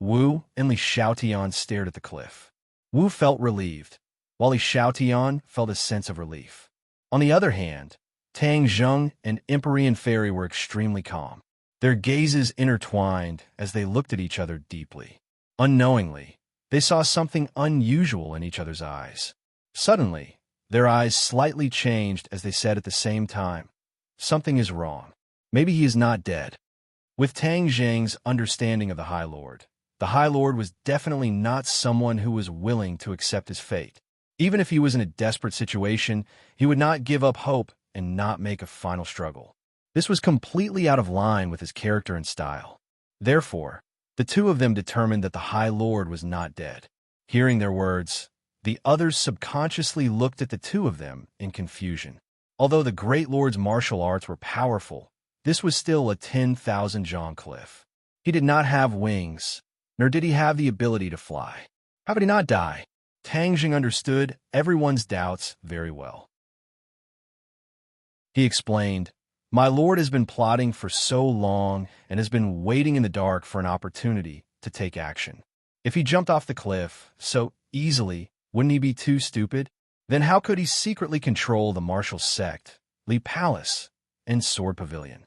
Wu and Li Xiaotian stared at the cliff. Wu felt relieved, while Li Xiaotian felt a sense of relief. On the other hand, Tang Zheng and Empyrean Fairy were extremely calm. Their gazes intertwined as they looked at each other deeply. Unknowingly, they saw something unusual in each other's eyes. Suddenly, their eyes slightly changed as they said at the same time, something is wrong. Maybe he is not dead. With Tang Zheng's understanding of the High Lord was definitely not someone who was willing to accept his fate. Even if he was in a desperate situation, he would not give up hope and not make a final struggle. This was completely out of line with his character and style. Therefore, the two of them determined that the High Lord was not dead. Hearing their words, the others subconsciously looked at the two of them in confusion. Although the Great Lord's martial arts were powerful, this was still a 10,000 Zhang cliff. He did not have wings, nor did he have the ability to fly. How could he not die? Tang Zheng understood everyone's doubts very well. He explained, my lord has been plotting for so long and has been waiting in the dark for an opportunity to take action. If he jumped off the cliff so easily, wouldn't he be too stupid? Then how could he secretly control the martial sect, Li Palace, and Sword Pavilion?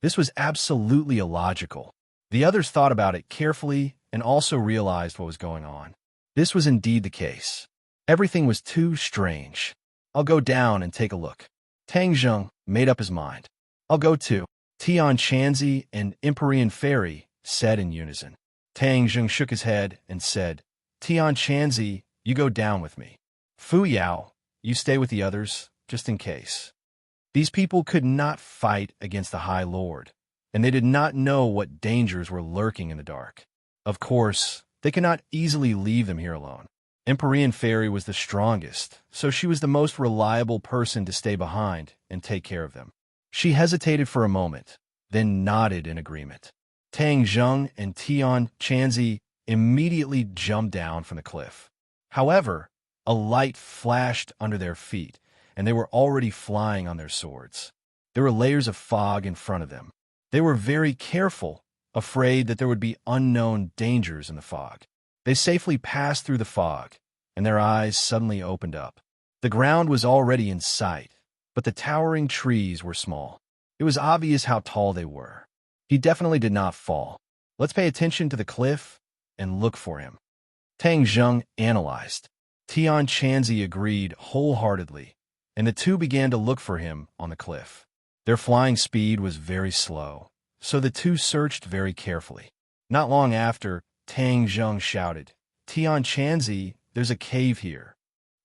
This was absolutely illogical. The others thought about it carefully and also realized what was going on. This was indeed the case. Everything was too strange. I'll go down and take a look. Tang Zheng made up his mind. I'll go too. Tian Chanzi and Empyrean Fairy said in unison. Tang Zheng shook his head and said, Tian Chanzi, you go down with me. Fu Yao, you stay with the others, just in case. These people could not fight against the High Lord, and they did not know what dangers were lurking in the dark. Of course, they could not easily leave them here alone. Empyrean Fairy was the strongest, so she was the most reliable person to stay behind and take care of them. She hesitated for a moment, then nodded in agreement. Tang Zheng and Tian Chanzi immediately jumped down from the cliff. However, a light flashed under their feet, and they were already flying on their swords. There were layers of fog in front of them. They were very careful, afraid that there would be unknown dangers in the fog. They safely passed through the fog, and their eyes suddenly opened up. The ground was already in sight, but the towering trees were small. It was obvious how tall they were. He definitely did not fall. Let's pay attention to the cliff and look for him. Tang Zheng analyzed. Tian Chanzi agreed wholeheartedly, and the two began to look for him on the cliff. Their flying speed was very slow, so the two searched very carefully. Not long after, Tang Zheng shouted, "Tian Chanzi, there's a cave here."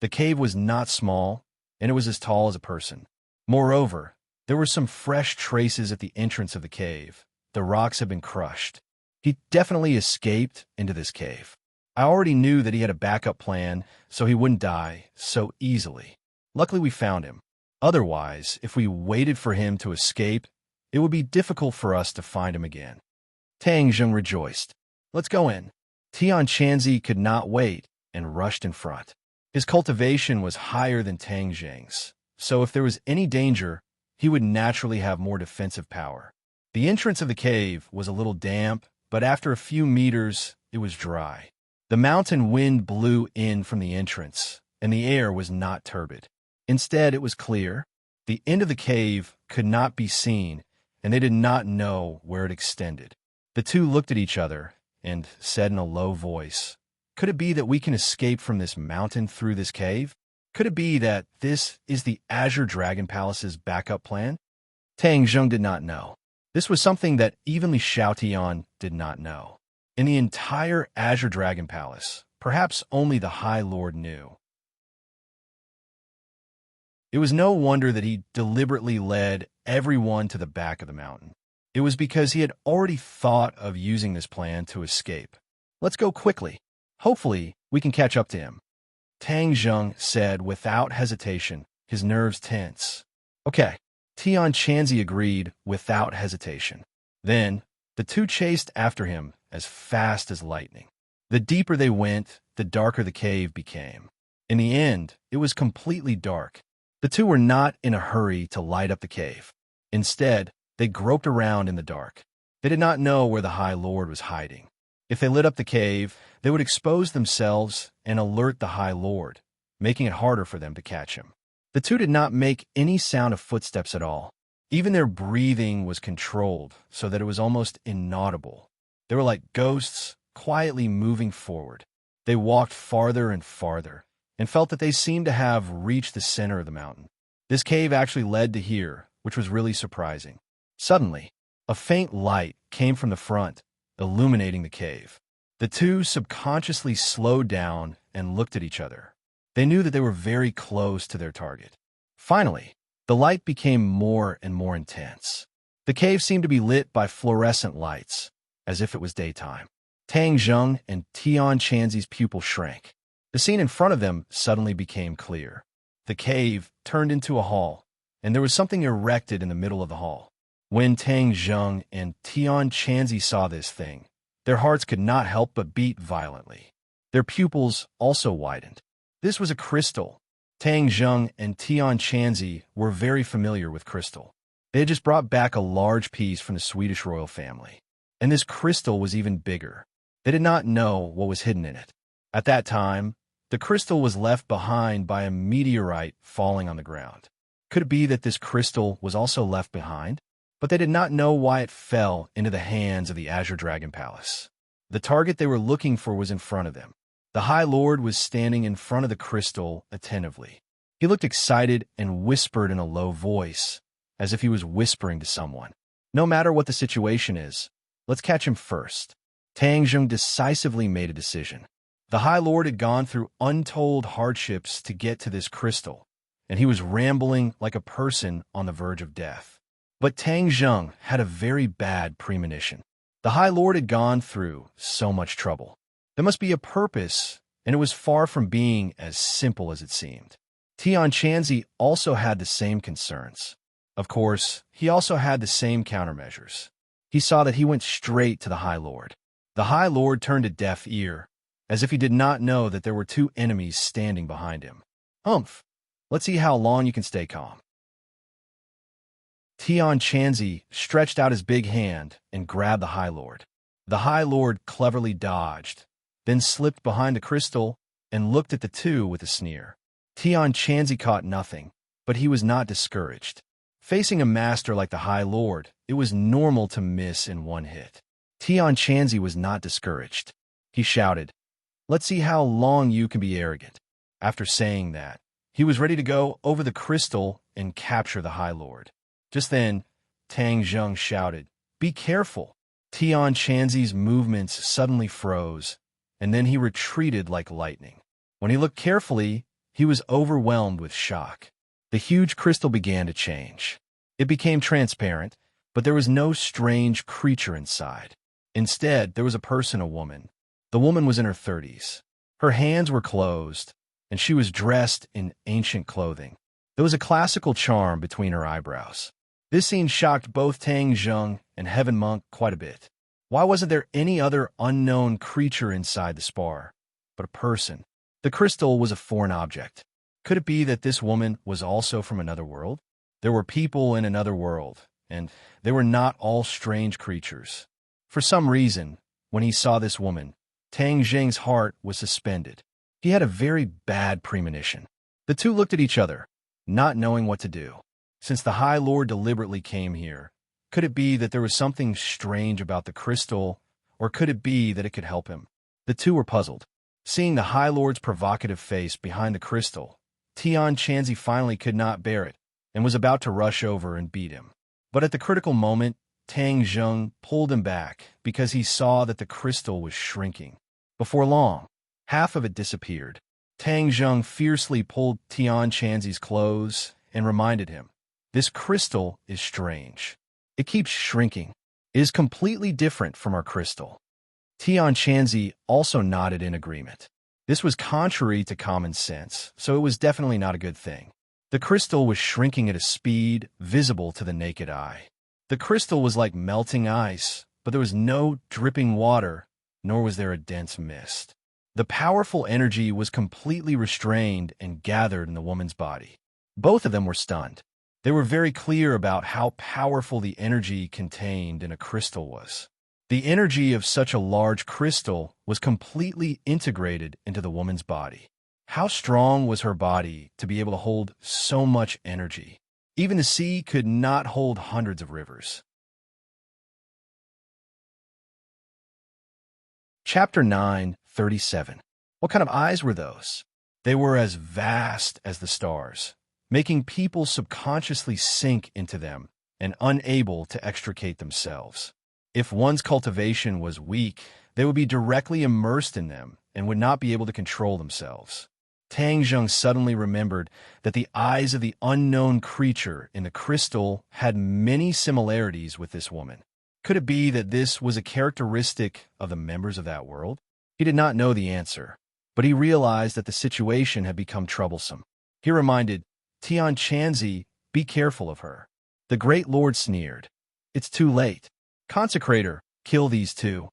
The cave was not small, and it was as tall as a person. Moreover, there were some fresh traces at the entrance of the cave. The rocks had been crushed. He definitely escaped into this cave. I already knew that he had a backup plan, so he wouldn't die so easily. Luckily, we found him. Otherwise, if we waited for him to escape, it would be difficult for us to find him again. Tang Zheng rejoiced. "Let's go in." Tian Chanzi could not wait and rushed in front. His cultivation was higher than Tang Zheng's, so if there was any danger, he would naturally have more defensive power. The entrance of the cave was a little damp, but after a few meters, it was dry. The mountain wind blew in from the entrance, and the air was not turbid. Instead, it was clear. The end of the cave could not be seen, and they did not know where it extended. The two looked at each other and said in a low voice, "Could it be that we can escape from this mountain through this cave? Could it be that this is the Azure Dragon Palace's backup plan?" Tang Zheng did not know. This was something that even Li Xiaotian did not know. In the entire Azure Dragon Palace, perhaps only the High Lord knew. It was no wonder that he deliberately led everyone to the back of the mountain. It was because he had already thought of using this plan to escape. "Let's go quickly. Hopefully, we can catch up to him," Tang Zheng said without hesitation, his nerves tense. "Okay." Tian Chanzi agreed without hesitation. Then, the two chased after him as fast as lightning. The deeper they went, the darker the cave became. In the end, it was completely dark. The two were not in a hurry to light up the cave. Instead, they groped around in the dark. They did not know where the High Lord was hiding. If they lit up the cave, they would expose themselves and alert the High Lord, making it harder for them to catch him. The two did not make any sound of footsteps at all. Even their breathing was controlled so that it was almost inaudible. They were like ghosts, quietly moving forward. They walked farther and farther, and felt that they seemed to have reached the center of the mountain. This cave actually led to here, which was really surprising. Suddenly, a faint light came from the front, illuminating the cave. The two subconsciously slowed down and looked at each other. They knew that they were very close to their target. Finally, the light became more and more intense. The cave seemed to be lit by fluorescent lights, as if it was daytime. Tang Zheng and Tian Chanzi's pupil shrank. The scene in front of them suddenly became clear. The cave turned into a hall, and there was something erected in the middle of the hall. When Tang Zheng and Tian Chanzi saw this thing, their hearts could not help but beat violently. Their pupils also widened. This was a crystal. Tang Zheng and Tian Chanzi were very familiar with crystal. They had just brought back a large piece from the Swedish royal family. And this crystal was even bigger. They did not know what was hidden in it. At that time, the crystal was left behind by a meteorite falling on the ground. Could it be that this crystal was also left behind? But they did not know why it fell into the hands of the Azure Dragon Palace. The target they were looking for was in front of them. The High Lord was standing in front of the crystal attentively. He looked excited and whispered in a low voice, as if he was whispering to someone. "No matter what the situation is, let's catch him first." Tang Zheng decisively made a decision. The High Lord had gone through untold hardships to get to this crystal, and he was rambling like a person on the verge of death. But Tang Zheng had a very bad premonition. The High Lord had gone through so much trouble. There must be a purpose, and it was far from being as simple as it seemed. Tian Chanzi also had the same concerns. Of course, he also had the same countermeasures. He saw that he went straight to the High Lord. The High Lord turned a deaf ear, as if he did not know that there were two enemies standing behind him. Humph! Let's see how long you can stay calm. Tian Chanzi stretched out his big hand and grabbed the High Lord. The High Lord cleverly dodged, then slipped behind the crystal and looked at the two with a sneer. Tian Chanzi caught nothing, but he was not discouraged. Facing a master like the High Lord, it was normal to miss in one hit. Tian Chanzi was not discouraged. He shouted, "Let's see how long you can be arrogant." After saying that, he was ready to go over the crystal and capture the High Lord. Just then, Tang Zheng shouted, "Be careful!" Tian Chanzi's movements suddenly froze, and then he retreated like lightning. When he looked carefully, he was overwhelmed with shock. The huge crystal began to change. It became transparent, but there was no strange creature inside. Instead, there was a woman. The woman was in her 30s. Her hands were closed, and she was dressed in ancient clothing. There was a classical charm between her eyebrows. This scene shocked both Tang Zheng and Heaven Monk quite a bit. Why wasn't there any other unknown creature inside the spar, but a person? The crystal was a foreign object. Could it be that this woman was also from another world? There were people in another world, and they were not all strange creatures. For some reason, when he saw this woman, Tang Zheng's heart was suspended. He had a very bad premonition. The two looked at each other, not knowing what to do. Since the High Lord deliberately came here, could it be that there was something strange about the crystal, or could it be that it could help him? The two were puzzled. Seeing the High Lord's provocative face behind the crystal, Tian Chanzi finally could not bear it and was about to rush over and beat him. But at the critical moment, Tang Zheng pulled him back because he saw that the crystal was shrinking. Before long, half of it disappeared. Tang Zheng fiercely pulled Tian Chanzi's clothes and reminded him, "This crystal is strange. It keeps shrinking. It is completely different from our crystal." Tian Chanzi also nodded in agreement. This was contrary to common sense, so it was definitely not a good thing. The crystal was shrinking at a speed visible to the naked eye. The crystal was like melting ice, but there was no dripping water, nor was there a dense mist. The powerful energy was completely restrained and gathered in the woman's body. Both of them were stunned. They were very clear about how powerful the energy contained in a crystal was. The energy of such a large crystal was completely integrated into the woman's body. How strong was her body to be able to hold so much energy? Even the sea could not hold hundreds of rivers. Chapter 9:37. What kind of eyes were those? They were as vast as the stars, making people subconsciously sink into them and unable to extricate themselves. If one's cultivation was weak, they would be directly immersed in them and would not be able to control themselves. Tang Zheng suddenly remembered that the eyes of the unknown creature in the crystal had many similarities with this woman. Could it be that this was a characteristic of the members of that world? He did not know the answer, but he realized that the situation had become troublesome. He reminded Tian Chanzi, "Be careful of her." The Great Lord sneered, "It's too late. Consecrator, kill these two."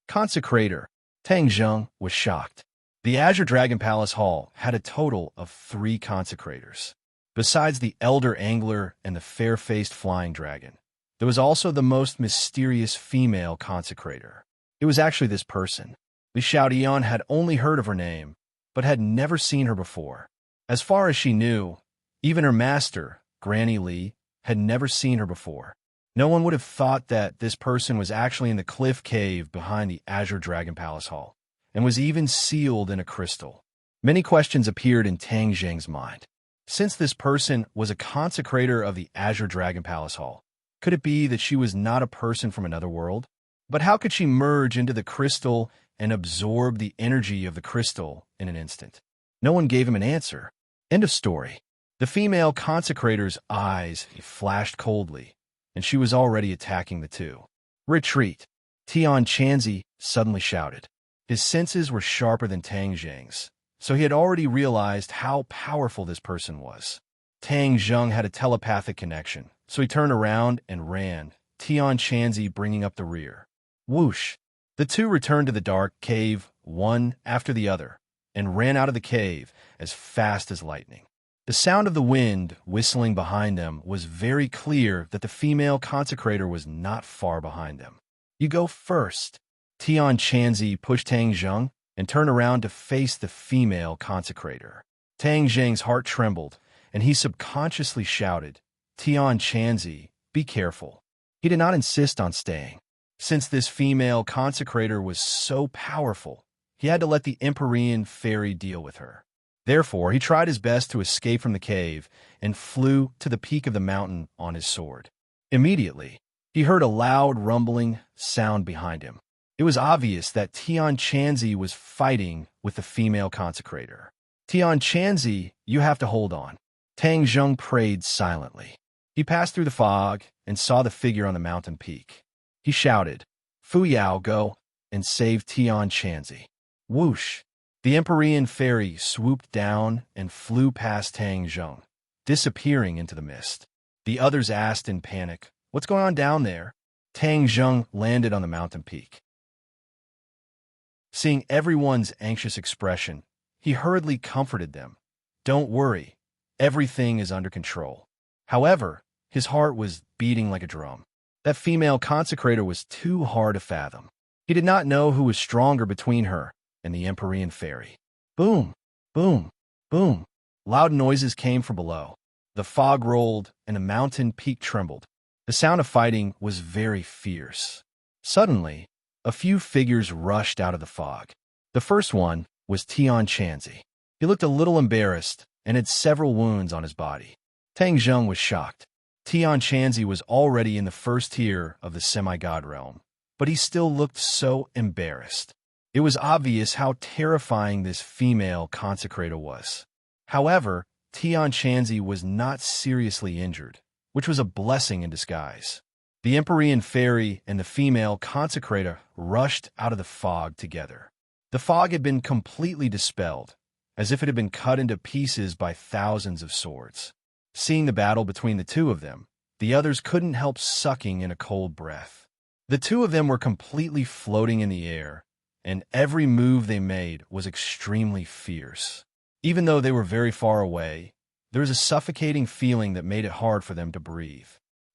Consecrator. Tang Zheng was shocked. The Azure Dragon Palace Hall had a total of 3 consecrators. Besides the Elder Angler and the fair-faced Flying Dragon, there was also the most mysterious female consecrator. It was actually this person. Li Xiaodian had only heard of her name, but had never seen her before. As far as she knew, even her master, Granny Li, had never seen her before. No one would have thought that this person was actually in the cliff cave behind the Azure Dragon Palace Hall, and was even sealed in a crystal. Many questions appeared in Tang Zheng's mind. Since this person was a consecrator of the Azure Dragon Palace Hall, could it be that she was not a person from another world? But how could she merge into the crystal and absorb the energy of the crystal in an instant? No one gave him an answer. End of story. The female consecrator's eyes flashed coldly, and she was already attacking the two. "Retreat!" Tian Chanzi suddenly shouted. His senses were sharper than Tang Zheng's, so he had already realized how powerful this person was. Tang Zheng had a telepathic connection, so he turned around and ran, Tian Chanzi bringing up the rear. Whoosh! The two returned to the dark cave, one after the other, and ran out of the cave as fast as lightning. The sound of the wind whistling behind them was very clear that the female consecrator was not far behind them. You go first. Tian Chanzi pushed Tang Zheng and turned around to face the female consecrator. Tang Zheng's heart trembled, and he subconsciously shouted, Tian Chanzi, be careful. He did not insist on staying. Since this female consecrator was so powerful, he had to let the Empyrean fairy deal with her. Therefore, he tried his best to escape from the cave and flew to the peak of the mountain on his sword. Immediately, he heard a loud rumbling sound behind him. It was obvious that Tian Chanzi was fighting with the female consecrator. Tian Chanzi, you have to hold on. Tang Zheng prayed silently. He passed through the fog and saw the figure on the mountain peak. He shouted, Fu Yao, go and save Tian Chanzi. Whoosh! The Empyrean fairy swooped down and flew past Tang Zheng, disappearing into the mist. The others asked in panic, what's going on down there? Tang Zheng landed on the mountain peak. Seeing everyone's anxious expression, he hurriedly comforted them. Don't worry, everything is under control. However, his heart was beating like a drum. That female consecrator was too hard to fathom. He did not know who was stronger between her and the Empyrean fairy. Boom, boom, boom. Loud noises came from below. The fog rolled and the mountain peak trembled. The sound of fighting was very fierce. Suddenly, a few figures rushed out of the fog. The first one was Tian Chanzi. He looked a little embarrassed and had several wounds on his body. Tang Zheng was shocked. Tian Chanzi was already in the first tier of the semi-god realm, but he still looked so embarrassed. It was obvious how terrifying this female consecrator was. However, Tian Chanzi was not seriously injured, which was a blessing in disguise. The Empyrean fairy and the female consecrator rushed out of the fog together. The fog had been completely dispelled, as if it had been cut into pieces by thousands of swords. Seeing the battle between the two of them, the others couldn't help sucking in a cold breath. The two of them were completely floating in the air, and every move they made was extremely fierce. Even though they were very far away, there was a suffocating feeling that made it hard for them to breathe.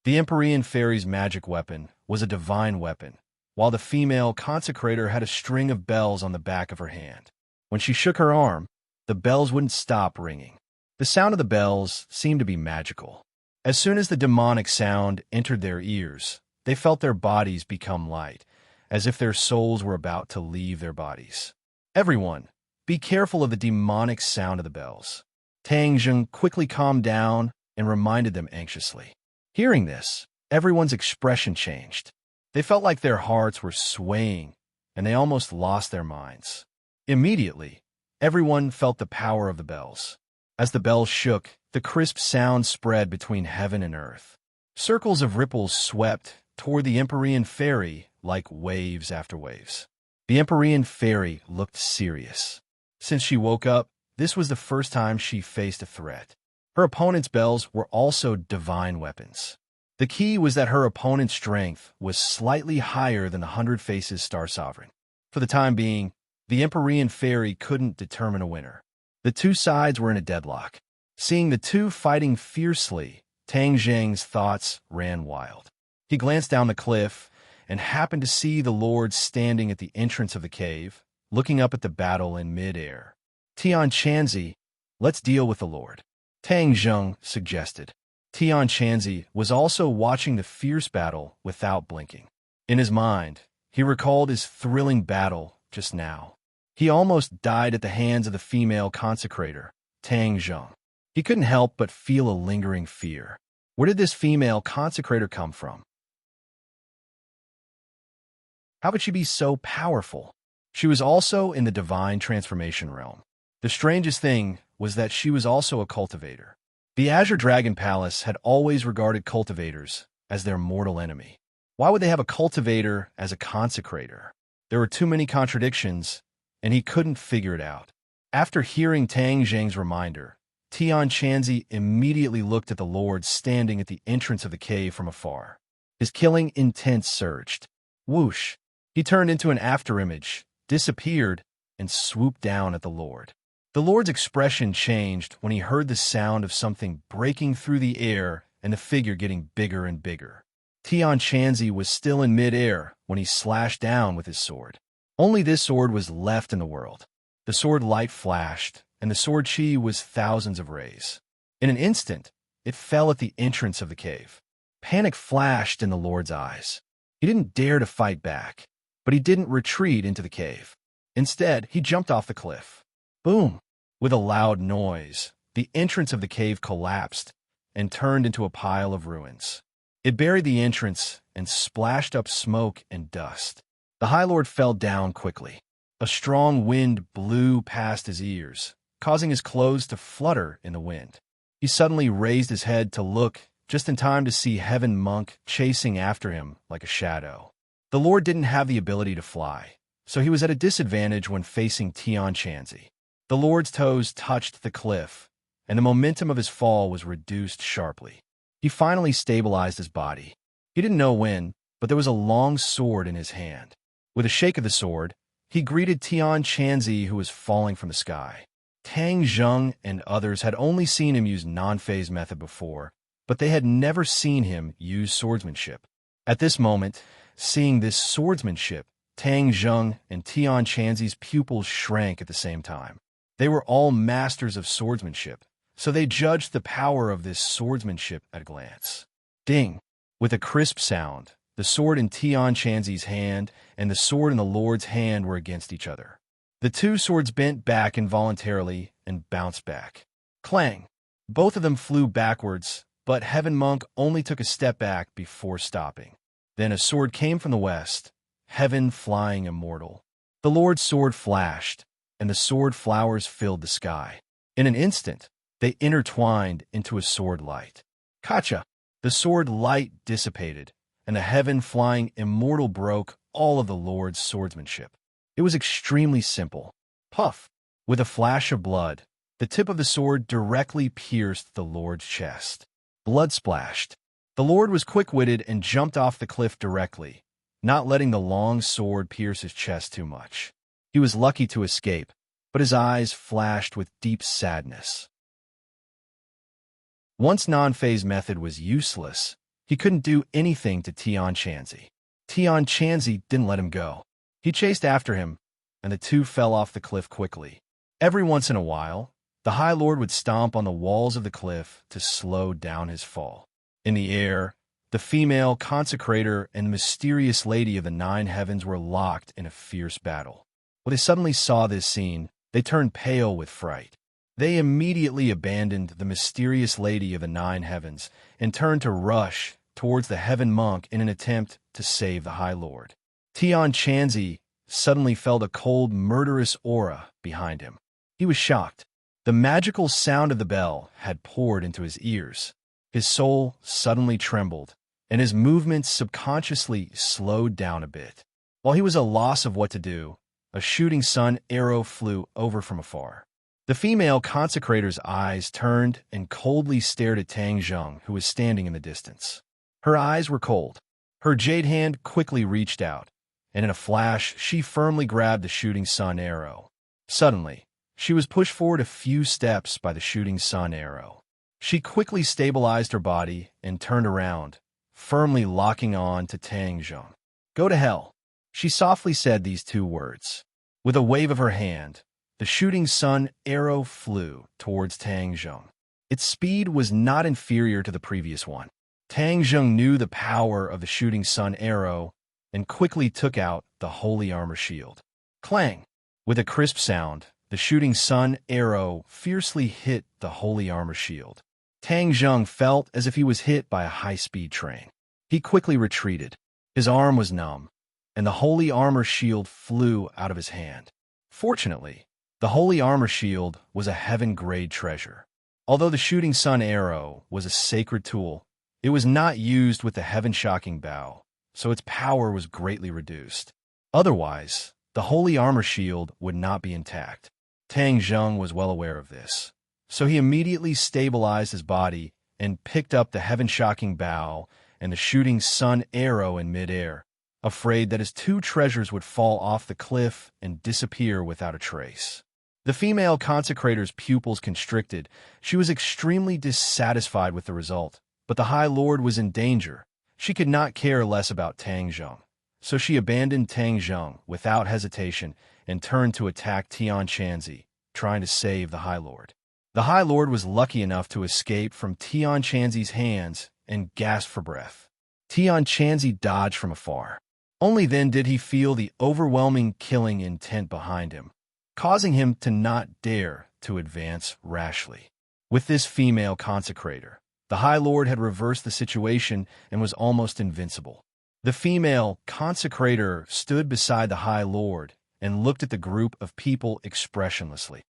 The Empyrean fairy's magic weapon was a divine weapon, while the female consecrator had a string of bells on the back of her hand. When she shook her arm, the bells wouldn't stop ringing. The sound of the bells seemed to be magical. As soon as the demonic sound entered their ears, they felt their bodies become light, as if their souls were about to leave their bodies. Everyone, be careful of the demonic sound of the bells. Tang Zheng quickly calmed down and reminded them anxiously. Hearing this, everyone's expression changed. They felt like their hearts were swaying, and they almost lost their minds. Immediately, everyone felt the power of the bells. As the bells shook, the crisp sound spread between heaven and earth. Circles of ripples swept toward the Empyrean fairy like waves after waves. The Empyrean fairy looked serious. Since she woke up, this was the first time she faced a threat. Her opponent's bells were also divine weapons. The key was that her opponent's strength was slightly higher than the 100 Faces Star Sovereign. For the time being, the Empyrean fairy couldn't determine a winner. The two sides were in a deadlock. Seeing the two fighting fiercely, Tang Zheng's thoughts ran wild. He glanced down the cliff and happened to see the Lord standing at the entrance of the cave, looking up at the battle in mid-air. Tian Chanzi, let's deal with the Lord, Tang Zheng suggested. Tian Chanzi was also watching the fierce battle without blinking. In his mind, he recalled his thrilling battle just now. He almost died at the hands of the female consecrator, Tang Zheng. He couldn't help but feel a lingering fear. Where did this female consecrator come from? How could she be so powerful? She was also in the divine transformation realm. The strangest thing was that she was also a cultivator. The Azure Dragon Palace had always regarded cultivators as their mortal enemy. Why would they have a cultivator as a consecrator? There were too many contradictions, and he couldn't figure it out. After hearing Tang Zheng's reminder, Tian Chanzi immediately looked at the Lord standing at the entrance of the cave from afar. His killing intent surged. Whoosh! He turned into an afterimage, disappeared, and swooped down at the Lord. The Lord's expression changed when he heard the sound of something breaking through the air and the figure getting bigger and bigger. Tian Chanzi was still in mid-air when he slashed down with his sword. Only this sword was left in the world. The sword light flashed, and the sword chi was thousands of rays. In an instant, it fell at the entrance of the cave. Panic flashed in the Lord's eyes. He didn't dare to fight back, but he didn't retreat into the cave. Instead, he jumped off the cliff. Boom! With a loud noise, the entrance of the cave collapsed and turned into a pile of ruins. It buried the entrance and splashed up smoke and dust. The High Lord fell down quickly. A strong wind blew past his ears, causing his clothes to flutter in the wind. He suddenly raised his head to look, just in time to see Heaven Monk chasing after him like a shadow. The Lord didn't have the ability to fly, so he was at a disadvantage when facing Tian Chanzi. The Lord's toes touched the cliff, and the momentum of his fall was reduced sharply. He finally stabilized his body. He didn't know when, but there was a long sword in his hand. With a shake of the sword, he greeted Tian Chanzi, who was falling from the sky. Tang Zheng and others had only seen him use non-phase method before, but they had never seen him use swordsmanship. At this moment, seeing this swordsmanship, Tang Zheng and Tian Chanzi's pupils shrank at the same time. They were all masters of swordsmanship, so they judged the power of this swordsmanship at a glance. Ding! With a crisp sound, the sword in Tian Chanzi's hand and the sword in the Lord's hand were against each other. The two swords bent back involuntarily and bounced back. Clang! Both of them flew backwards, but Heaven Monk only took a step back before stopping. Then a sword came from the west, Heaven flying immortal. The Lord's sword flashed, and the sword flowers filled the sky. In an instant, they intertwined into a sword light. Kacha! The sword light dissipated, and the Heaven flying immortal broke all of the Lord's swordsmanship. It was extremely simple. Puff! With a flash of blood, the tip of the sword directly pierced the Lord's chest. Blood splashed. The Lord was quick-witted and jumped off the cliff directly, not letting the long sword pierce his chest too much. He was lucky to escape, but his eyes flashed with deep sadness. Once non-phase method was useless, he couldn't do anything to Tian Chanzi. Tian Chanzi didn't let him go. He chased after him, and the two fell off the cliff quickly. Every once in a while, the High Lord would stomp on the walls of the cliff to slow down his fall. In the air, the female consecrator and the mysterious lady of the 9 heavens were locked in a fierce battle. When they suddenly saw this scene, they turned pale with fright. They immediately abandoned the mysterious lady of the 9 heavens and turned to rush towards the Heaven Monk in an attempt to save the High Lord. Tian Chanzi suddenly felt a cold, murderous aura behind him. He was shocked. The magical sound of the bell had poured into his ears. His soul suddenly trembled, and his movements subconsciously slowed down a bit. While he was at a loss of what to do, a shooting sun arrow flew over from afar. The female consecrator's eyes turned and coldly stared at Tang Zheng, who was standing in the distance. Her eyes were cold. Her jade hand quickly reached out, and in a flash, she firmly grabbed the shooting sun arrow. Suddenly, she was pushed forward a few steps by the shooting sun arrow. She quickly stabilized her body and turned around, firmly locking on to Tang Zheng. "Go to hell." She softly said these 2 words. With a wave of her hand, the shooting sun arrow flew towards Tang Zheng. Its speed was not inferior to the previous one. Tang Zheng knew the power of the shooting sun arrow and quickly took out the holy armor shield. Clang! With a crisp sound, the shooting sun arrow fiercely hit the holy armor shield. Tang Zheng felt as if he was hit by a high-speed train. He quickly retreated. His arm was numb, and the holy armor shield flew out of his hand. Fortunately, the holy armor shield was a heaven-grade treasure. Although the shooting sun arrow was a sacred tool, it was not used with the heaven-shocking bow, so its power was greatly reduced. Otherwise, the holy armor shield would not be intact. Tang Zheng was well aware of this, so he immediately stabilized his body and picked up the heaven-shocking bow and the shooting sun arrow in midair, afraid that his two treasures would fall off the cliff and disappear without a trace. The female consecrator's pupils constricted. She was extremely dissatisfied with the result, but the High Lord was in danger. She could not care less about Tang Zheng, so she abandoned Tang Zheng without hesitation and turned to attack Tian Chanzi, trying to save the High Lord. The High Lord was lucky enough to escape from Tian Chanzi's hands and gasped for breath. Tian Chanzi dodged from afar. Only then did he feel the overwhelming killing intent behind him, causing him to not dare to advance rashly. With this female consecrator, the High Lord had reversed the situation and was almost invincible. The female consecrator stood beside the High Lord and looked at the group of people expressionlessly.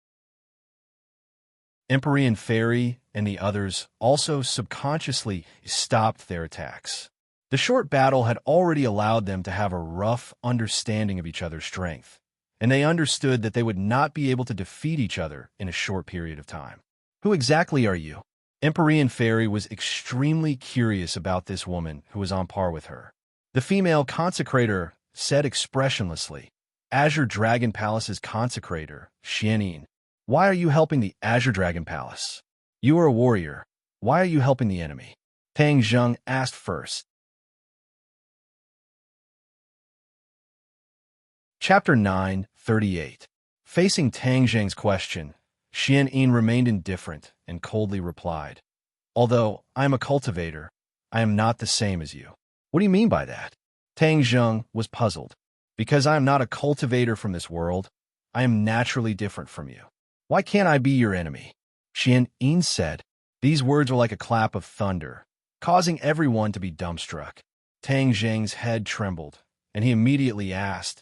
Empyrean Fairy and the others also subconsciously stopped their attacks. The short battle had already allowed them to have a rough understanding of each other's strength, and they understood that they would not be able to defeat each other in a short period of time. Who exactly are you? Empyrean Fairy was extremely curious about this woman who was on par with her. The female consecrator said expressionlessly, Azure Dragon Palace's consecrator, Xianyin. Why are you helping the Azure Dragon Palace? You are a warrior. Why are you helping the enemy? Tang Zheng asked first. Chapter 9:38. Facing Tang Zheng's question, Xianyin remained indifferent and coldly replied, Although I am a cultivator, I am not the same as you. What do you mean by that? Tang Zheng was puzzled. Because I am not a cultivator from this world, I am naturally different from you. Why can't I be your enemy? Xianyin said. These words were like a clap of thunder, causing everyone to be dumbstruck. Tang Zheng's head trembled, and he immediately asked,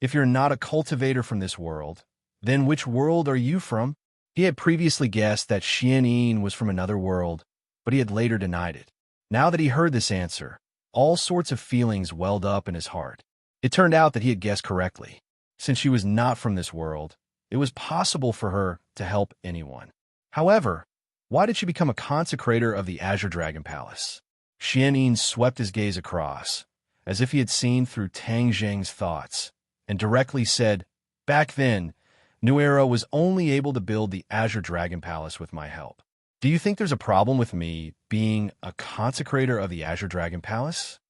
If you're not a cultivator from this world, then which world are you from? He had previously guessed that Xianyin was from another world, but he had later denied it. Now that he heard this answer, all sorts of feelings welled up in his heart. It turned out that he had guessed correctly. Since she was not from this world, it was possible for her to help anyone. However, why did she become a consecrator of the Azure Dragon Palace? Xianyin swept his gaze across, as if he had seen through Tang Zheng's thoughts, and directly said, Back then, New Era was only able to build the Azure Dragon Palace with my help. Do you think there's a problem with me being a consecrator of the Azure Dragon Palace?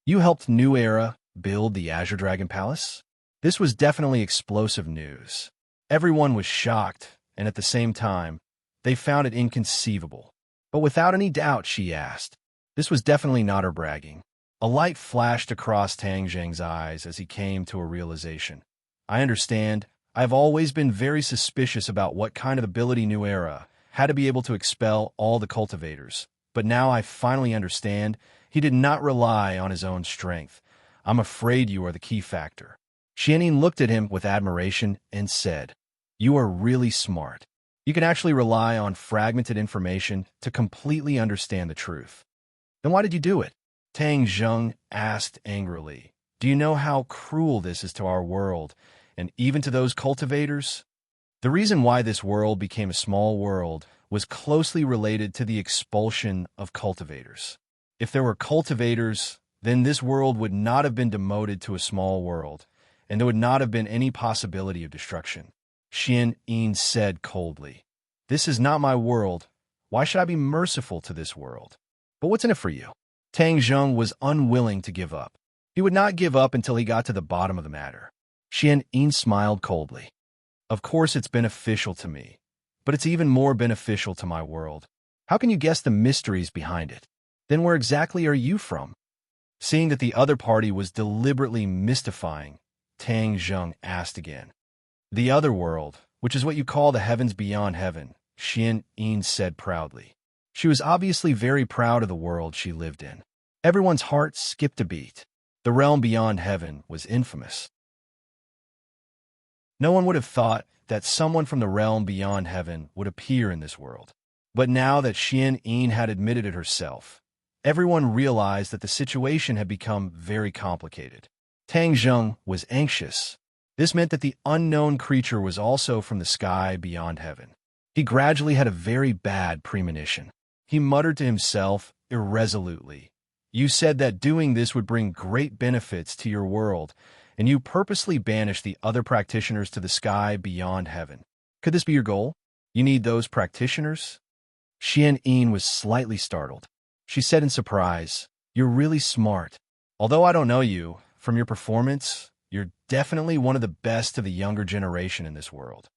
You helped New Era build the Azure Dragon Palace? This was definitely explosive news. Everyone was shocked, and at the same time, they found it inconceivable. But without any doubt, she asked. This was definitely not her bragging. A light flashed across Tang Zheng's eyes as he came to a realization. I understand. I've always been very suspicious about what kind of ability New Era had to be able to expel all the cultivators. But now I finally understand he did not rely on his own strength. I'm afraid you are the key factor. Xianyin looked at him with admiration and said, You are really smart. You can actually rely on fragmented information to completely understand the truth. Then why did you do it? Tang Zheng asked angrily. Do you know how cruel this is to our world, and even to those cultivators? The reason why this world became a small world was closely related to the expulsion of cultivators. If there were cultivators, then this world would not have been demoted to a small world, and there would not have been any possibility of destruction. Xianyin said coldly, This is not my world. Why should I be merciful to this world? But what's in it for you? Tang Zheng was unwilling to give up. He would not give up until he got to the bottom of the matter. Xianyin smiled coldly. Of course it's beneficial to me, but it's even more beneficial to my world. How can you guess the mysteries behind it? Then where exactly are you from? Seeing that the other party was deliberately mystifying, Tang Zheng asked again. The other world, which is what you call the heavens beyond heaven, Xianyin said proudly. She was obviously very proud of the world she lived in. Everyone's heart skipped a beat. The realm beyond heaven was infamous. No one would have thought that someone from the realm beyond heaven would appear in this world. But now that Xianyin had admitted it herself, everyone realized that the situation had become very complicated. Tang Zheng was anxious. This meant that the unknown creature was also from the sky beyond heaven. He gradually had a very bad premonition. He muttered to himself irresolutely, "You said that doing this would bring great benefits to your world, and you purposely banished the other practitioners to the sky beyond heaven. Could this be your goal? You need those practitioners?" Xian Yin was slightly startled. She said in surprise, "You're really smart. Although I don't know you, from your performance, you're definitely one of the best of the younger generation in this world.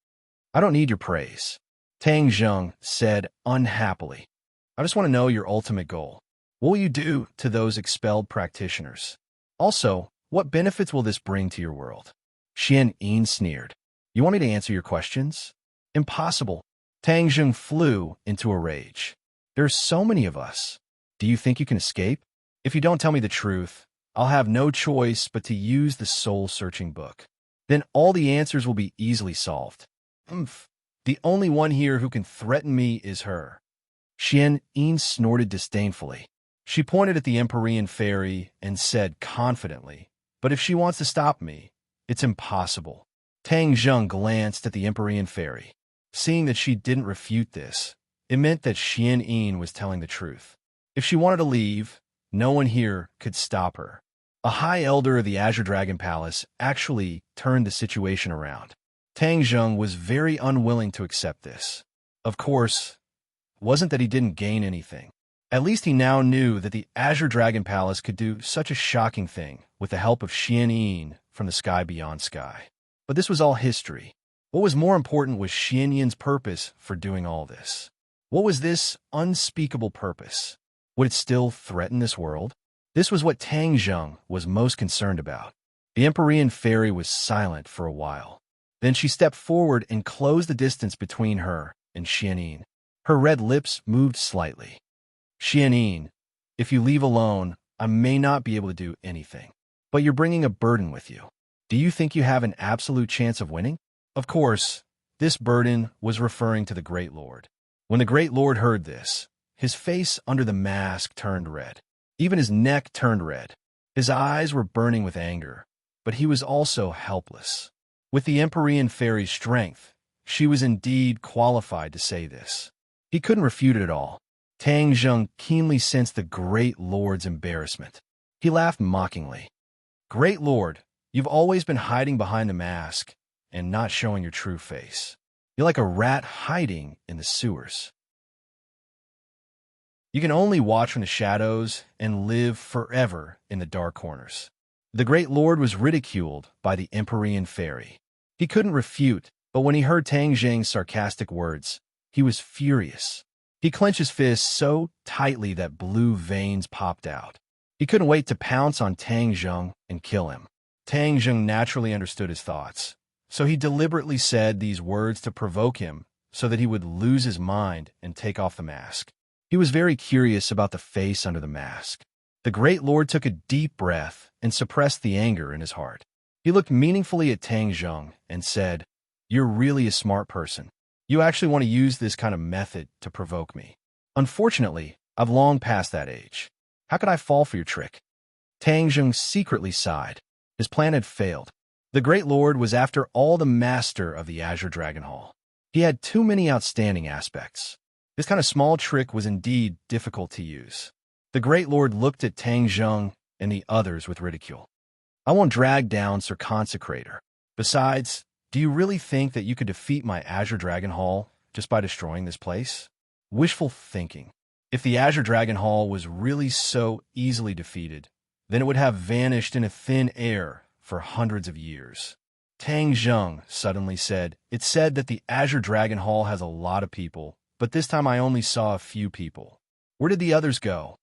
I don't need your praise." Tang Zheng said unhappily, "I just want to know your ultimate goal. What will you do to those expelled practitioners? Also, what benefits will this bring to your world?" Xian Yin sneered. "You want me to answer your questions? Impossible." Tang Zheng flew into a rage. "There are so many of us. Do you think you can escape? If you don't tell me the truth, I'll have no choice but to use the soul-searching book. Then all the answers will be easily solved. Umph. The only one here who can threaten me is her." Xian Yin snorted disdainfully. She pointed at the Empyrean fairy and said confidently, "But if she wants to stop me, it's impossible." Tang Zheng glanced at the Empyrean fairy. Seeing that she didn't refute this, it meant that Xian Yin was telling the truth. If she wanted to leave, no one here could stop her. A high elder of the Azure Dragon Palace actually turned the situation around. Tang Zheng was very unwilling to accept this. Of course, it wasn't that he didn't gain anything. At least he now knew that the Azure Dragon Palace could do such a shocking thing with the help of Xian Yin from the sky beyond sky. But this was all history. What was more important was Xian Yin's purpose for doing all this. What was this unspeakable purpose? Would it still threaten this world? This was what Tang Zheng was most concerned about. The Empyrean fairy was silent for a while. Then she stepped forward and closed the distance between her and Xian Yin. Her red lips moved slightly. "Xian Yin, if you leave alone, I may not be able to do anything. But you're bringing a burden with you. Do you think you have an absolute chance of winning?" Of course, this burden was referring to the Great Lord. When the Great Lord heard this, his face under the mask turned red. Even his neck turned red. His eyes were burning with anger, but he was also helpless. With the Empyrean fairy's strength, she was indeed qualified to say this. He couldn't refute it at all. Tang Zheng keenly sensed the Great Lord's embarrassment. He laughed mockingly. "Great Lord, you've always been hiding behind the mask and not showing your true face. You're like a rat hiding in the sewers. You can only watch from the shadows and live forever in the dark corners." The Great Lord was ridiculed by the Empyrean fairy. He couldn't refute, but when he heard Tang Zheng's sarcastic words, he was furious. He clenched his fists so tightly that blue veins popped out. He couldn't wait to pounce on Tang Zheng and kill him. Tang Zheng naturally understood his thoughts, so he deliberately said these words to provoke him so that he would lose his mind and take off the mask. He was very curious about the face under the mask. The Great Lord took a deep breath and suppressed the anger in his heart. He looked meaningfully at Tang Zheng and said, "You're really a smart person. You actually want to use this kind of method to provoke me. Unfortunately, I've long passed that age. How could I fall for your trick?" Tang Zheng secretly sighed. His plan had failed. The Great Lord was after all the master of the Azure Dragon Hall. He had too many outstanding aspects. This kind of small trick was indeed difficult to use. The Great Lord looked at Tang Zheng and the others with ridicule. "I won't drag down Sir Consecrator. Besides, do you really think that you could defeat my Azure Dragon Hall just by destroying this place? Wishful thinking. If the Azure Dragon Hall was really so easily defeated, then it would have vanished in a thin air for hundreds of years." Tang Zheng suddenly said, "It's said that the Azure Dragon Hall has a lot of people, but this time I only saw a few people. Where did the others go?"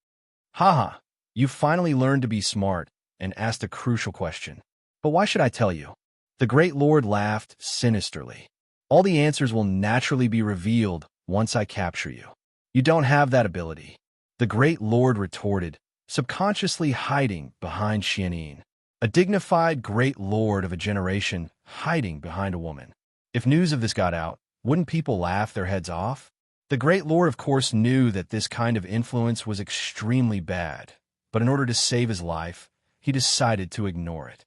"Haha, you finally learned to be smart and asked a crucial question. But why should I tell you?" The Great Lord laughed sinisterly. "All the answers will naturally be revealed once I capture you. You don't have that ability." The Great Lord retorted, subconsciously hiding behind Xian Yin. A dignified Great Lord of a generation hiding behind a woman. If news of this got out, wouldn't people laugh their heads off? The Great Lord, of course, knew that this kind of influence was extremely bad, but in order to save his life, he decided to ignore it.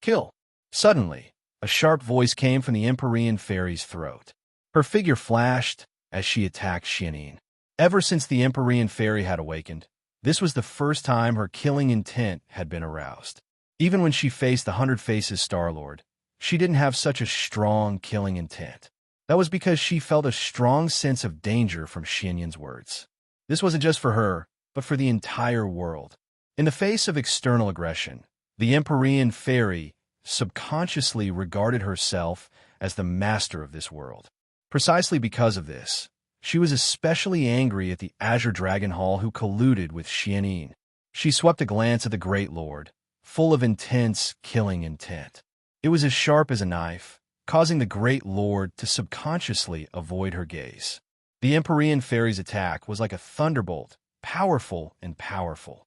Kill! Suddenly, a sharp voice came from the Empyrean fairy's throat. Her figure flashed as she attacked Xianyin. Ever since the Empyrean fairy had awakened, this was the first time her killing intent had been aroused. Even when she faced the Hundred Faces Star-Lord, she didn't have such a strong killing intent. That was because she felt a strong sense of danger from Xianyin's words. This wasn't just for her, but for the entire world. In the face of external aggression, the Empyrean fairy subconsciously regarded herself as the master of this world. Precisely because of this, she was especially angry at the Azure Dragon Hall who colluded with Xianyin. She swept a glance at the Great Lord, full of intense killing intent. It was as sharp as a knife, causing the Great Lord to subconsciously avoid her gaze. The Empyrean fairy's attack was like a thunderbolt, powerful and powerful.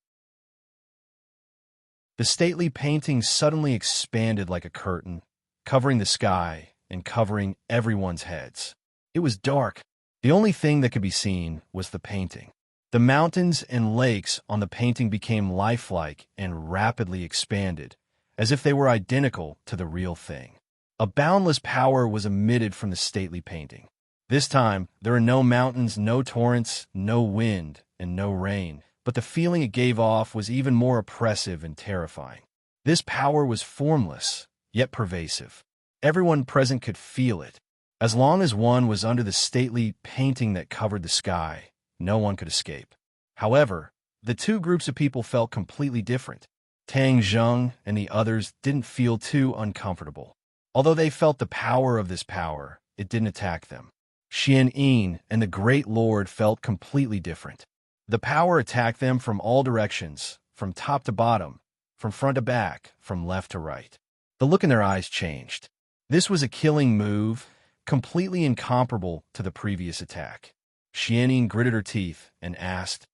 The stately painting suddenly expanded like a curtain, covering the sky and covering everyone's heads. It was dark. The only thing that could be seen was the painting. The mountains and lakes on the painting became lifelike and rapidly expanded, as if they were identical to the real thing. A boundless power was emitted from the stately painting. This time, there were no mountains, no torrents, no wind, and no rain, but the feeling it gave off was even more oppressive and terrifying. This power was formless, yet pervasive. Everyone present could feel it. As long as one was under the stately painting that covered the sky, no one could escape. However, the two groups of people felt completely different. Tang Zheng and the others didn't feel too uncomfortable. Although they felt the power of this power, it didn't attack them. Xianyin and the Great Lord felt completely different. The power attacked them from all directions, from top to bottom, from front to back, from left to right. The look in their eyes changed. This was a killing move, completely incomparable to the previous attack. Xianyin gritted her teeth and asked,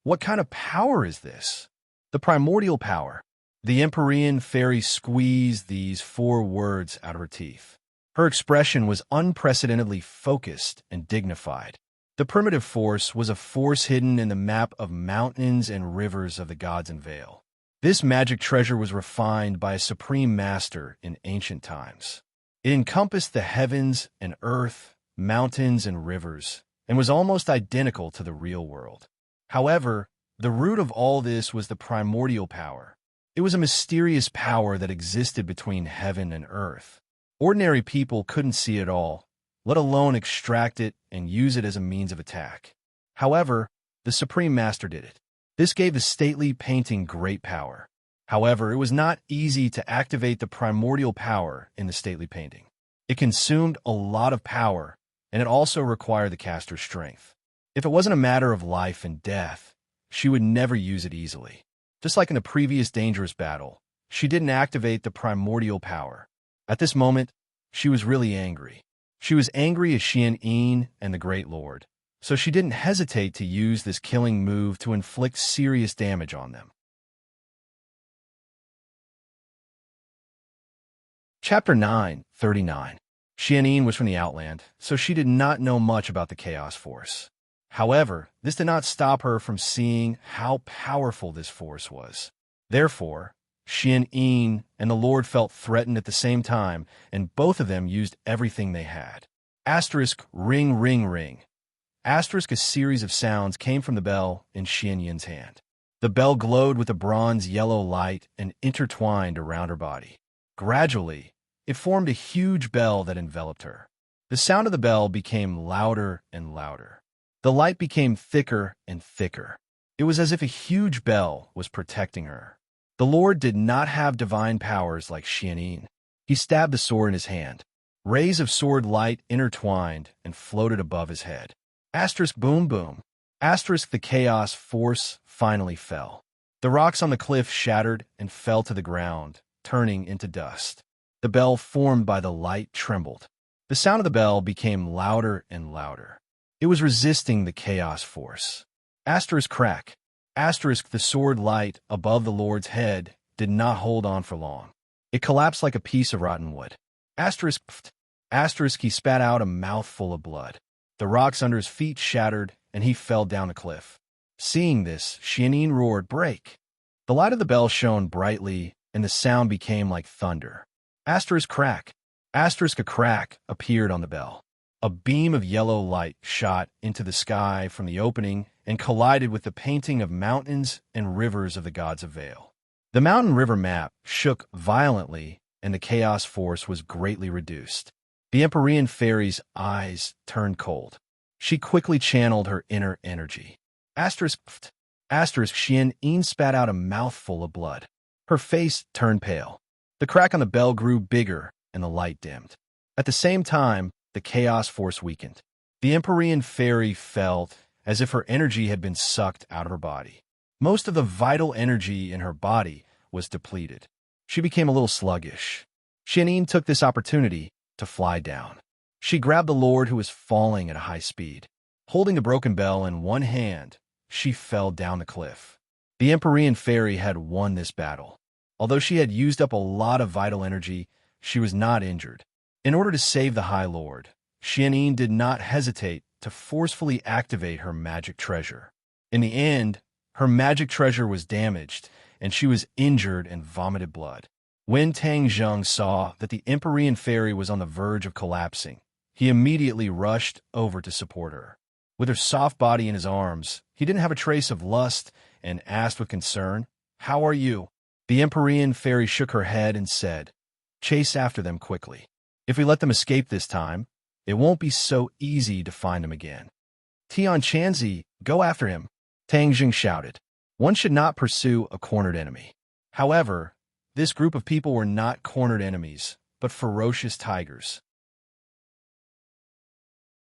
"What kind of power is this?" "The primordial power." The Empyrean fairy squeezed these 4 words out of her teeth. Her expression was unprecedentedly focused and dignified. The primitive force was a force hidden in the map of mountains and rivers of the gods in Vale. This magic treasure was refined by a supreme master in ancient times. It encompassed the heavens and earth, mountains and rivers, and was almost identical to the real world. However, the root of all this was the primordial power. It was a mysterious power that existed between heaven and earth. Ordinary people couldn't see it all, let alone extract it and use it as a means of attack. However, the Supreme Master did it. This gave the stately painting great power. However, it was not easy to activate the primordial power in the stately painting. It consumed a lot of power, and it also required the caster's strength. If it wasn't a matter of life and death, she would never use it easily. Just like in the previous dangerous battle, she didn't activate the primordial power. At this moment, she was really angry. She was angry as Xianyin and the Great Lord, so she didn't hesitate to use this killing move to inflict serious damage on them. Chapter 9:39. Xianyin was from the Outland, so she did not know much about the Chaos Force. However, this did not stop her from seeing how powerful this force was. Therefore, Xianyin and the Lord felt threatened at the same time, and both of them used everything they had. Asterisk, ring, ring, ring. Asterisk, a series of sounds came from the bell in Xianyin's hand. The bell glowed with a bronze-yellow light and intertwined around her body. Gradually, it formed a huge bell that enveloped her. The sound of the bell became louder and louder. The light became thicker and thicker. It was as if a huge bell was protecting her. The Lord did not have divine powers like Xianyin. He stabbed the sword in his hand. Rays of sword light intertwined and floated above his head. Asterisk, boom, boom. Asterisk, the chaos force finally fell. The rocks on the cliff shattered and fell to the ground, turning into dust. The bell formed by the light trembled. The sound of the bell became louder and louder. It was resisting the chaos force. Asterisk, crack. Asterisk, the sword light above the Lord's head did not hold on for long. It collapsed like a piece of rotten wood. Asterisk, pft. Asterisk, he spat out a mouthful of blood. The rocks under his feet shattered, and he fell down a cliff. Seeing this, Xianyin roared, break! The light of the bell shone brightly and the sound became like thunder. Asterisk crack. Asterisk a crack appeared on the bell. A beam of yellow light shot into the sky from the opening and collided with the painting of mountains and rivers of the gods of Vale. The mountain-river map shook violently, and the chaos force was greatly reduced. The Empyrean fairy's eyes turned cold. She quickly channeled her inner energy. Asterisk pft. Asterisk Xian spat out a mouthful of blood. Her face turned pale. The crack on the bell grew bigger, and the light dimmed. At the same time, the chaos force weakened. The Empyrean fairy felt as if her energy had been sucked out of her body. Most of the vital energy in her body was depleted. She became a little sluggish. Xian took this opportunity to fly down. She grabbed the lord who was falling at a high speed. Holding the broken bell in one hand, she fell down the cliff. The Empyrean fairy had won this battle. Although she had used up a lot of vital energy, she was not injured. In order to save the High Lord, Xian did not hesitate to forcefully activate her magic treasure. In the end, her magic treasure was damaged, and she was injured and vomited blood. When Tang Zheng saw that the Empyrean fairy was on the verge of collapsing, he immediately rushed over to support her. With her soft body in his arms, he didn't have a trace of lust and asked with concern, "How are you?" The Empyrean fairy shook her head and said, "Chase after them quickly. If we let them escape this time, it won't be so easy to find them again." "Tian Chanzi, go after him," Tang Zheng shouted. One should not pursue a cornered enemy. However, this group of people were not cornered enemies, but ferocious tigers.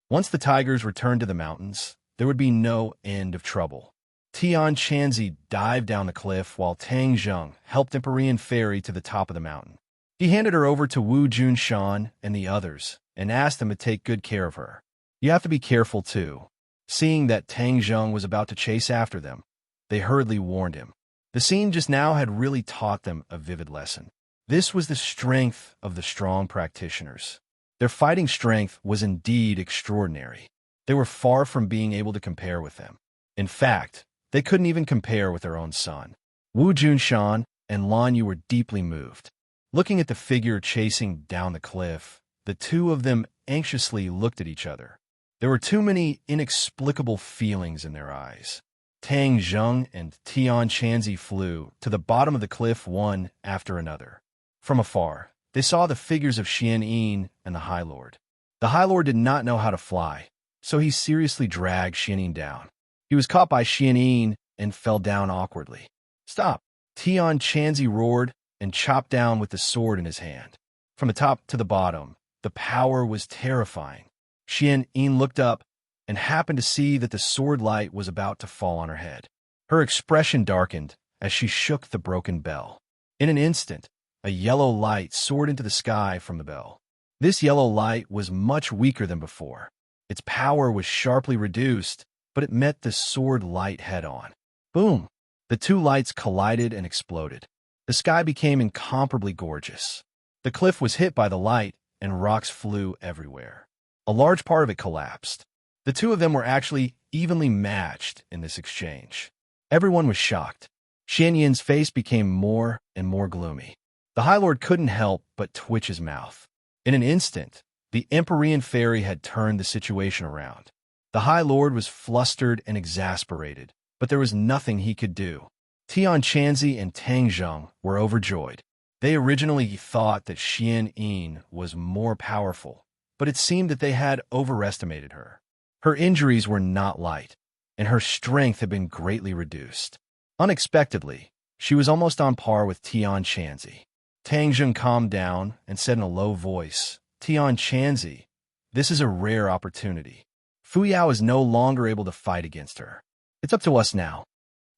Once the tigers returned to the mountains, there would be no end of trouble. Tian Chanzi dived down the cliff while Tang Zheng helped Empyrean Fairy to the top of the mountain. He handed her over to Wu Junshan and the others and asked them to take good care of her. "You have to be careful too." Seeing that Tang Zheng was about to chase after them, they hurriedly warned him. The scene just now had really taught them a vivid lesson. This was the strength of the strong practitioners. Their fighting strength was indeed extraordinary. They were far from being able to compare with them. In fact, they couldn't even compare with their own son. Wu Junshan and Lan Yu were deeply moved. Looking at the figure chasing down the cliff, the two of them anxiously looked at each other. There were too many inexplicable feelings in their eyes. Tang Zheng and Tian Chanzi flew to the bottom of the cliff one after another. From afar, they saw the figures of Xian and the High Lord. The High Lord did not know how to fly, so he seriously dragged Xian down. He was caught by Xian and fell down awkwardly. "Stop!" Tian Chanzi roared and chopped down with the sword in his hand. From the top to the bottom, the power was terrifying. Xian looked up and happened to see that the sword light was about to fall on her head. Her expression darkened as she shook the broken bell. In an instant, a yellow light soared into the sky from the bell. This yellow light was much weaker than before. Its power was sharply reduced, but it met the sword light head-on. Boom! The two lights collided and exploded. The sky became incomparably gorgeous. The cliff was hit by the light, and rocks flew everywhere. A large part of it collapsed. The two of them were actually evenly matched in this exchange. Everyone was shocked. Xian face became more and more gloomy. The High Lord couldn't help but twitch his mouth. In an instant, the Empyrean Fairy had turned the situation around. The High Lord was flustered and exasperated, but there was nothing he could do. Tian Chanzi and Tang Zheng were overjoyed. They originally thought that Xian was more powerful, but it seemed that they had overestimated her. Her injuries were not light, and her strength had been greatly reduced. Unexpectedly, she was almost on par with Tian Chanzi. Tang Zheng calmed down and said in a low voice, "Tian Chanzi, this is a rare opportunity. Fu Yao is no longer able to fight against her. It's up to us now."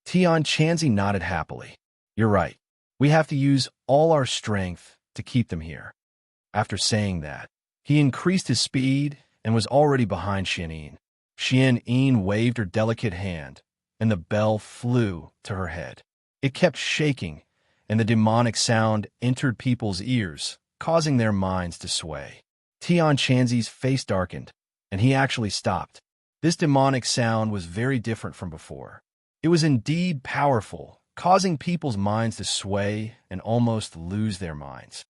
Tian Chanzi nodded happily. "You're right. We have to use all our strength to keep them here." After saying that, he increased his speed and was already behind Xian. Xian waved her delicate hand, and the bell flew to her head. It kept shaking, and the demonic sound entered people's ears, causing their minds to sway. Tian Chanzi's face darkened, and he actually stopped. This demonic sound was very different from before. It was indeed powerful, causing people's minds to sway and almost lose their minds.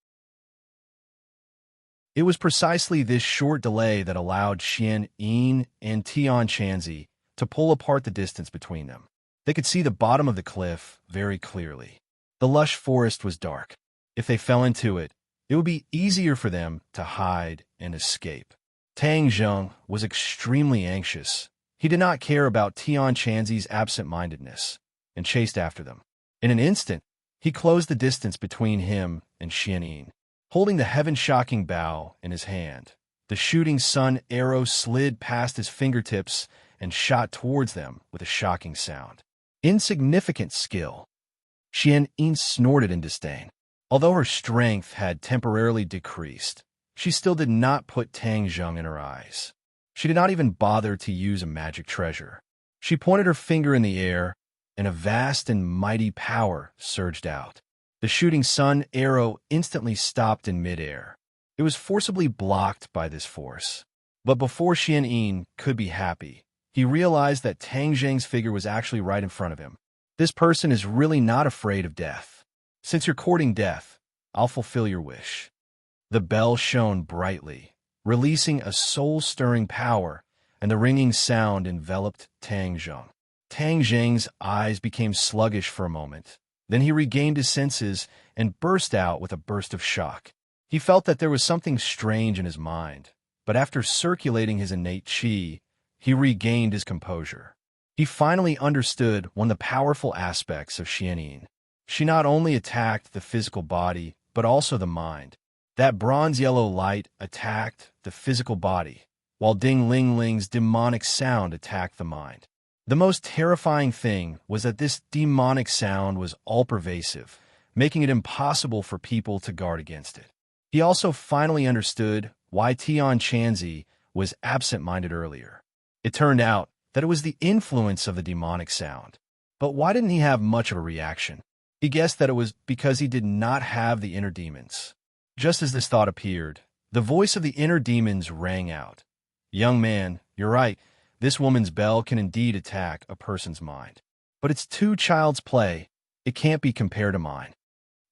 It was precisely this short delay that allowed Xian Yin and Tian Chanzi to pull apart the distance between them. They could see the bottom of the cliff very clearly. The lush forest was dark. If they fell into it, it would be easier for them to hide and escape. Tang Zheng was extremely anxious. He did not care about Tian Chanzi's absent-mindedness and chased after them. In an instant, he closed the distance between him and Xian Yin. Holding the heaven-shocking bow in his hand, the shooting sun arrow slid past his fingertips and shot towards them with a shocking sound. Insignificant skill. Xian Yin snorted in disdain. Although her strength had temporarily decreased, she still did not put Tang Zheng in her eyes. She did not even bother to use a magic treasure. She pointed her finger in the air, and a vast and mighty power surged out. The shooting sun arrow instantly stopped in midair. It was forcibly blocked by this force. But before Xian Yin could be happy, he realized that Tang Zheng's figure was actually right in front of him. This person is really not afraid of death. Since you're courting death, I'll fulfill your wish. The bell shone brightly, releasing a soul-stirring power, and the ringing sound enveloped Tang Zheng. Tang Zheng's eyes became sluggish for a moment. Then he regained his senses and burst out with a burst of shock. He felt that there was something strange in his mind, but after circulating his innate qi, he regained his composure. He finally understood one of the powerful aspects of Xian Yin. She not only attacked the physical body, but also the mind. That bronze-yellow light attacked the physical body, while Ding Ling Ling's demonic sound attacked the mind. The most terrifying thing was that this demonic sound was all-pervasive, making it impossible for people to guard against it. He also finally understood why Tian Chanzi was absent-minded earlier. It turned out that it was the influence of the demonic sound. But why didn't he have much of a reaction? He guessed that it was because he did not have the inner demons. Just as this thought appeared, the voice of the inner demons rang out. "Young man, you're right. This woman's bell can indeed attack a person's mind. But it's too child's play. It can't be compared to mine."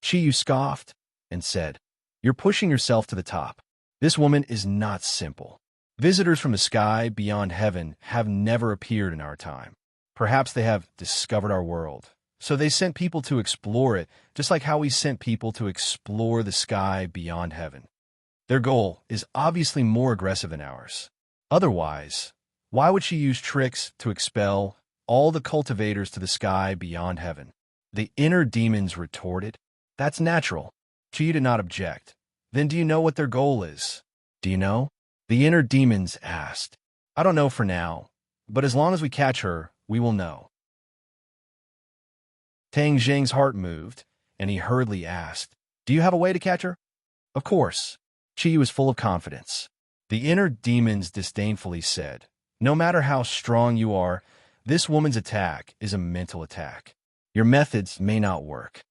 Yu scoffed and said, "You're pushing yourself to the top. This woman is not simple. Visitors from the sky beyond heaven have never appeared in our time. Perhaps they have discovered our world. So they sent people to explore it, just like how we sent people to explore the sky beyond heaven. Their goal is obviously more aggressive than ours. Otherwise, why would she use tricks to expel all the cultivators to the sky beyond heaven?" The inner demons retorted. "That's natural." Yu did not object. "Then do you know what their goal is?" "Do you know?" the inner demons asked. "I don't know for now, but as long as we catch her, we will know." Tang Zheng's heart moved, and he hurriedly asked, "Do you have a way to catch her?" "Of course." Yu was full of confidence. The inner demons disdainfully said, "No matter how strong you are, this woman's attack is a mental attack. Your methods may not work."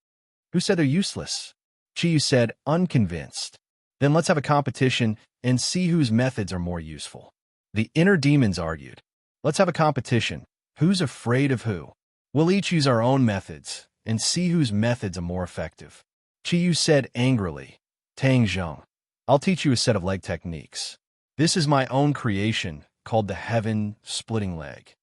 "Who said they're useless?" Yu said, unconvinced. "Then let's have a competition and see whose methods are more useful." The inner demons argued. "Let's have a competition. Who's afraid of who? We'll each use our own methods and see whose methods are more effective." Yu said angrily, "Tang Zheng, I'll teach you a set of leg techniques. This is my own creation, called the heaven-splitting leg."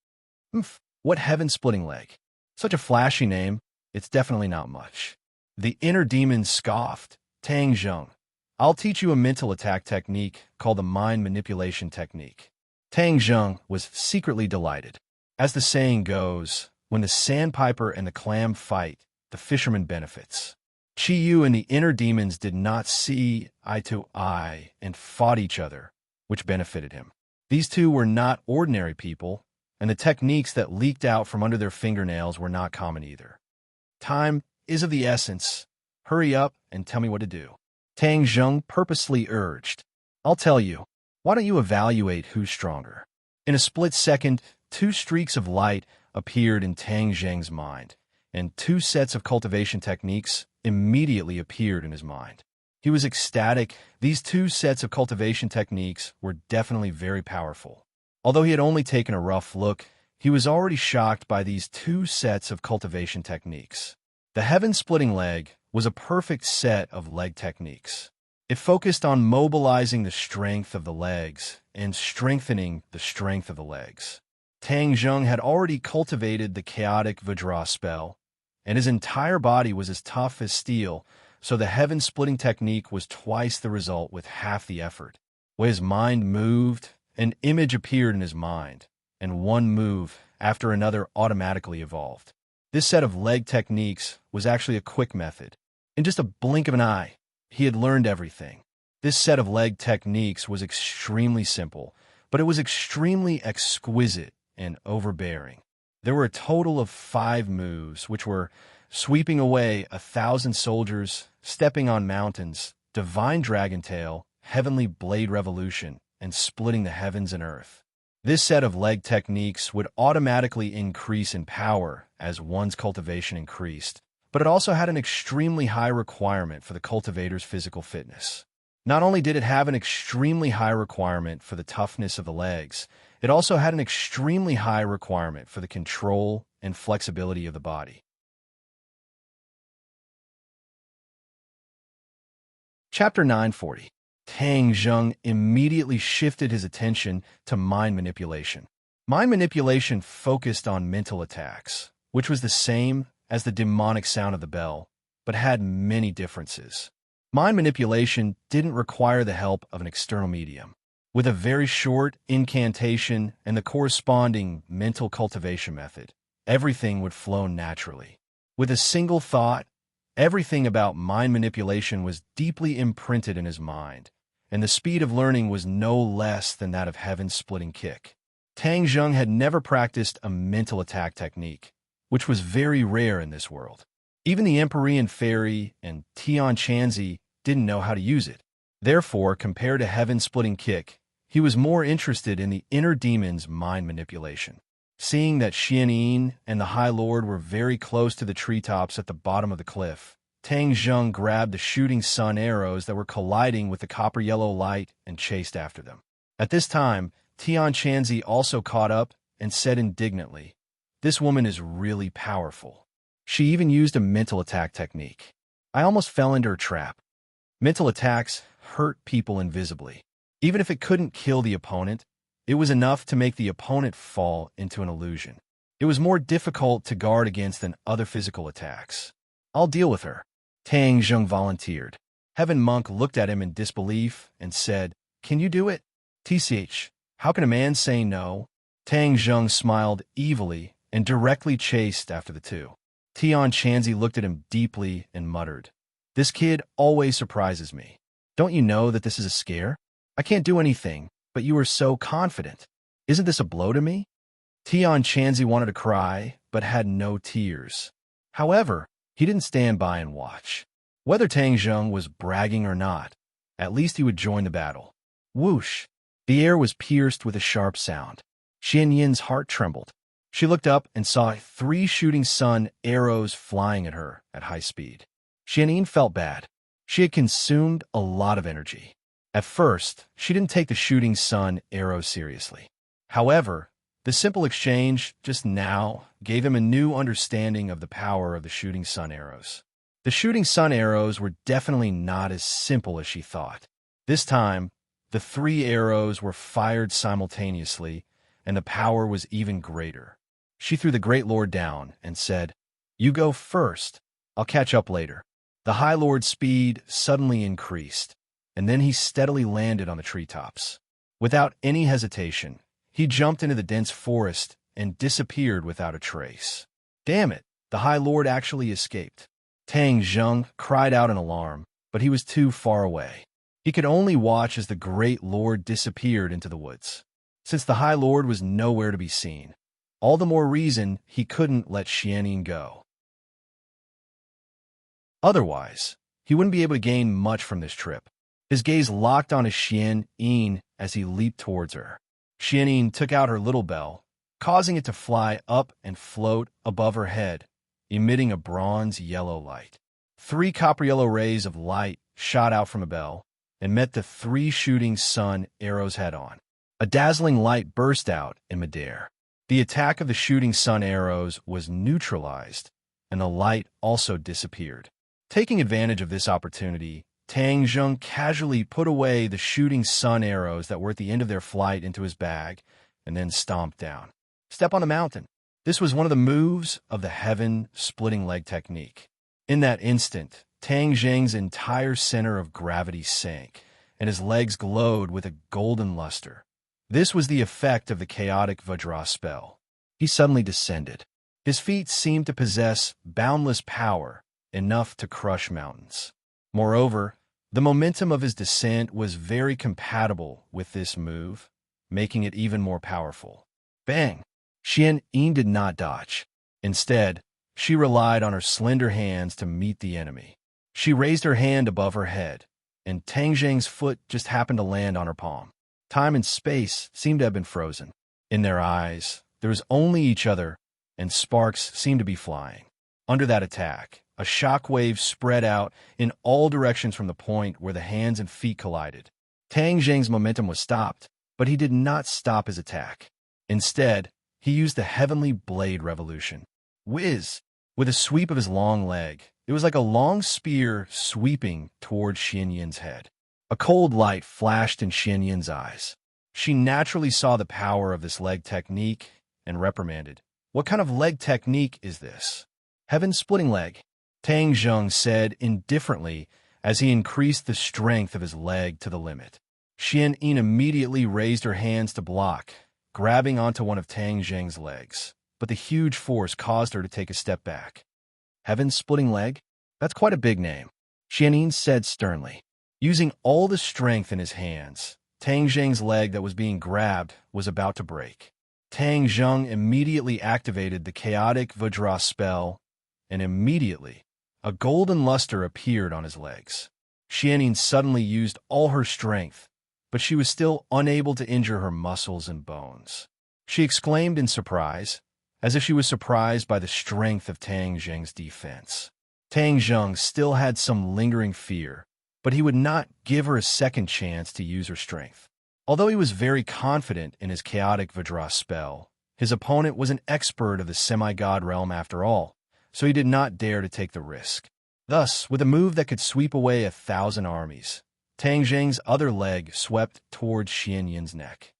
What heaven-splitting leg? Such a flashy name, it's definitely not much. The inner demon scoffed. "Tang Zheng, I'll teach you a mental attack technique called the mind manipulation technique." Tang Zheng was secretly delighted. As the saying goes, when the sandpiper and the clam fight, the fisherman benefits. Yu and the inner demons did not see eye to eye and fought each other, which benefited him. These two were not ordinary people, and the techniques that leaked out from under their fingernails were not common either. "Time is of the essence. Hurry up and tell me what to do," Tang Zheng purposely urged. "I'll tell you. Why don't you evaluate who's stronger?" In a split second, two streaks of light appeared in Tang Zheng's mind, and two sets of cultivation techniques immediately appeared in his mind. He was ecstatic. These two sets of cultivation techniques were definitely very powerful. Although he had only taken a rough look, he was already shocked by these two sets of cultivation techniques. The heaven-splitting leg was a perfect set of leg techniques. It focused on mobilizing the strength of the legs and strengthening the strength of the legs. Tang Zheng had already cultivated the chaotic Vajra spell, and his entire body was as tough as steel, so the heaven-splitting technique was twice the result with half the effort. When his mind moved, an image appeared in his mind, and one move after another automatically evolved. This set of leg techniques was actually a quick method. In just a blink of an eye, he had learned everything. This set of leg techniques was extremely simple, but it was extremely exquisite and overbearing. There were a total of 5 moves, which were sweeping away 1,000 soldiers, stepping on mountains, divine dragon tail, heavenly blade revolution, and splitting the heavens and earth. This set of leg techniques would automatically increase in power as one's cultivation increased, but it also had an extremely high requirement for the cultivator's physical fitness. Not only did it have an extremely high requirement for the toughness of the legs, it also had an extremely high requirement for the control and flexibility of the body. Chapter 940. Tang Zheng immediately shifted his attention to mind manipulation. Mind manipulation focused on mental attacks, which was the same as the demonic sound of the bell, but had many differences. Mind manipulation didn't require the help of an external medium. With a very short incantation and the corresponding mental cultivation method, everything would flow naturally. With a single thought, everything about mind manipulation was deeply imprinted in his mind, and the speed of learning was no less than that of heaven's splitting kick. Tang Zheng had never practiced a mental attack technique, which was very rare in this world. Even the Empyrean Fairy and Tian Chanzi didn't know how to use it. Therefore, compared to heaven's splitting kick, he was more interested in the inner demon's mind manipulation. Seeing that Xianyin and the High Lord were very close to the treetops at the bottom of the cliff, Tang Zheng grabbed the shooting sun arrows that were colliding with the copper-yellow light and chased after them. At this time, Tian Chanzi also caught up and said indignantly, "This woman is really powerful. She even used a mental attack technique. I almost fell into her trap." Mental attacks hurt people invisibly. Even if it couldn't kill the opponent, it was enough to make the opponent fall into an illusion. It was more difficult to guard against than other physical attacks. "I'll deal with her," Tang Zheng volunteered. Heaven Monk looked at him in disbelief and said, "Can you do it?" "TCH, how can a man say no?" Tang Zheng smiled evilly and directly chased after the two. Tian Chanzi looked at him deeply and muttered, "This kid always surprises me. Don't you know that this is a scare? I can't do anything, but you are so confident. Isn't this a blow to me?" Tian Chanzi wanted to cry, but had no tears. However, he didn't stand by and watch. Whether Tang Zheng was bragging or not, at least he would join the battle. Whoosh! The air was pierced with a sharp sound. Xianyin's heart trembled. She looked up and saw 3 shooting sun arrows flying at her at high speed. Xianyin felt bad. She had consumed a lot of energy. At first, she didn't take the shooting sun arrows seriously. However, the simple exchange just now gave him a new understanding of the power of the shooting sun arrows. The shooting sun arrows were definitely not as simple as she thought. This time, the 3 arrows were fired simultaneously, and the power was even greater. She threw the Great Lord down and said, "You go first. I'll catch up later." The High Lord's speed suddenly increased, and then he steadily landed on the treetops. Without any hesitation, he jumped into the dense forest and disappeared without a trace. Damn it, the High Lord actually escaped. Tang Zheng cried out in alarm, but he was too far away. He could only watch as the Great Lord disappeared into the woods. Since the High Lord was nowhere to be seen, all the more reason he couldn't let Xianyin go. Otherwise, he wouldn't be able to gain much from this trip. His gaze locked onto Xianyin as he leaped towards her. Xianyin took out her little bell, causing it to fly up and float above her head, emitting a bronze-yellow light. 3 copper-yellow rays of light shot out from a bell and met the 3 shooting sun arrows head-on. A dazzling light burst out in midair. The attack of the shooting sun arrows was neutralized, and the light also disappeared. Taking advantage of this opportunity, Tang Zheng casually put away the shooting sun arrows that were at the end of their flight into his bag, and then stomped down. Step on the mountain. This was one of the moves of the heaven-splitting leg technique. In that instant, Tang Zheng's entire center of gravity sank, and his legs glowed with a golden luster. This was the effect of the chaotic Vajra spell. He suddenly descended. His feet seemed to possess boundless power, enough to crush mountains. Moreover, the momentum of his descent was very compatible with this move, making it even more powerful. Bang! Xian Yin did not dodge. Instead, she relied on her slender hands to meet the enemy. She raised her hand above her head, and Tang Zheng's foot just happened to land on her palm. Time and space seemed to have been frozen. In their eyes, there was only each other, and sparks seemed to be flying. Under that attack, a shockwave spread out in all directions from the point where the hands and feet collided. Tang Zheng's momentum was stopped, but he did not stop his attack. Instead, he used the heavenly blade revolution. Whiz! With a sweep of his long leg, it was like a long spear sweeping toward Xian Yin's head. A cold light flashed in Xian Yin's eyes. She naturally saw the power of this leg technique and reprimanded. What kind of leg technique is this? Heaven-splitting leg, Tang Zheng said indifferently as he increased the strength of his leg to the limit. Xian Yin immediately raised her hands to block, grabbing onto one of Tang Zheng's legs, but the huge force caused her to take a step back. Heaven-splitting leg? That's quite a big name, Xian Yin said sternly. Using all the strength in his hands, Tang Zheng's leg that was being grabbed was about to break. Tang Zheng immediately activated the chaotic Vajra spell, and immediately, a golden luster appeared on his legs. Xian Yin suddenly used all her strength, but she was still unable to injure her muscles and bones. She exclaimed in surprise, as if she was surprised by the strength of Tang Zheng's defense. Tang Zheng still had some lingering fear, but he would not give her a second chance to use her strength. Although he was very confident in his chaotic Vajra spell, his opponent was an expert of the semi-god realm after all, so he did not dare to take the risk. Thus, with a move that could sweep away 1,000 armies, Tang Zheng's other leg swept towards Xian Yin's neck.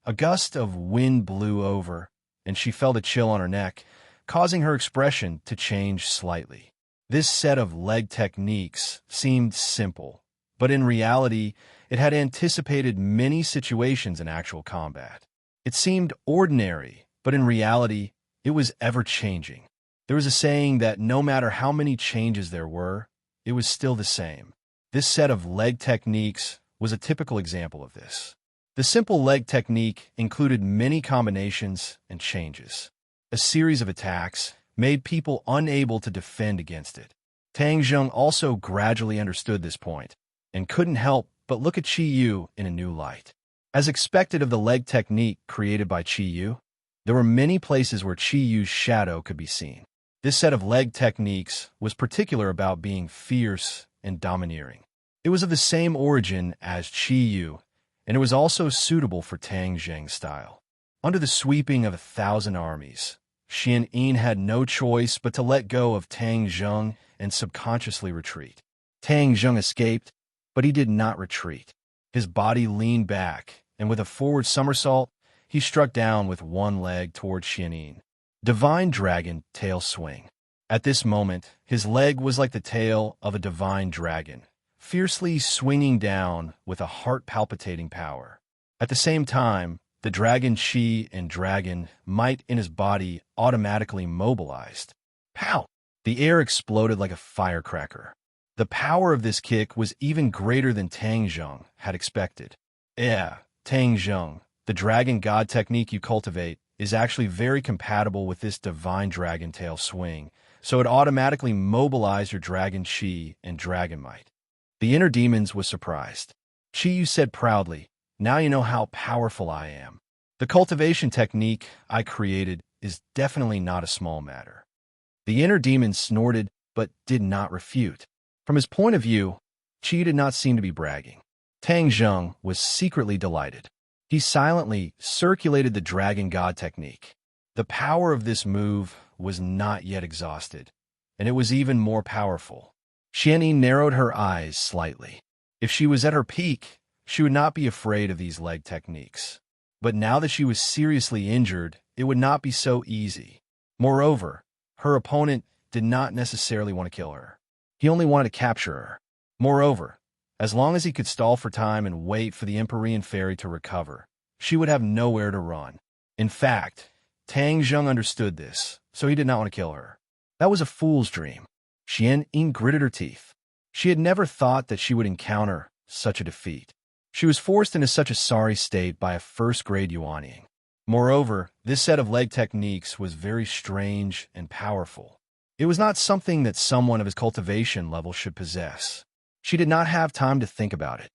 A gust of wind blew over, and she felt a chill on her neck, causing her expression to change slightly. This set of leg techniques seemed simple, but in reality, it had anticipated many situations in actual combat. It seemed ordinary, but in reality, it was ever-changing. There was a saying that no matter how many changes there were, it was still the same. This set of leg techniques was a typical example of this. The simple leg technique included many combinations and changes. A series of attacks made people unable to defend against it. Tang Zheng also gradually understood this point and couldn't help but look at Qi Yu in a new light. As expected of the leg technique created by Qi Yu, there were many places where Qi Yu's shadow could be seen. This set of leg techniques was particular about being fierce and domineering. It was of the same origin as Qi Yu, and it was also suitable for Tang Zheng's style. Under the sweeping of 1,000 armies, Xian Yin had no choice but to let go of Tang Zheng and subconsciously retreat. Tang Zheng escaped, but he did not retreat. His body leaned back, and with a forward somersault, he struck down with one leg toward Xian Yin. Divine Dragon Tail Swing. At this moment, his leg was like the tail of a divine dragon, fiercely swinging down with a heart-palpitating power. At the same time, the dragon chi and dragon might in his body automatically mobilized. Pow! The air exploded like a firecracker. The power of this kick was even greater than Tang Zheng had expected. Tang Zheng, the dragon god technique you cultivate, is actually very compatible with this divine dragon tail swing, so it automatically mobilized your dragon chi and dragon might. The inner demons was surprised. Qi Yu said proudly, "Now you know how powerful I am. The cultivation technique I created is definitely not a small matter." The inner demon snorted but did not refute. From his point of view, Qi did not seem to be bragging. Tang Zheng was secretly delighted. He silently circulated the Dragon God technique. The power of this move was not yet exhausted, and it was even more powerful. Xianyi narrowed her eyes slightly. If she was at her peak, she would not be afraid of these leg techniques. But now that she was seriously injured, it would not be so easy. Moreover, her opponent did not necessarily want to kill her. He only wanted to capture her. Moreover, as long as he could stall for time and wait for the Empyrean fairy to recover, she would have nowhere to run. In fact, Tang Zheng understood this, so he did not want to kill her. That was a fool's dream. Xianyi gritted her teeth. She had never thought that she would encounter such a defeat. She was forced into such a sorry state by a first-grade Yuanying. Moreover, this set of leg techniques was very strange and powerful. It was not something that someone of his cultivation level should possess. She did not have time to think about it.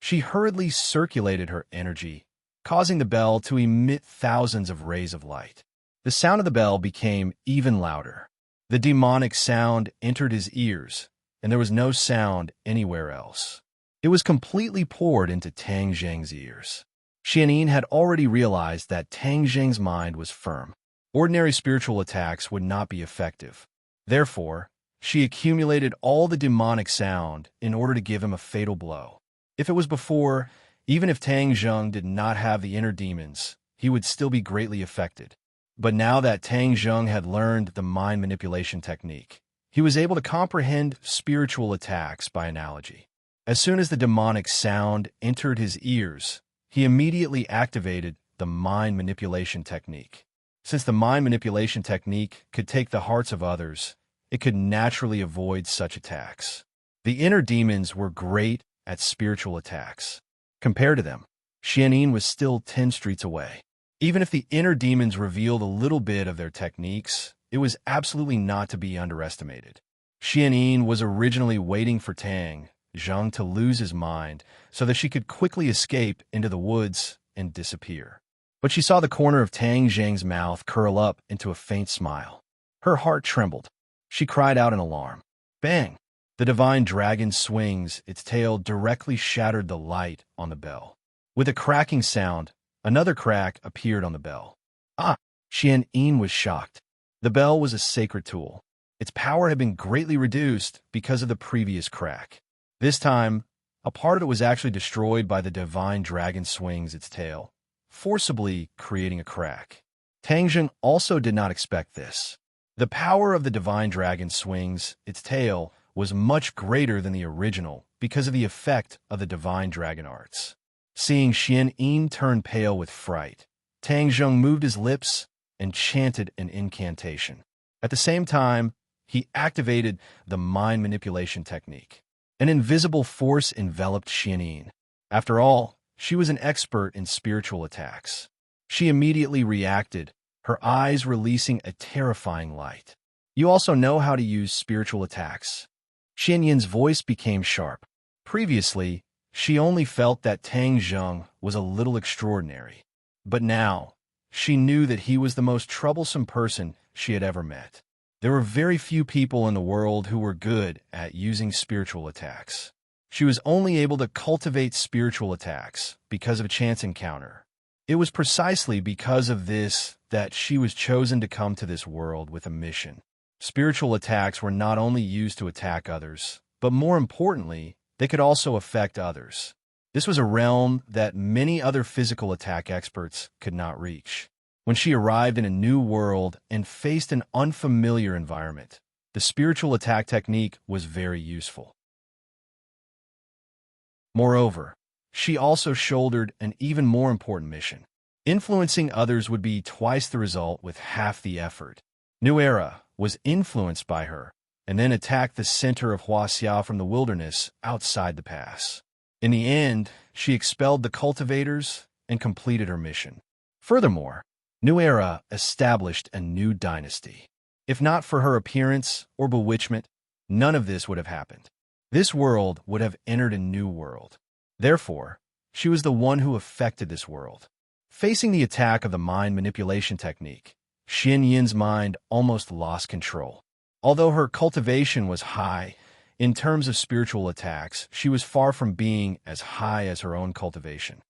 She hurriedly circulated her energy, causing the bell to emit thousands of rays of light. The sound of the bell became even louder. The demonic sound entered his ears, and there was no sound anywhere else. It was completely poured into Tang Zheng's ears. Xianyi had already realized that Tang Zheng's mind was firm. Ordinary spiritual attacks would not be effective. Therefore, she accumulated all the demonic sound in order to give him a fatal blow. If it was before, even if Tang Zheng did not have the inner demons, he would still be greatly affected. But now that Tang Zheng had learned the mind manipulation technique, he was able to comprehend spiritual attacks by analogy. As soon as the demonic sound entered his ears, he immediately activated the mind manipulation technique. Since the mind manipulation technique could take the hearts of others, it could naturally avoid such attacks. The inner demons were great at spiritual attacks. Compared to them, Xianyi was still 10 streets away. Even if the inner demons revealed a little bit of their techniques, it was absolutely not to be underestimated. Xianyi was originally waiting for Tang Zheng to lose his mind so that she could quickly escape into the woods and disappear. But she saw the corner of Tang Zheng's mouth curl up into a faint smile. Her heart trembled. She cried out in alarm. Bang! The divine dragon swings, its tail directly shattered the light on the bell. With a cracking sound, another crack appeared on the bell. Ah! Xianyi was shocked. The bell was a sacred tool. Its power had been greatly reduced because of the previous crack. This time, a part of it was actually destroyed by the divine dragon swings its tail, forcibly creating a crack. Tang Zheng also did not expect this. The power of the divine dragon swings its tail was much greater than the original because of the effect of the divine dragon arts. Seeing Xianyi turn pale with fright, Tang Zheng moved his lips and chanted an incantation. At the same time, he activated the mind manipulation technique. An invisible force enveloped Xianyi. After all, she was an expert in spiritual attacks. She immediately reacted, her eyes releasing a terrifying light. You also know how to use spiritual attacks. Xianyi's voice became sharp. Previously, she only felt that Tang Zheng was a little extraordinary. But now, she knew that he was the most troublesome person she had ever met. There were very few people in the world who were good at using spiritual attacks. She was only able to cultivate spiritual attacks because of a chance encounter. It was precisely because of this that she was chosen to come to this world with a mission. Spiritual attacks were not only used to attack others, but more importantly, they could also affect others. This was a realm that many other physical attack experts could not reach. When she arrived in a new world and faced an unfamiliar environment, the spiritual attack technique was very useful. Moreover, she also shouldered an even more important mission. Influencing others would be twice the result with half the effort. New Era was influenced by her, and then attacked the center of Huaxia from the wilderness outside the pass. In the end, she expelled the cultivators and completed her mission. Furthermore, New Era established a new dynasty. If not for her appearance or bewitchment, none of this would have happened. This world would have entered a new world. Therefore, she was the one who affected this world. Facing the attack of the mind manipulation technique, Xianyin's mind almost lost control. Although her cultivation was high, In terms of spiritual attacks, she was far from being as high as her own cultivation.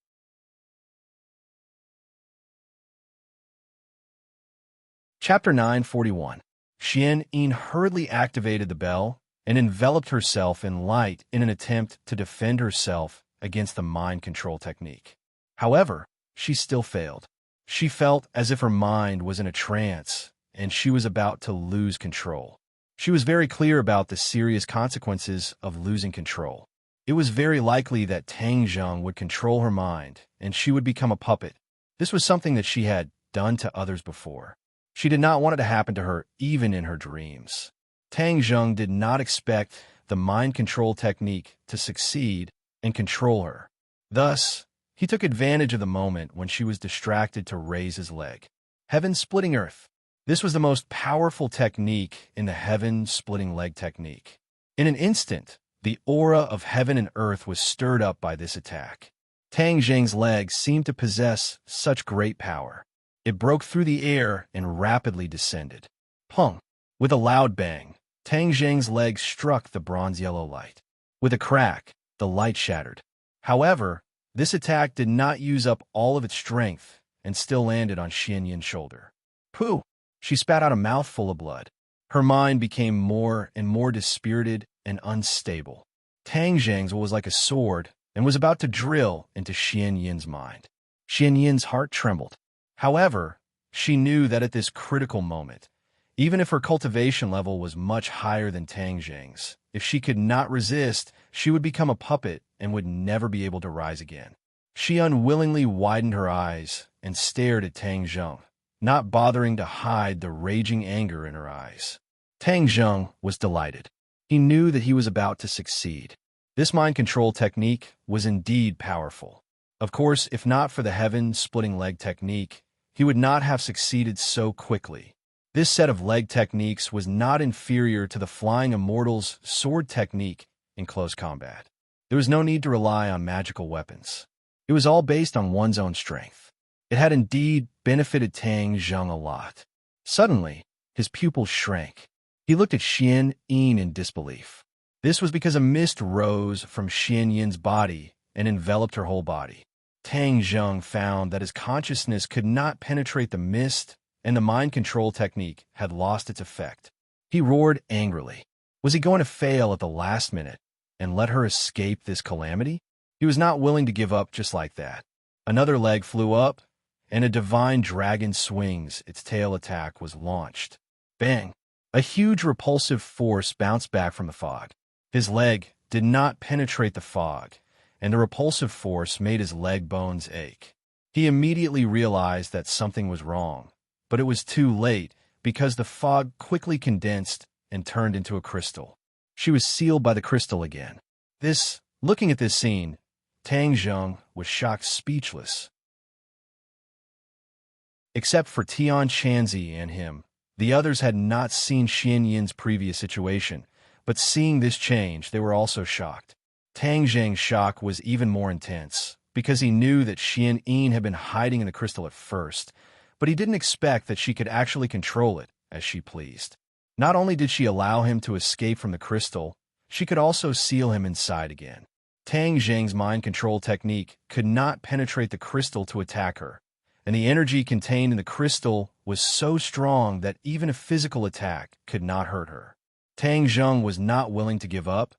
Chapter 941. Xian Yin hurriedly activated the bell and enveloped herself in light in an attempt to defend herself against the mind control technique. However, she still failed. She felt as if her mind was in a trance and she was about to lose control. She was very clear about the serious consequences of losing control. It was very likely that Tang Zheng would control her mind and she would become a puppet. This was something that she had done to others before. She did not want it to happen to her even in her dreams. Tang Zheng did not expect the mind control technique to succeed and control her. Thus, he took advantage of the moment when she was distracted to raise his leg. Heaven-splitting earth. This was the most powerful technique in the heaven-splitting leg technique. In an instant, the aura of heaven and earth was stirred up by this attack. Tang Zheng's legs seemed to possess such great power. It broke through the air and rapidly descended. Pung! With a loud bang, Tang Zheng's legs struck the bronze-yellow light. With a crack, the light shattered. However, this attack did not use up all of its strength and still landed on Xian Yin's shoulder. Pooh! She spat out a mouthful of blood. Her mind became more and more dispirited and unstable. Tang Zheng's was like a sword and was about to drill into Xian Yin's mind. Xian Yin's heart trembled. However, she knew that at this critical moment, even if her cultivation level was much higher than Tang Zheng's, if she could not resist, she would become a puppet and would never be able to rise again. She unwillingly widened her eyes and stared at Tang Zheng, not bothering to hide the raging anger in her eyes. Tang Zheng was delighted. He knew that he was about to succeed. This mind control technique was indeed powerful. Of course, if not for the heaven-splitting leg technique, he would not have succeeded so quickly. This set of leg techniques was not inferior to the Flying Immortal's sword technique in close combat. There was no need to rely on magical weapons. It was all based on one's own strength. It had indeed benefited Tang Zheng a lot. Suddenly, his pupils shrank. He looked at Xian Yin in disbelief. This was because a mist rose from Xian Yin's body and enveloped her whole body. Tang Zheng found that his consciousness could not penetrate the mist, and the mind control technique had lost its effect. He roared angrily. Was he going to fail at the last minute and let her escape this calamity? He was not willing to give up just like that. Another leg flew up, and a divine dragon swings its tail attack was launched. Bang! A huge repulsive force bounced back from the fog. His leg did not penetrate the fog, and the repulsive force made his leg bones ache. He immediately realized that something was wrong, but it was too late because the fog quickly condensed and turned into a crystal. She was sealed by the crystal again. Looking at this scene, Tang Zheng was shocked speechless. Except for Tian Chanzi and him, the others had not seen Xian Yin's previous situation, but seeing this change, they were also shocked. Tang Zheng's shock was even more intense, because he knew that Xian Yin had been hiding in the crystal at first, but he didn't expect that she could actually control it as she pleased. Not only did she allow him to escape from the crystal, she could also seal him inside again. Tang Zheng's mind control technique could not penetrate the crystal to attack her, and the energy contained in the crystal was so strong that even a physical attack could not hurt her. Tang Zheng was not willing to give up,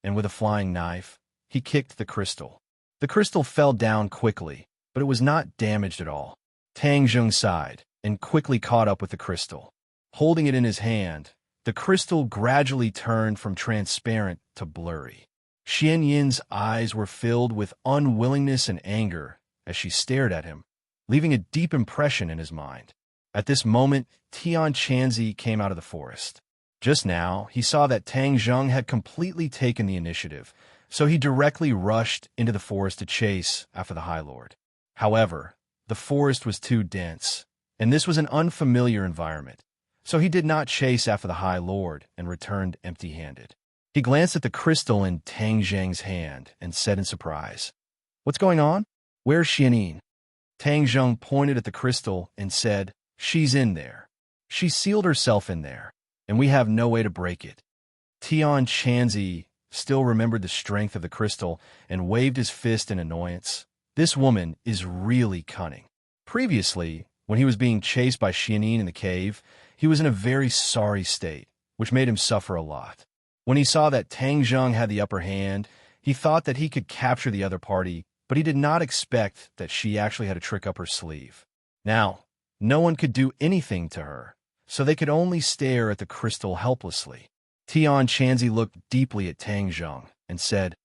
and with a flying knife, he kicked the crystal. The crystal fell down quickly, but it was not damaged at all. Tang Zheng sighed and quickly caught up with the crystal. Holding it in his hand, the crystal gradually turned from transparent to blurry. Xian Yin's eyes were filled with unwillingness and anger as she stared at him, leaving a deep impression in his mind. At this moment, Tian Chanzi came out of the forest. Just now, he saw that Tang Zheng had completely taken the initiative, so he directly rushed into the forest to chase after the High Lord. However, the forest was too dense, and this was an unfamiliar environment, so he did not chase after the High Lord and returned empty-handed. He glanced at the crystal in Tang Zheng's hand and said in surprise, "What's going on? Where's Xian Yin?" Tang Zheng pointed at the crystal and said, "She's in there. She sealed herself in there, and we have no way to break it." Tian Chanzi still remembered the strength of the crystal and waved his fist in annoyance. This woman is really cunning. Previously, when he was being chased by Xianin in the cave, he was in a very sorry state, which made him suffer a lot. When he saw that Tang Zheng had the upper hand, he thought that he could capture the other party, but he did not expect that she actually had a trick up her sleeve. Now, no one could do anything to her, so they could only stare at the crystal helplessly. Tian Chanzi looked deeply at Tang Zheng and said,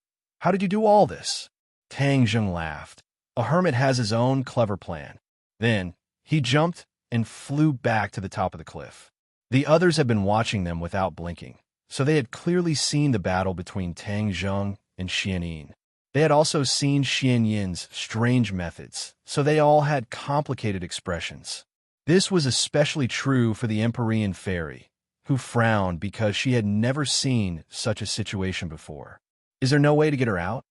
"How did you do all this?" Tang Zheng laughed. "A hermit has his own clever plan." Then, he jumped and flew back to the top of the cliff. The others had been watching them without blinking, so they had clearly seen the battle between Tang Zheng and Xianin. They had also seen Xianyin's strange methods, so they all had complicated expressions. This was especially true for the Empyrean fairy, who frowned because she had never seen such a situation before. "Is there no way to get her out?"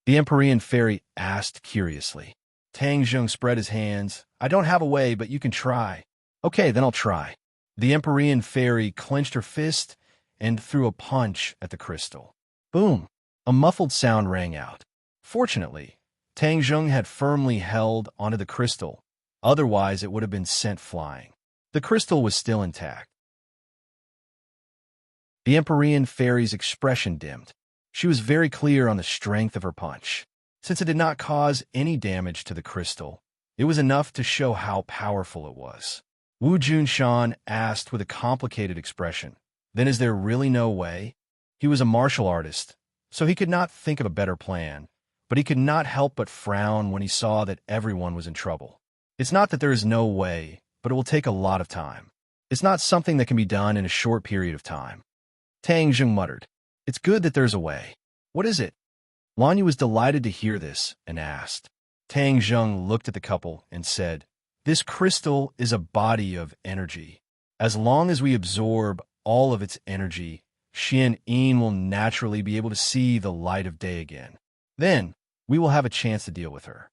the Empyrean fairy asked curiously. Tang Zheng spread his hands. "I don't have a way, but you can try." "Okay, then I'll try." The Empyrean fairy clenched her fist and threw a punch at the crystal. Boom! A muffled sound rang out. Fortunately, Tang Zheng had firmly held onto the crystal, otherwise it would have been sent flying. The crystal was still intact. The Empyrean fairy's expression dimmed. She was very clear on the strength of her punch. Since it did not cause any damage to the crystal, it was enough to show how powerful it was. Wu Junshan asked with a complicated expression, "Then is there really no way?" He was a martial artist, so he could not think of a better plan, but he could not help but frown when he saw that everyone was in trouble. "It's not that there is no way, but it will take a lot of time. It's not something that can be done in a short period of time." Tang Zheng muttered, "It's good that there's a way. What is it?" Lanyu was delighted to hear this and asked. Tang Zheng looked at the couple and said, "This crystal is a body of energy. As long as we absorb all of its energy, Xian Yin will naturally be able to see the light of day again. Then, we will have a chance to deal with her."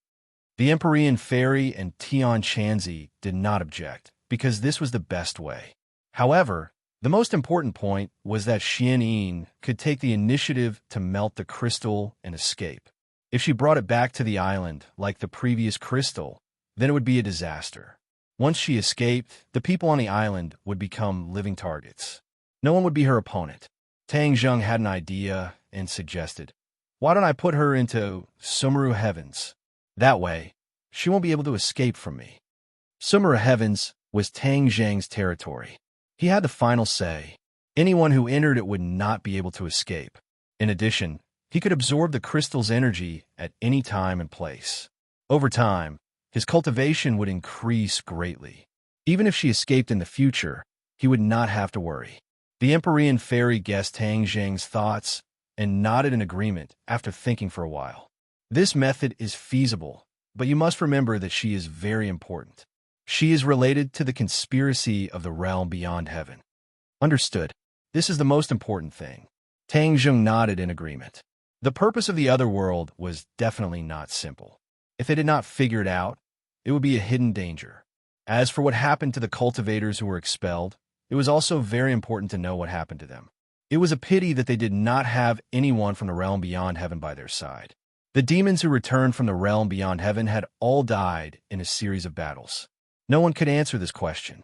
The Empyrean fairy and Tian Chanzi did not object, because this was the best way. However, the most important point was that Xian Yin could take the initiative to melt the crystal and escape. If she brought it back to the island like the previous crystal, then it would be a disaster. Once she escaped, the people on the island would become living targets. No one would be her opponent. Tang Zheng had an idea and suggested, "Why don't I put her into Sumeru Heavens? That way, she won't be able to escape from me." Sumeru Heavens was Tang Zheng's territory. He had the final say. Anyone who entered it would not be able to escape. In addition, he could absorb the crystal's energy at any time and place. Over time, his cultivation would increase greatly. Even if she escaped in the future, he would not have to worry. The Empyrean fairy guessed Tang Zheng's thoughts and nodded in agreement after thinking for a while. This method is feasible, but you must remember that she is very important. She is related to the conspiracy of the realm beyond heaven. Understood. This is the most important thing. Tang Zheng nodded in agreement. The purpose of the other world was definitely not simple. If they did not figure it out, it would be a hidden danger. As for what happened to the cultivators who were expelled, it was also very important to know what happened to them. It was a pity that they did not have anyone from the realm beyond heaven by their side. The demons who returned from the realm beyond heaven had all died in a series of battles. No one could answer this question.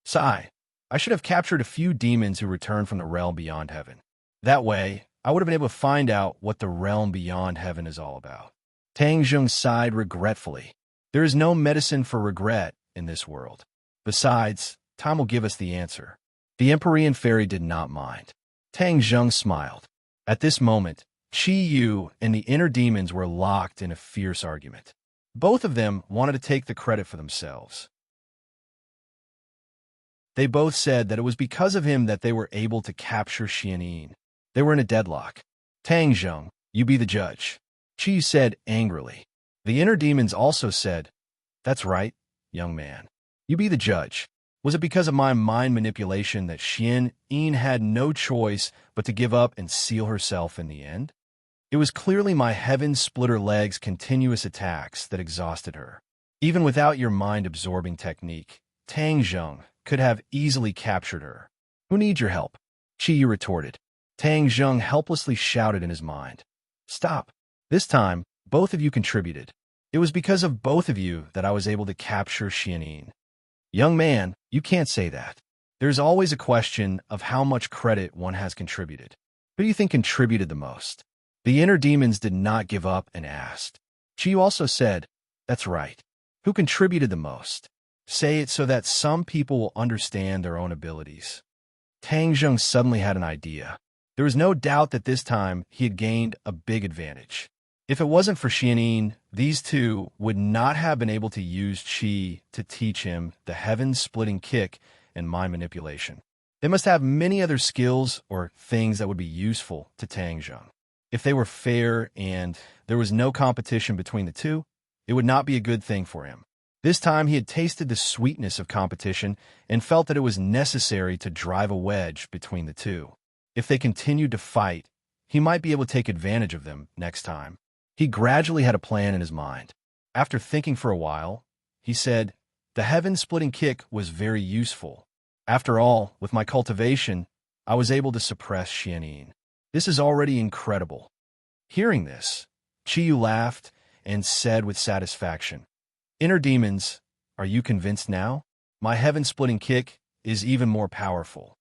Sigh, I should have captured a few demons who returned from the realm beyond heaven. That way, I would have been able to find out what the realm beyond heaven is all about. Tang Zheng sighed regretfully. There is no medicine for regret in this world. Besides, time will give us the answer. The Empyrean fairy did not mind. Tang Zheng smiled. At this moment, Qi Yu and the inner demons were locked in a fierce argument. Both of them wanted to take the credit for themselves. They both said that it was because of him that they were able to capture Xianin. They were in a deadlock. Tang Zheng, you be the judge, Qi said angrily. The inner demons also said, That's right, young man. You be the judge. Was it because of my mind manipulation that Xianin had no choice but to give up and seal herself in the end? It was clearly my heaven-splitter leg's continuous attacks that exhausted her. Even without your mind-absorbing technique, Tang Zheng could have easily captured her. Who needs your help? Qi Yu retorted. Tang Zheng helplessly shouted in his mind. Stop. This time, both of you contributed. It was because of both of you that I was able to capture Xianin. Young man, you can't say that. There's always a question of how much credit one has contributed. Who do you think contributed the most? The inner demons did not give up and asked. Chiyu also said, That's right. Who contributed the most? Say it so that some people will understand their own abilities. Tang Zheng suddenly had an idea. There was no doubt that this time he had gained a big advantage. If it wasn't for Xianin, these two would not have been able to use Qi to teach him the heaven-splitting kick and mind manipulation. They must have many other skills or things that would be useful to Tang Zheng. If they were fair and there was no competition between the two, it would not be a good thing for him. This time he had tasted the sweetness of competition and felt that it was necessary to drive a wedge between the two. If they continued to fight, he might be able to take advantage of them next time. He gradually had a plan in his mind. After thinking for a while, he said, The heaven-splitting kick was very useful. After all, with my cultivation, I was able to suppress Xianin. This is already incredible. Hearing this, Chiyu laughed and said with satisfaction, Inner demons, are you convinced now? My heaven-splitting kick is even more powerful.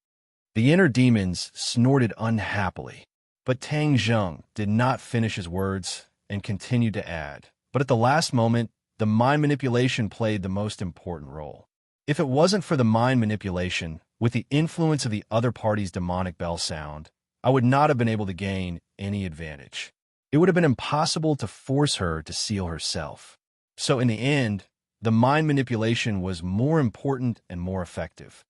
The inner demons snorted unhappily, but Tang Zheng did not finish his words and continued to add. But at the last moment, the mind manipulation played the most important role. If it wasn't for the mind manipulation, with the influence of the other party's demonic bell sound, I would not have been able to gain any advantage. It would have been impossible to force her to seal herself. So in the end, the mind manipulation was more important and more effective.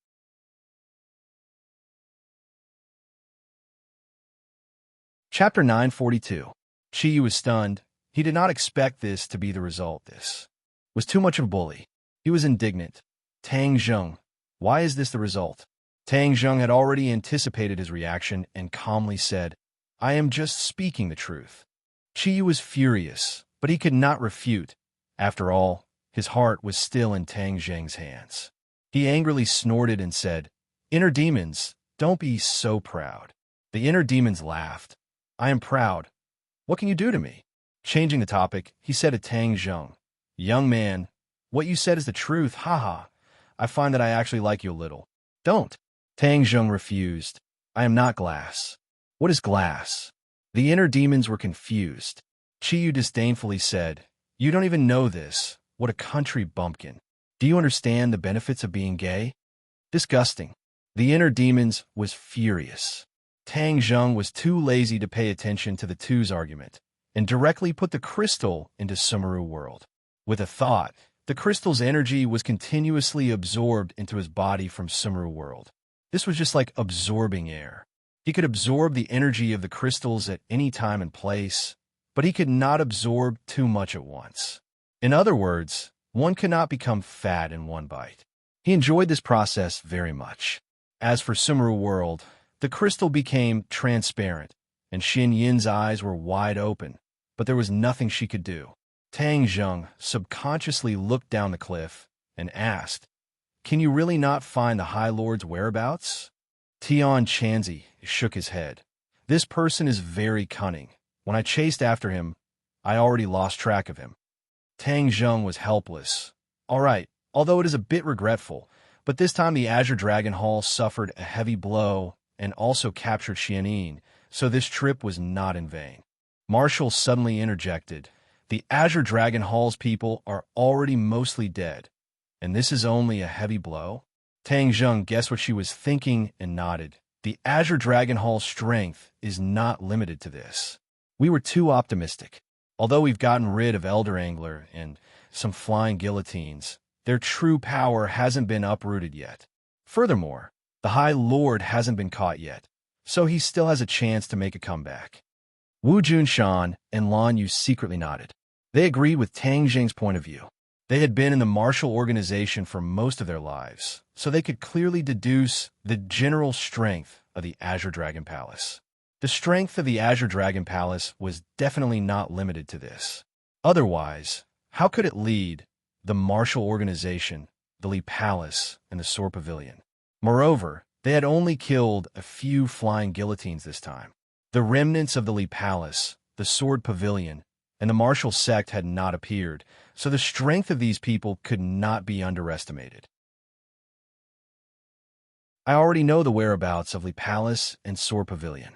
Chapter 942. Chiyu was stunned. He did not expect this to be the result. This was too much of a bully. He was indignant. Tang Zheng, why is this the result? Tang Zheng had already anticipated his reaction and calmly said, I am just speaking the truth. Chiyu was furious, but he could not refute. After all, his heart was still in Tang Zheng's hands. He angrily snorted and said, Inner demons, don't be so proud. The inner demons laughed. I am proud. What can you do to me? Changing the topic, he said to Tang Zheng, Young man, what you said is the truth, haha. I find that I actually like you a little. Don't. Tang Zheng refused. I am not glass. What is glass? The inner demons were confused. Chiyu disdainfully said, You don't even know this. What a country bumpkin. Do you understand the benefits of being gay? Disgusting. The inner demons was furious. Tang Zheng was too lazy to pay attention to the two's argument and directly put the crystal into Sumeru world. With a thought, the crystal's energy was continuously absorbed into his body from Sumeru world. This was just like absorbing air. He could absorb the energy of the crystals at any time and place, but he could not absorb too much at once. In other words, one could not become fat in one bite. He enjoyed this process very much. As for Sumeru world, the crystal became transparent, and Xin Yin's eyes were wide open, but there was nothing she could do. Tang Zheng subconsciously looked down the cliff and asked, Can you really not find the High Lord's whereabouts? Tian Chanzi shook his head. This person is very cunning. When I chased after him, I already lost track of him. Tang Zheng was helpless. All right, although it is a bit regretful, but this time the Azure Dragon Hall suffered a heavy blow and also captured Xianin, so this trip was not in vain. Marshall suddenly interjected. The Azure Dragon Hall's people are already mostly dead, and this is only a heavy blow? Tang Zheng guessed what she was thinking and nodded. The Azure Dragon Hall's strength is not limited to this. We were too optimistic. Although we've gotten rid of Elder Angler and some flying guillotines, their true power hasn't been uprooted yet. Furthermore, the High Lord hasn't been caught yet, so he still has a chance to make a comeback. Wu Junshan and Lan Yu secretly nodded. They agreed with Tang Zheng's point of view. They had been in the martial organization for most of their lives, so they could clearly deduce the general strength of the Azure Dragon Palace. The strength of the Azure Dragon Palace was definitely not limited to this. Otherwise, how could it lead the martial organization, the Li Palace, and the Sword Pavilion? Moreover, They had only killed a few flying guillotines this time. The remnants of the Li Palace, the Sword Pavilion, and the martial sect had not appeared, so the strength of these people could not be underestimated. I already know the whereabouts of Li Palace and Sword Pavilion.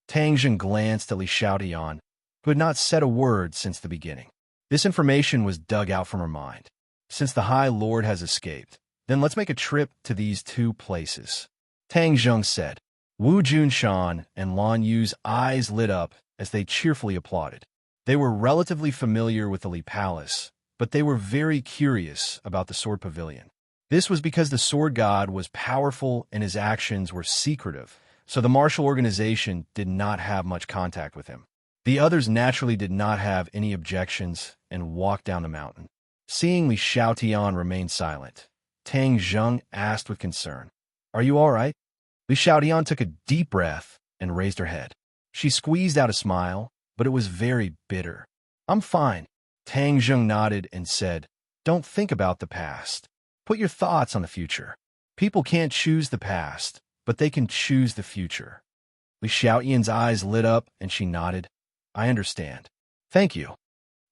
Tang Jing glanced at Li Xiaotian, who had not said a word since the beginning. This information was dug out from her mind. Since the High Lord has escaped, then let's make a trip to these two places. Tang Jing said. Wu Junshan and Lan Yu's eyes lit up as they cheerfully applauded. They were relatively familiar with the Li Palace, but they were very curious about the Sword Pavilion. This was because the Sword God was powerful and his actions were secretive, so the martial organization did not have much contact with him. The others naturally did not have any objections and walked down the mountain. Seeing Li Xiaotian remain silent, Tang Jing asked with concern, "Are you all right?" Li Xiaotian took a deep breath and raised her head. She squeezed out a smile, but it was very bitter. "I'm fine." Tang Jing nodded and said, "Don't think about the past. Put your thoughts on the future. People can't choose the past, but they can choose the future." Li Xiaotian's eyes lit up and she nodded. "I understand. Thank you."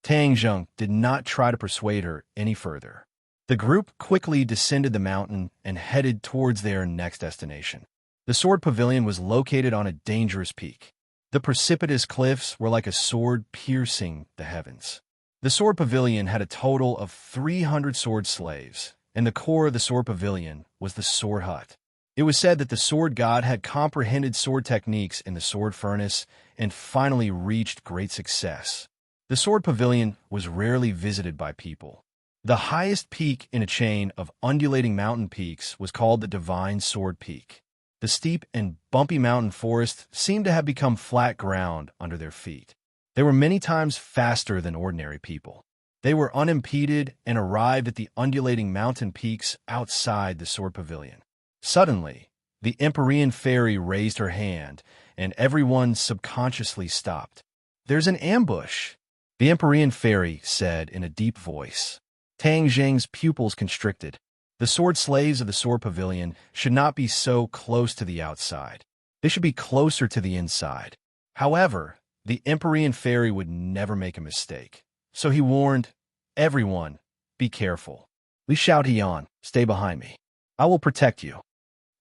Tang Jing did not try to persuade her any further. The group quickly descended the mountain and headed towards their next destination. The Sword Pavilion was located on a dangerous peak. The precipitous cliffs were like a sword piercing the heavens. The Sword Pavilion had a total of 300 sword slaves, and the core of the Sword Pavilion was the sword hut. It was said that the Sword God had comprehended sword techniques in the sword furnace and finally reached great success. The Sword Pavilion was rarely visited by people. The highest peak in a chain of undulating mountain peaks was called the Divine Sword Peak. The steep and bumpy mountain forest seemed to have become flat ground under their feet. They were many times faster than ordinary people. They were unimpeded and arrived at the undulating mountain peaks outside the Sword Pavilion. Suddenly, the Empyrean fairy raised her hand, and everyone subconsciously stopped. "There's an ambush," the Empyrean fairy said in a deep voice. Tang Jing's pupils constricted. The sword slaves of the Sword Pavilion should not be so close to the outside. They should be closer to the inside. However, the Empyrean fairy would never make a mistake. So he warned, "Everyone, be careful. Li Xiaotian, stay behind me. I will protect you."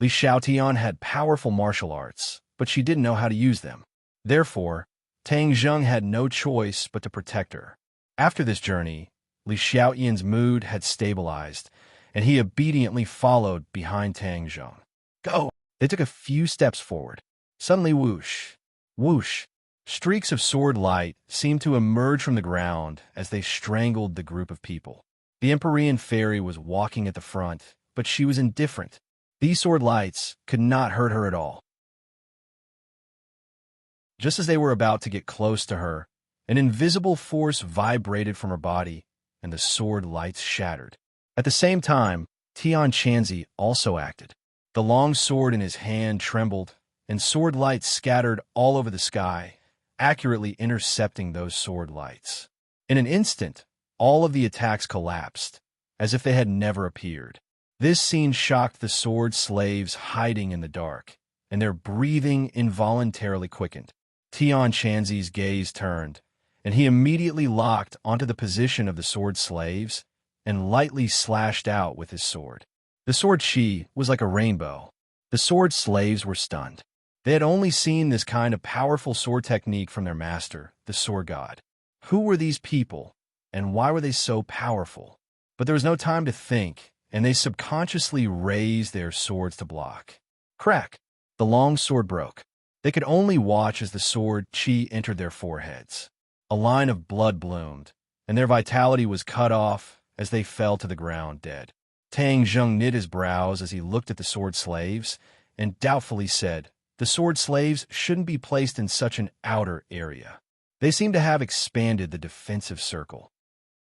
Li Xiaotian had powerful martial arts, but she didn't know how to use them. Therefore, Tang Jing had no choice but to protect her. After this journey, Li Xiaotian's mood had stabilized, and he obediently followed behind Tang Jing. "Go!" They took a few steps forward. Suddenly, whoosh, whoosh, streaks of sword light seemed to emerge from the ground as they strangled the group of people. The Empyrean fairy was walking at the front, but she was indifferent. These sword lights could not hurt her at all. Just as they were about to get close to her, an invisible force vibrated from her body, and the sword lights shattered. At the same time, Tian Chanzi also acted. The long sword in his hand trembled, and sword lights scattered all over the sky, accurately intercepting those sword lights. In an instant, all of the attacks collapsed, as if they had never appeared. This scene shocked the sword slaves hiding in the dark, and their breathing involuntarily quickened. Tian Chanzi's gaze turned, and he immediately locked onto the position of the sword slaves and lightly slashed out with his sword. The sword chi was like a rainbow. The sword slaves were stunned. They had only seen this kind of powerful sword technique from their master, the Sword God. Who were these people, and why were they so powerful? But there was no time to think, and they subconsciously raised their swords to block. Crack! The long sword broke. They could only watch as the sword chi entered their foreheads. A line of blood bloomed, and their vitality was cut off as they fell to the ground dead. Tang Jing knit his brows as he looked at the sword slaves and doubtfully said, "The sword slaves shouldn't be placed in such an outer area. They seem to have expanded the defensive circle."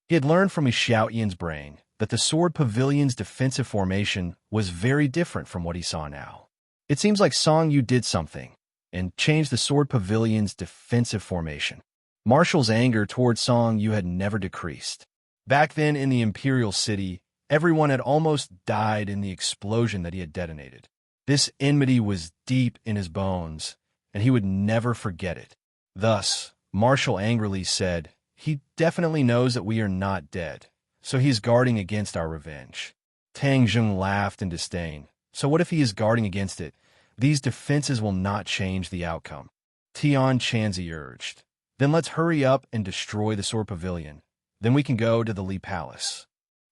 He had learned from Xiaotian's brain that the Sword Pavilion's defensive formation was very different from what he saw now. "It seems like Song Yu did something and changed the Sword Pavilion's defensive formation." Marshall's anger toward Song Yu had never decreased. Back then in the Imperial City, everyone had almost died in the explosion that he had detonated. This enmity was deep in his bones, and he would never forget it. Thus, Marshall angrily said, "He definitely knows that we are not dead, so he is guarding against our revenge." Tang Jung laughed in disdain. "So what if he is guarding against it? These defenses will not change the outcome." Tian Chanzi urged, "Then let's hurry up and destroy the sword pavilion. Then we can go to the Li Palace."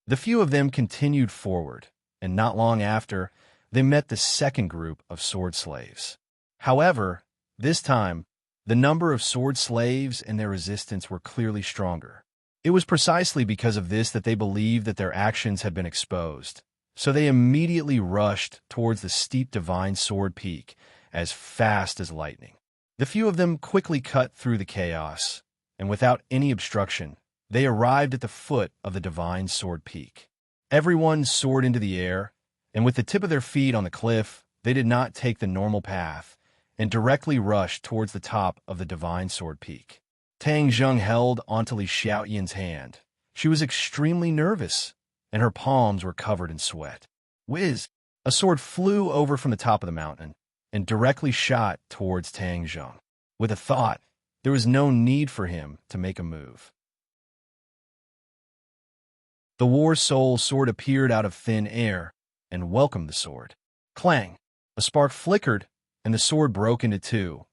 The few of them continued forward, and not long after, they met the second group of sword slaves. However, this time, the number of sword slaves and their resistance were clearly stronger. It was precisely because of this that they believed that their actions had been exposed, so they immediately rushed towards the steep divine sword peak as fast as lightning. The few of them quickly cut through the chaos, and without any obstruction, they arrived at the foot of the divine sword peak. Everyone soared into the air, and with the tip of their feet on the cliff, they did not take the normal path and directly rushed towards the top of the divine sword peak. Tang Jung held onto Li Xiaoyan's hand. She was extremely nervous, and her palms were covered in sweat. Whiz! A sword flew over from the top of the mountain and directly shot towards Tang Jung. With a thought, there was no need for him to make a move. The War Soul sword appeared out of thin air and welcomed the sword. Clang! A spark flickered, and the sword broke into two,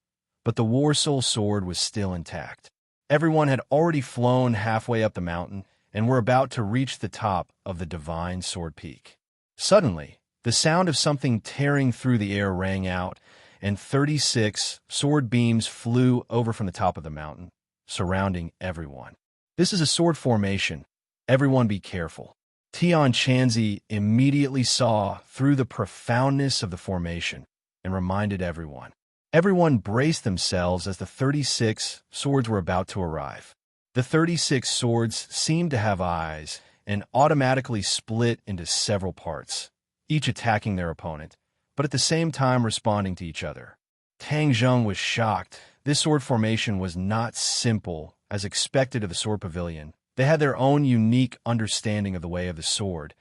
but the War Soul sword was still intact. Everyone had already flown halfway up the mountain and were about to reach the top of the divine sword peak. Suddenly, the sound of something tearing through the air rang out, and 36 sword beams flew over from the top of the mountain, surrounding everyone. "This is a sword formation. Everyone be careful." Tian Chanzi immediately saw through the profoundness of the formation and reminded everyone. Everyone braced themselves as the 36 swords were about to arrive. The 36 swords seemed to have eyes and automatically split into several parts, each attacking their opponent, but at the same time responding to each other. Tang Jung was shocked. This sword formation was not simple, as expected of the sword pavilion. They had their own unique understanding of the way of the sword,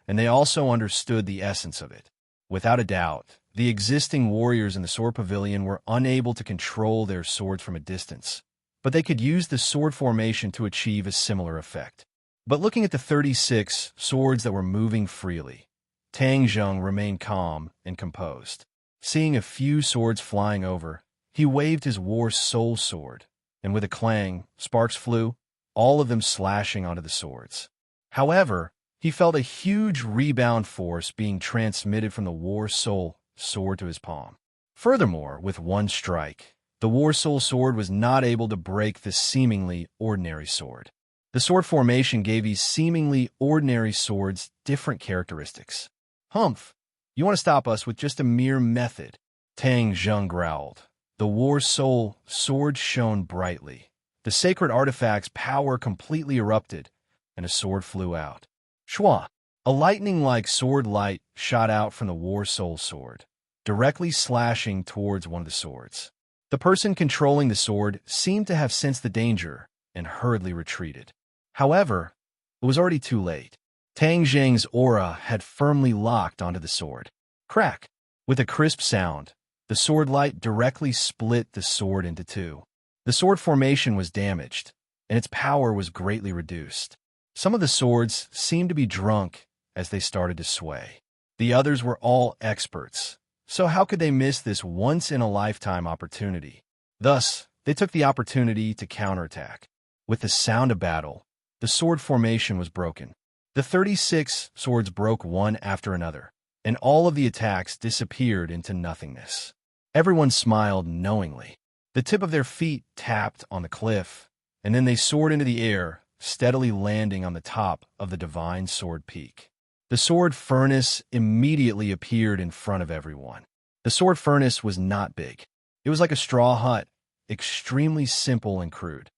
and they also understood the essence of it. Without a doubt, the existing warriors in the sword pavilion were unable to control their swords from a distance, but they could use the sword formation to achieve a similar effect. But looking at the 36 swords that were moving freely, Tang Jung remained calm and composed. Seeing a few swords flying over, he waved his War Soul sword, and with a clang, sparks flew, all of them slashing onto the swords. However, he felt a huge rebound force being transmitted from the War Soul sword to his palm. Furthermore, with one strike, the War Soul sword was not able to break the seemingly ordinary sword. The sword formation gave these seemingly ordinary swords different characteristics. "Humph! You want to stop us with just a mere method," Tang Jung growled. The War Soul sword shone brightly. The sacred artifact's power completely erupted, and a sword flew out. Shwa! A lightning-like sword light shot out from the War Soul sword, directly slashing towards one of the swords. The person controlling the sword seemed to have sensed the danger and hurriedly retreated. However, it was already too late. Tang Zheng's aura had firmly locked onto the sword. Crack! With a crisp sound, the sword light directly split the sword into two. The sword formation was damaged, and its power was greatly reduced. Some of the swords seemed to be drunk as they started to sway. The others were all experts, so how could they miss this once-in-a-lifetime opportunity? Thus, they took the opportunity to counterattack. With the sound of battle, the sword formation was broken. The 36 swords broke one after another, and all of the attacks disappeared into nothingness. Everyone smiled knowingly. The tip of their feet tapped on the cliff, and then they soared into the air, steadily landing on the top of the divine sword peak. The sword furnace immediately appeared in front of everyone. The sword furnace was not big. It was like a straw hut, extremely simple and crude.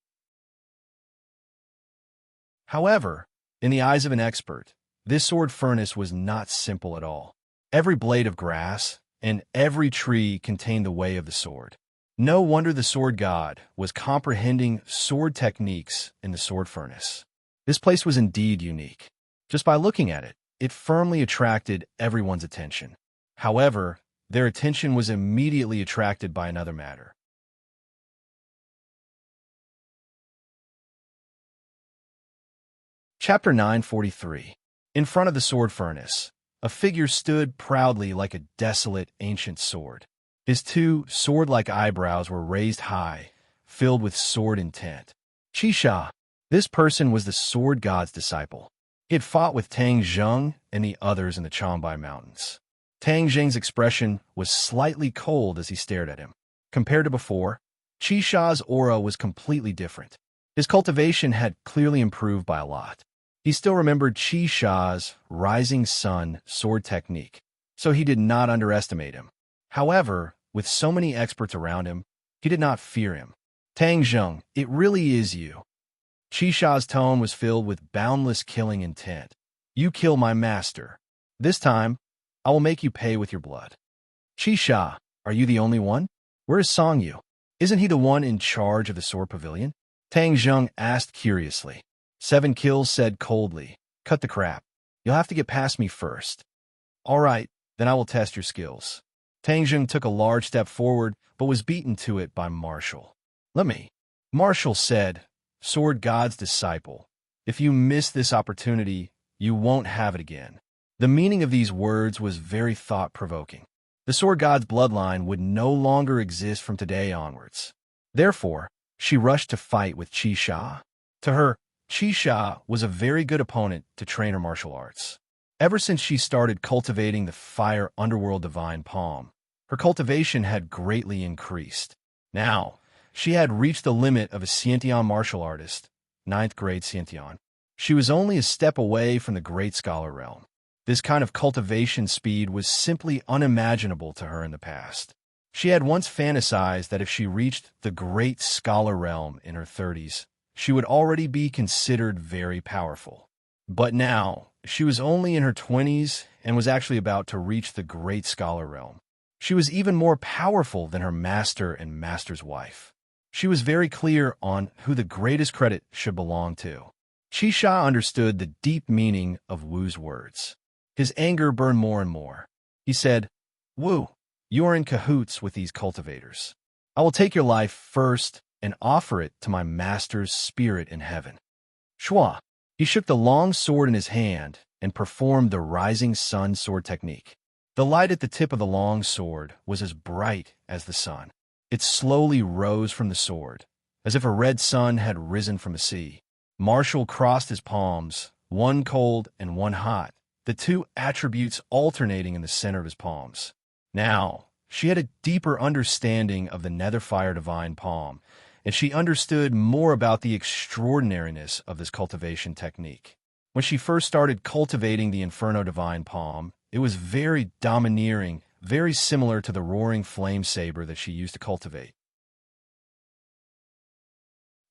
However, in the eyes of an expert, this sword furnace was not simple at all. Every blade of grass and every tree contained the way of the sword. No wonder the sword god was comprehending sword techniques in the sword furnace. This place was indeed unique. Just by looking at it, it firmly attracted everyone's attention. However, their attention was immediately attracted by another matter. Chapter 943. In front of the sword furnace, a figure stood proudly like a desolate ancient sword. His two sword-like eyebrows were raised high, filled with sword intent. Qisha. This person was the sword god's disciple. He had fought with Tang Zheng and the others in the Changbai Mountains. Tang Zheng's expression was slightly cold as he stared at him. Compared to before, Qisha's aura was completely different. His cultivation had clearly improved by a lot. He still remembered Qisha's rising sun sword technique, so he did not underestimate him. However, with so many experts around him, he did not fear him. Tang Zheng, it really is you. Qisha's tone was filled with boundless killing intent. You kill my master. This time, I will make you pay with your blood. Qisha, are you the only one? Where is Songyu? Isn't he the one in charge of the sword pavilion? Tang Zheng asked curiously. 7 Kills said coldly, cut the crap. You'll have to get past me first. All right, then I will test your skills. Tang Zheng took a large step forward, but was beaten to it by Marshall. Let me. Marshall said, Sword God's disciple. If you miss this opportunity, you won't have it again. The meaning of these words was very thought-provoking. The Sword God's bloodline would no longer exist from today onwards. Therefore, she rushed to fight with Qisha. To her, Qisha was a very good opponent to train her martial arts. Ever since she started cultivating the Fire Underworld Divine Palm, her cultivation had greatly increased. Now, she had reached the limit of a Xiantian martial artist, 9th grade Xiantian. She was only a step away from the Great Scholar realm. This kind of cultivation speed was simply unimaginable to her in the past. She had once fantasized that if she reached the Great Scholar realm in her 30s, she would already be considered very powerful. But now, she was only in her 20s and was actually about to reach the Great Scholar realm. She was even more powerful than her master and master's wife. She was very clear on who the greatest credit should belong to. Qisha understood the deep meaning of Wu's words. His anger burned more and more. He said, Wu, you are in cahoots with these cultivators. I will take your life first and offer it to my master's spirit in heaven. Shua. He shook the long sword in his hand and performed the rising sun sword technique. The light at the tip of the long sword was as bright as the sun. It slowly rose from the sword, as if a red sun had risen from a sea. Marshall crossed his palms, one cold and one hot, the two attributes alternating in the center of his palms. Now, she had a deeper understanding of the Netherfire Divine Palm, and she understood more about the extraordinariness of this cultivation technique. When she first started cultivating the Inferno Divine Palm, it was very domineering, very similar to the roaring flame saber that she used to cultivate.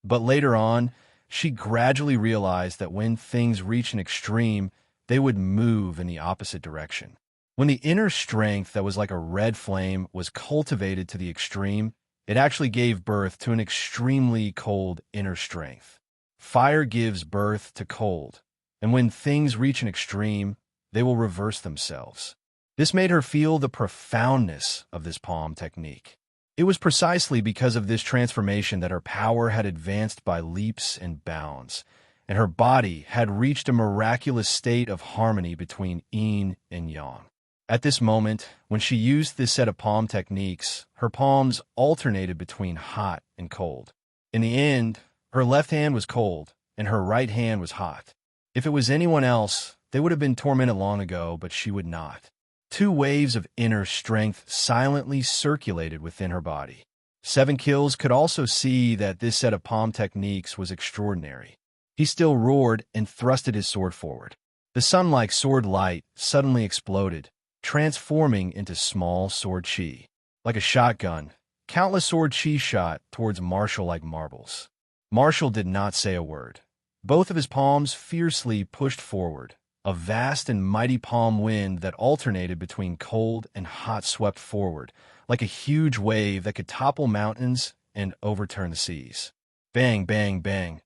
But later on, she gradually realized that when things reached an extreme, they would move in the opposite direction. When the inner strength that was like a red flame was cultivated to the extreme, it actually gave birth to an extremely cold inner strength. Fire gives birth to cold, and when things reach an extreme, they will reverse themselves. This made her feel the profoundness of this palm technique. It was precisely because of this transformation that her power had advanced by leaps and bounds, and her body had reached a miraculous state of harmony between yin and yang. At this moment, when she used this set of palm techniques, her palms alternated between hot and cold. In the end, her left hand was cold, and her right hand was hot. If it was anyone else, they would have been tormented long ago, but she would not. 2 waves of inner strength silently circulated within her body. 7 Kills could also see that this set of palm techniques was extraordinary. He still roared and thrusted his sword forward. The sun-like sword light suddenly exploded, transforming into small sword chi. Like a shotgun, countless sword chi shot towards Marshall like marbles. Marshall did not say a word. Both of his palms fiercely pushed forward. A vast and mighty palm wind that alternated between cold and hot swept forward, like a huge wave that could topple mountains and overturn the seas. Bang, bang, bang.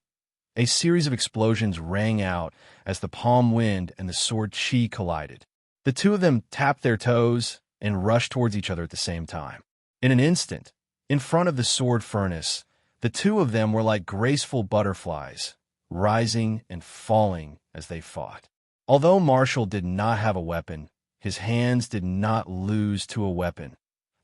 A series of explosions rang out as the palm wind and the sword chi collided. The two of them tapped their toes, and rushed towards each other at the same time. In an instant, in front of the sword furnace, the two of them were like graceful butterflies, rising and falling as they fought. Although Marshall did not have a weapon, his hands did not lose to a weapon,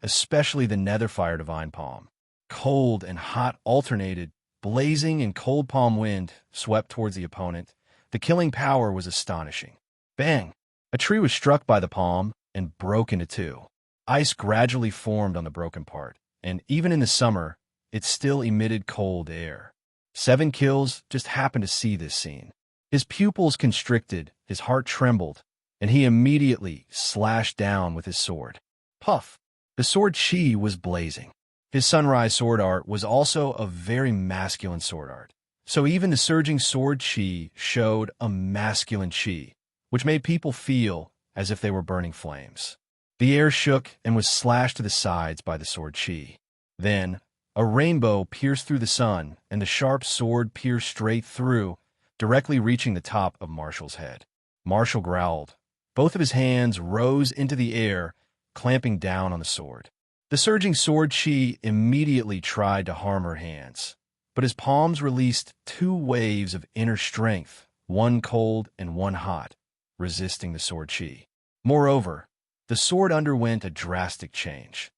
especially the nether-fire divine palm. Cold and hot alternated, blazing and cold palm wind swept towards the opponent. The killing power was astonishing. Bang! A tree was struck by the palm and broke into two. Ice gradually formed on the broken part, and even in the summer, it still emitted cold air. 7 Kills just happened to see this scene. His pupils constricted, his heart trembled, and he immediately slashed down with his sword. Puff! The sword chi was blazing. His sunrise sword art was also a very masculine sword art. So even the surging sword chi showed a masculine chi, which made people feel as if they were burning flames. The air shook and was slashed to the sides by the sword chi. Then, a rainbow pierced through the sun, and the sharp sword pierced straight through, directly reaching the top of Marshall's head. Marshall growled. Both of his hands rose into the air, clamping down on the sword. The surging sword chi immediately tried to harm her hands, but his palms released 2 waves of inner strength, one cold and one hot, resisting the sword chi. Moreover, the sword underwent a drastic change.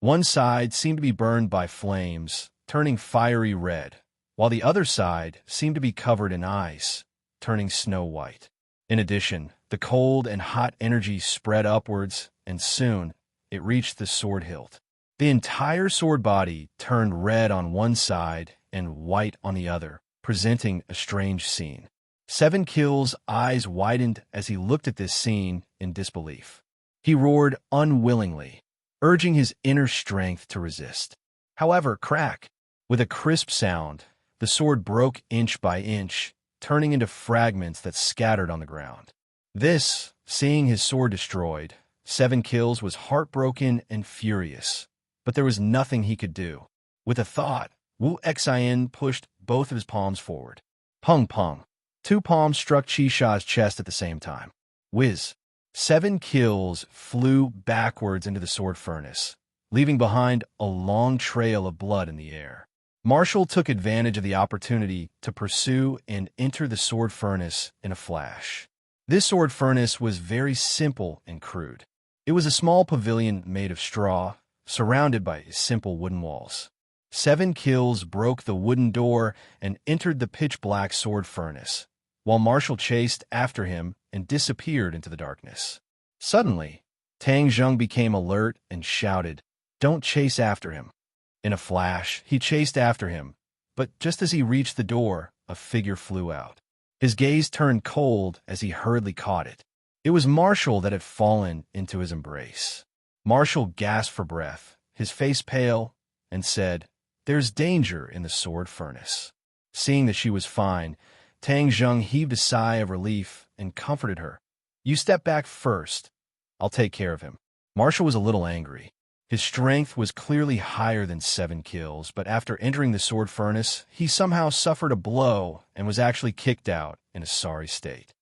One side seemed to be burned by flames, turning fiery red, while the other side seemed to be covered in ice, turning snow white. In addition, the cold and hot energy spread upwards, and soon it reached the sword hilt. The entire sword body turned red on one side and white on the other, presenting a strange scene. 7 Kills' eyes widened as he looked at this scene in disbelief. He roared unwillingly, urging his inner strength to resist. However, crack! With a crisp sound, the sword broke inch by inch, turning into fragments that scattered on the ground. This, seeing his sword destroyed, 7 Kills was heartbroken and furious, but there was nothing he could do. With a thought, Wu Xian pushed both of his palms forward. Pung pung. 2 palms struck Chisha's chest at the same time. Whiz. 7 Kills flew backwards into the sword furnace, leaving behind a long trail of blood in the air. Marshall took advantage of the opportunity to pursue and enter the sword furnace in a flash. This sword furnace was very simple and crude. It was a small pavilion made of straw, surrounded by simple wooden walls. 7 Kills broke the wooden door and entered the pitch-black sword furnace, while Marshall chased after him and disappeared into the darkness. Suddenly, Tang Zheng became alert and shouted, "Don't chase after him." In a flash, he chased after him, but just as he reached the door, a figure flew out. His gaze turned cold as he hurriedly caught it. It was Marshall that had fallen into his embrace. Marshall gasped for breath, his face pale, and said, "There's danger in the sword furnace." Seeing that she was fine, Tang Zheng heaved a sigh of relief and comforted her. "You step back first. I'll take care of him." Marshall was a little angry. His strength was clearly higher than 7 Kills, but after entering the sword furnace, he somehow suffered a blow and was actually kicked out in a sorry state.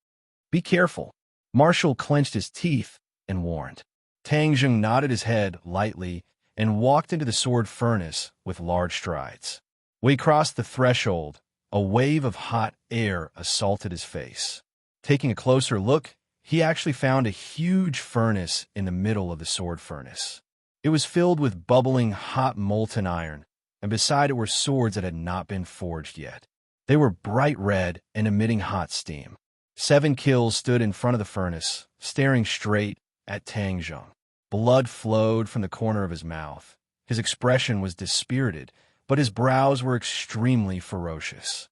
"Be careful." Marshall clenched his teeth and warned. Tang Zheng nodded his head lightly and walked into the sword furnace with large strides. When he crossed the threshold, a wave of hot air assaulted his face. Taking a closer look, he actually found a huge furnace in the middle of the sword furnace. It was filled with bubbling hot molten iron, and beside it were swords that had not been forged yet. They were bright red and emitting hot steam. 7 Kills stood in front of the furnace, staring straight at Tang Zheng. Blood flowed from the corner of his mouth. His expression was dispirited, but his brows were extremely ferocious.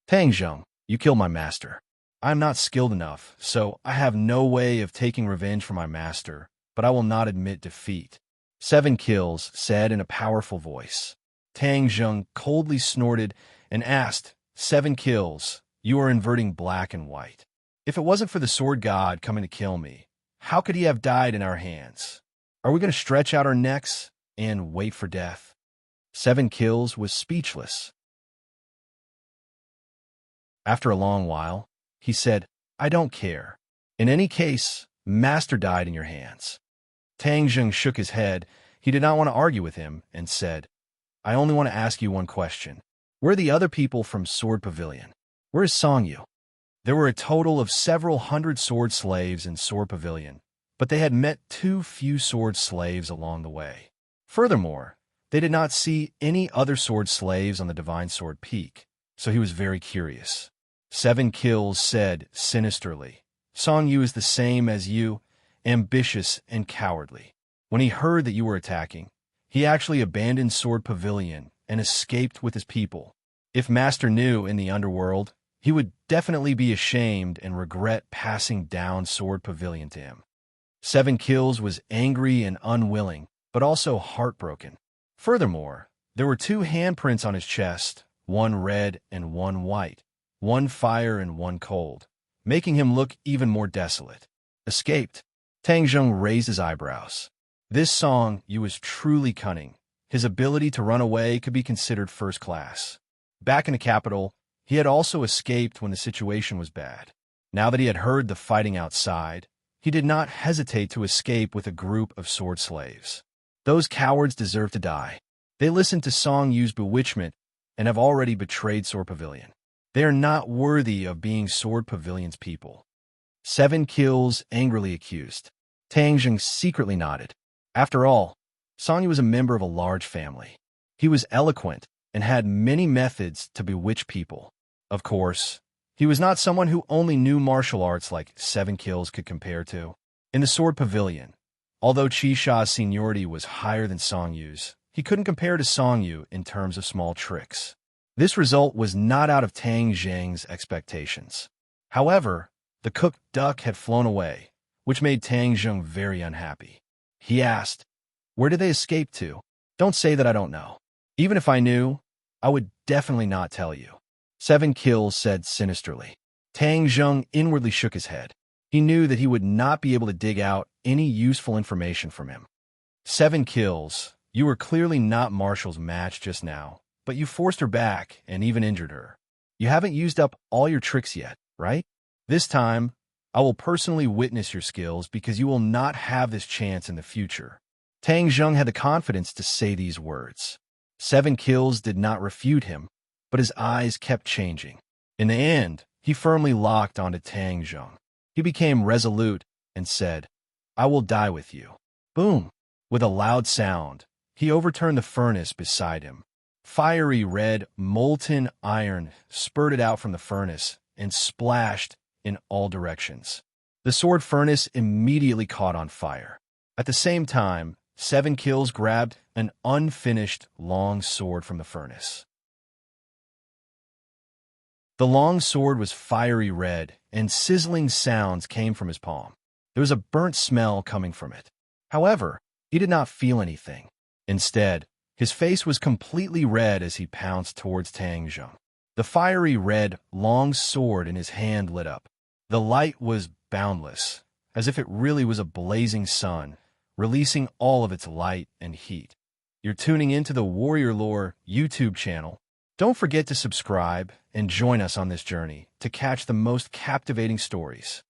"Tang Zheng, you killed my master. I am not skilled enough, so I have no way of taking revenge for my master, but I will not admit defeat," 7 Kills said in a powerful voice. Tang Zheng coldly snorted and asked, 7 Kills, you are inverting black and white. If it wasn't for the sword god coming to kill me, how could he have died in our hands? Are we going to stretch out our necks and wait for death?" 7 Kills was speechless. After a long while, he said, "I don't care. In any case, Master died in your hands. Tang Zheng shook his head. He did not want to argue with him and said, I only want to ask you one question. Where are the other people from Sword Pavilion? Where is Song Yu? There were a total of several hundred sword slaves in Sword Pavilion, but they had met too few sword slaves along the way. Furthermore, they did not see any other sword slaves on the Divine Sword Peak, so he was very curious. 7 Kills said sinisterly, Song Yu is the same as you, ambitious and cowardly. When he heard that you were attacking, he actually abandoned Sword Pavilion and escaped with his people. If Master knew in the underworld, he would definitely be ashamed and regret passing down Sword Pavilion to him. 7 Kills was angry and unwilling, but also heartbroken. Furthermore, there were 2 handprints on his chest, one red and one white, one fire and one cold, making him look even more desolate. Escaped. Tang Zheng raised his eyebrows. This Song Yu was truly cunning. His ability to run away could be considered first class. Back in the capital, he had also escaped when the situation was bad. Now that he had heard the fighting outside, he did not hesitate to escape with a group of sword slaves. Those cowards deserve to die. They listened to Song Yu's bewitchment and have already betrayed Sword Pavilion. They are not worthy of being Sword Pavilion's people. 7 Kills angrily accused. Tang Zheng secretly nodded. After all, Song Yu was a member of a large family. He was eloquent and had many methods to bewitch people. Of course, he was not someone who only knew martial arts like 7 Kills could compare to. In the Sword Pavilion, although Chisha's seniority was higher than Song Yu's, he couldn't compare to Song Yu in terms of small tricks. This result was not out of Tang Zheng's expectations. However, the cooked duck had flown away, which made Tang Zheng very unhappy. He asked, Where did they escape to? Don't say that I don't know. Even if I knew, I would definitely not tell you. 7 Kills said sinisterly. Tang Zheng inwardly shook his head. He knew that he would not be able to dig out any useful information from him. 7 Kills, you were clearly not Marshall's match just now, but you forced her back and even injured her. You haven't used up all your tricks yet, right? This time, I will personally witness your skills because you will not have this chance in the future. Tang Zheng had the confidence to say these words. 7 Kills did not refute him, but his eyes kept changing. In the end, he firmly locked onto Tang Zheng. He became resolute and said, I will die with you. Boom! With a loud sound, he overturned the furnace beside him. Fiery red, molten iron spurted out from the furnace and splashed in all directions. The sword furnace immediately caught on fire. At the same time, 7 Kills grabbed an unfinished long sword from the furnace. The long sword was fiery red, and sizzling sounds came from his palm. There was a burnt smell coming from it. However, he did not feel anything. Instead, his face was completely red as he pounced towards Tang Zheng. The fiery red, long sword in his hand lit up. The light was boundless, as if it really was a blazing sun, releasing all of its light and heat. You're tuning into the Warrior Lore YouTube channel. Don't forget to subscribe and join us on this journey to catch the most captivating stories.